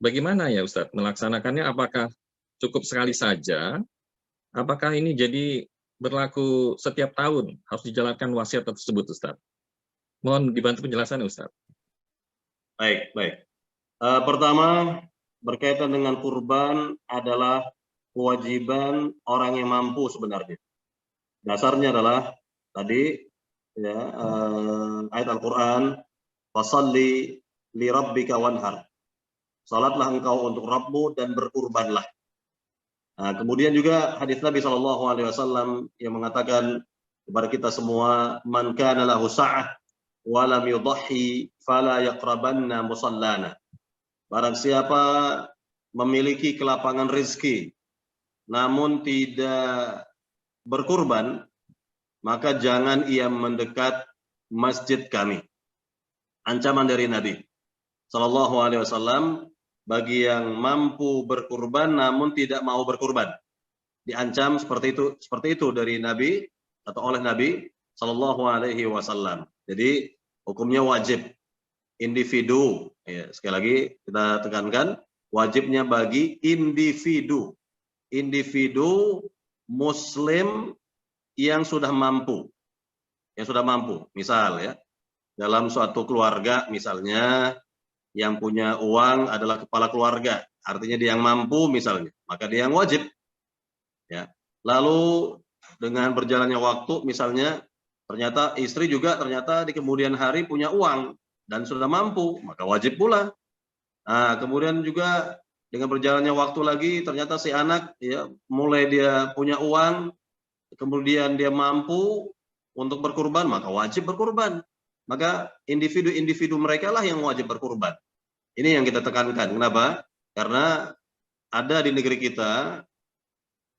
Speaker 2: bagaimana ya Ustadz melaksanakannya? Apakah cukup sekali saja? Apakah ini jadi berlaku setiap tahun harus dijalankan wasiat tersebut Ustadz? Mohon dibantu penjelasannya Ustadz.
Speaker 1: Baik. Pertama, berkaitan dengan kurban adalah kewajiban orang yang mampu sebenarnya. Dasarnya adalah tadi ya, ayat Al-Quran, fasalli li rabbika wanhar. Salatlah engkau untuk Rabbmu dan berkurbanlah. Nah, kemudian juga hadis Nabi SAW yang mengatakan kepada kita semua, man kana lahu sa'ah wa lam yudhi fala yaqrabanna musallana. Barang siapa memiliki kelapangan rezeki namun tidak berkurban, maka jangan ia mendekat masjid kami. Ancaman dari Nabi Sallallahu Alaihi Wasallam bagi yang mampu berkurban namun tidak mau berkurban. diancam seperti itu dari Nabi atau oleh Nabi Shallallahu Alaihi Wasallam. Jadi hukumnya wajib individu. Ya, sekali lagi kita tekankan wajibnya bagi individu Muslim yang sudah mampu, Misal ya, dalam suatu keluarga misalnya yang punya uang adalah kepala keluarga, artinya dia yang mampu misalnya, maka dia yang wajib. Ya. Lalu dengan berjalannya waktu misalnya ternyata istri juga ternyata di kemudian hari punya uang dan sudah mampu, maka wajib pula. Nah, kemudian juga dengan berjalannya waktu lagi ternyata si anak ya mulai dia punya uang, kemudian dia mampu untuk berkurban, maka wajib berkurban. Maka individu-individu mereka lah yang wajib berkurban. Ini yang kita tekankan. Kenapa? Karena ada di negeri kita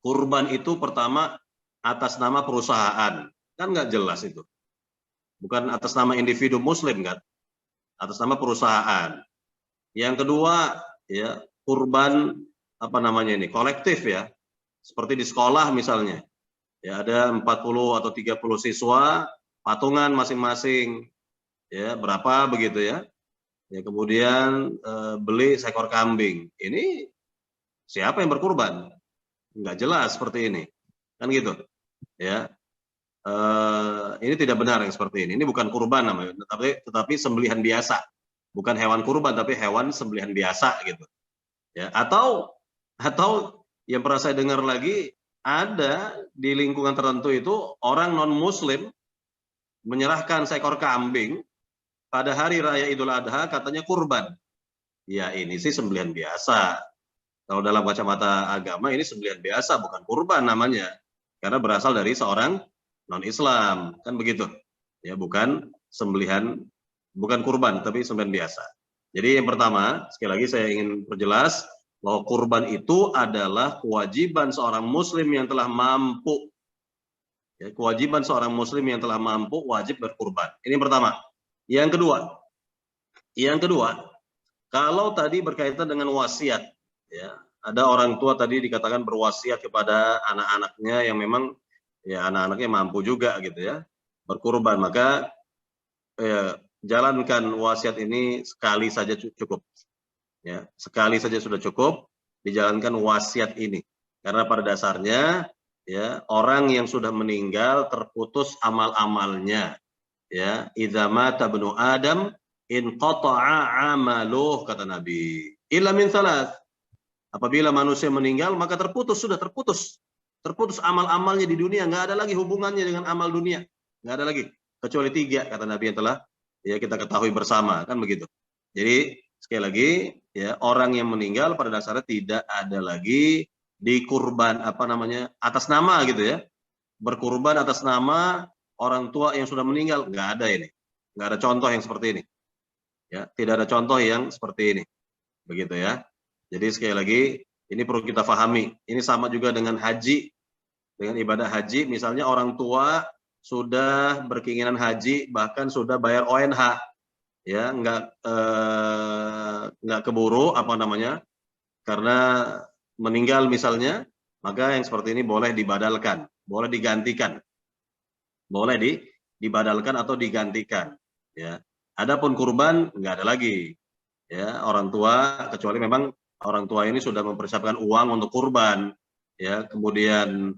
Speaker 1: kurban itu pertama atas nama perusahaan, kan nggak jelas itu. Bukan atas nama individu muslim kan, atas nama perusahaan. Yang kedua, ya kurban apa namanya ini, kolektif ya. Seperti di sekolah misalnya. Ya ada 40 atau 30 siswa, patungan masing-masing. Ya, berapa begitu ya. Ya kemudian beli seekor kambing. Ini siapa yang berkurban? Nggak jelas seperti ini. Kan gitu. Ya. Ini tidak benar yang seperti ini. Ini bukan kurban namanya, tetapi sembelihan biasa. Bukan hewan kurban tapi hewan sembelihan biasa gitu. Ya, atau yang pernah saya dengar lagi ada di lingkungan tertentu itu orang non muslim menyerahkan seekor kambing pada hari raya Idul Adha katanya kurban. Ya ini sih sembelihan biasa. Kalau dalam kacamata agama ini sembelihan biasa bukan kurban namanya. Karena berasal dari seorang non-Islam, kan begitu. Ya, bukan kurban tapi sembelihan biasa. Jadi yang pertama, sekali lagi saya ingin perjelas bahwa kurban itu adalah kewajiban seorang muslim yang telah mampu. Ya, kewajiban seorang muslim yang telah mampu wajib berkurban. Ini yang pertama. Yang kedua, kalau tadi berkaitan dengan wasiat, ya, ada orang tua tadi dikatakan berwasiat kepada anak-anaknya yang memang ya anak-anaknya mampu juga gitu ya berkurban, maka jalankan wasiat ini sekali saja cukup. Ya, sekali saja sudah cukup dijalankan wasiat ini. Karena pada dasarnya ya orang yang sudah meninggal terputus amal-amalnya. Ya, idza mata ibnu Adam inqata'a 'amaluh kata Nabi. Illa min thalath. Apabila manusia meninggal maka sudah terputus. Terputus amal-amalnya di dunia, nggak ada lagi hubungannya dengan amal dunia. Nggak ada lagi kecuali 3 kata Nabi yang telah ya kita ketahui bersama, kan begitu. Jadi sekali lagi ya orang yang meninggal pada dasarnya tidak ada lagi dikurban atas nama gitu ya. Berkurban atas nama orang tua yang sudah meninggal, nggak ada ini. Nggak ada contoh yang seperti ini. Ya, tidak ada contoh yang seperti ini. Begitu ya. Jadi sekali lagi ini perlu kita pahami. Ini sama juga dengan haji. Dengan ibadah haji, misalnya orang tua sudah berkeinginan haji, bahkan sudah bayar ONH, ya nggak keburu karena meninggal misalnya, maka yang seperti ini boleh dibadalkan, boleh digantikan, dibadalkan atau digantikan. Ya, adapun kurban nggak ada lagi, ya orang tua kecuali memang orang tua ini sudah mempersiapkan uang untuk kurban. Ya, kemudian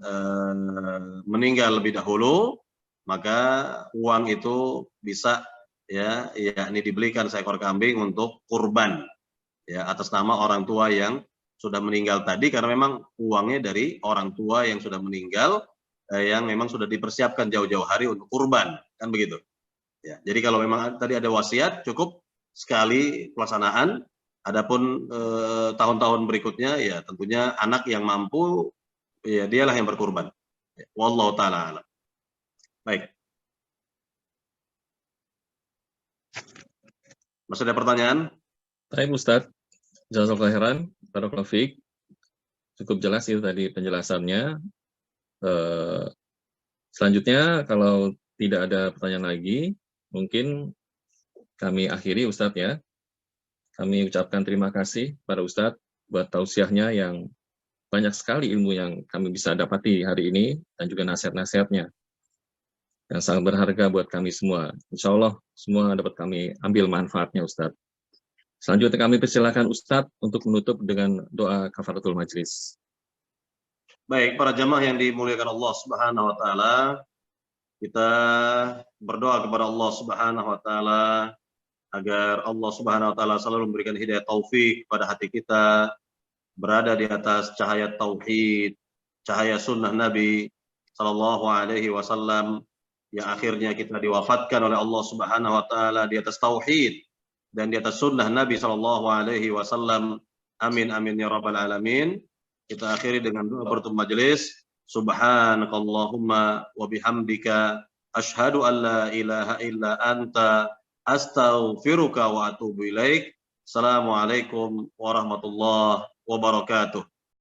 Speaker 1: meninggal lebih dahulu, maka uang itu bisa ya ini dibelikan seekor kambing untuk kurban ya atas nama orang tua yang sudah meninggal tadi, karena memang uangnya dari orang tua yang sudah meninggal yang memang sudah dipersiapkan jauh-jauh hari untuk kurban, kan begitu. Ya, jadi kalau memang tadi ada wasiat cukup sekali pelaksanaan. Adapun tahun-tahun berikutnya ya tentunya anak yang mampu ya dialah yang berkurban. Ya, wallahu taala alam. Baik. Masih ada pertanyaan?
Speaker 2: Baik Ustadz, jazakallahu khairan, barakallahu fiik. Cukup jelas itu tadi penjelasannya. Selanjutnya kalau tidak ada pertanyaan lagi, mungkin kami akhiri Ustadz ya. Kami ucapkan terima kasih pada Ustadz buat tausiahnya yang banyak sekali ilmu yang kami bisa dapati hari ini dan juga nasihat-nasihatnya yang sangat berharga buat kami semua. Insya Allah semua dapat kami ambil manfaatnya, Ustadz. Selanjutnya kami persilakan Ustadz untuk menutup dengan doa kafaratul majlis.
Speaker 1: Baik, para jamaah yang dimuliakan Allah Subhanahu wa taala, kita berdoa kepada Allah Subhanahu wa taala agar Allah Subhanahu wa taala selalu memberikan hidayah taufik pada hati kita, berada di atas cahaya tauhid, cahaya sunnah Nabi sallallahu alaihi wasallam, yang akhirnya kita diwafatkan oleh Allah Subhanahu wa taala di atas tauhid dan di atas sunnah Nabi sallallahu alaihi wasallam. Amin amin ya rabbal alamin. Kita akhiri dengan doa penutup majelis. Subhanakallahumma wa bihamdika asyhadu an la ilaha illa anta astaghfiruka wa atubu ilaik. Assalamualaikum warahmatullahi wabarakatuh.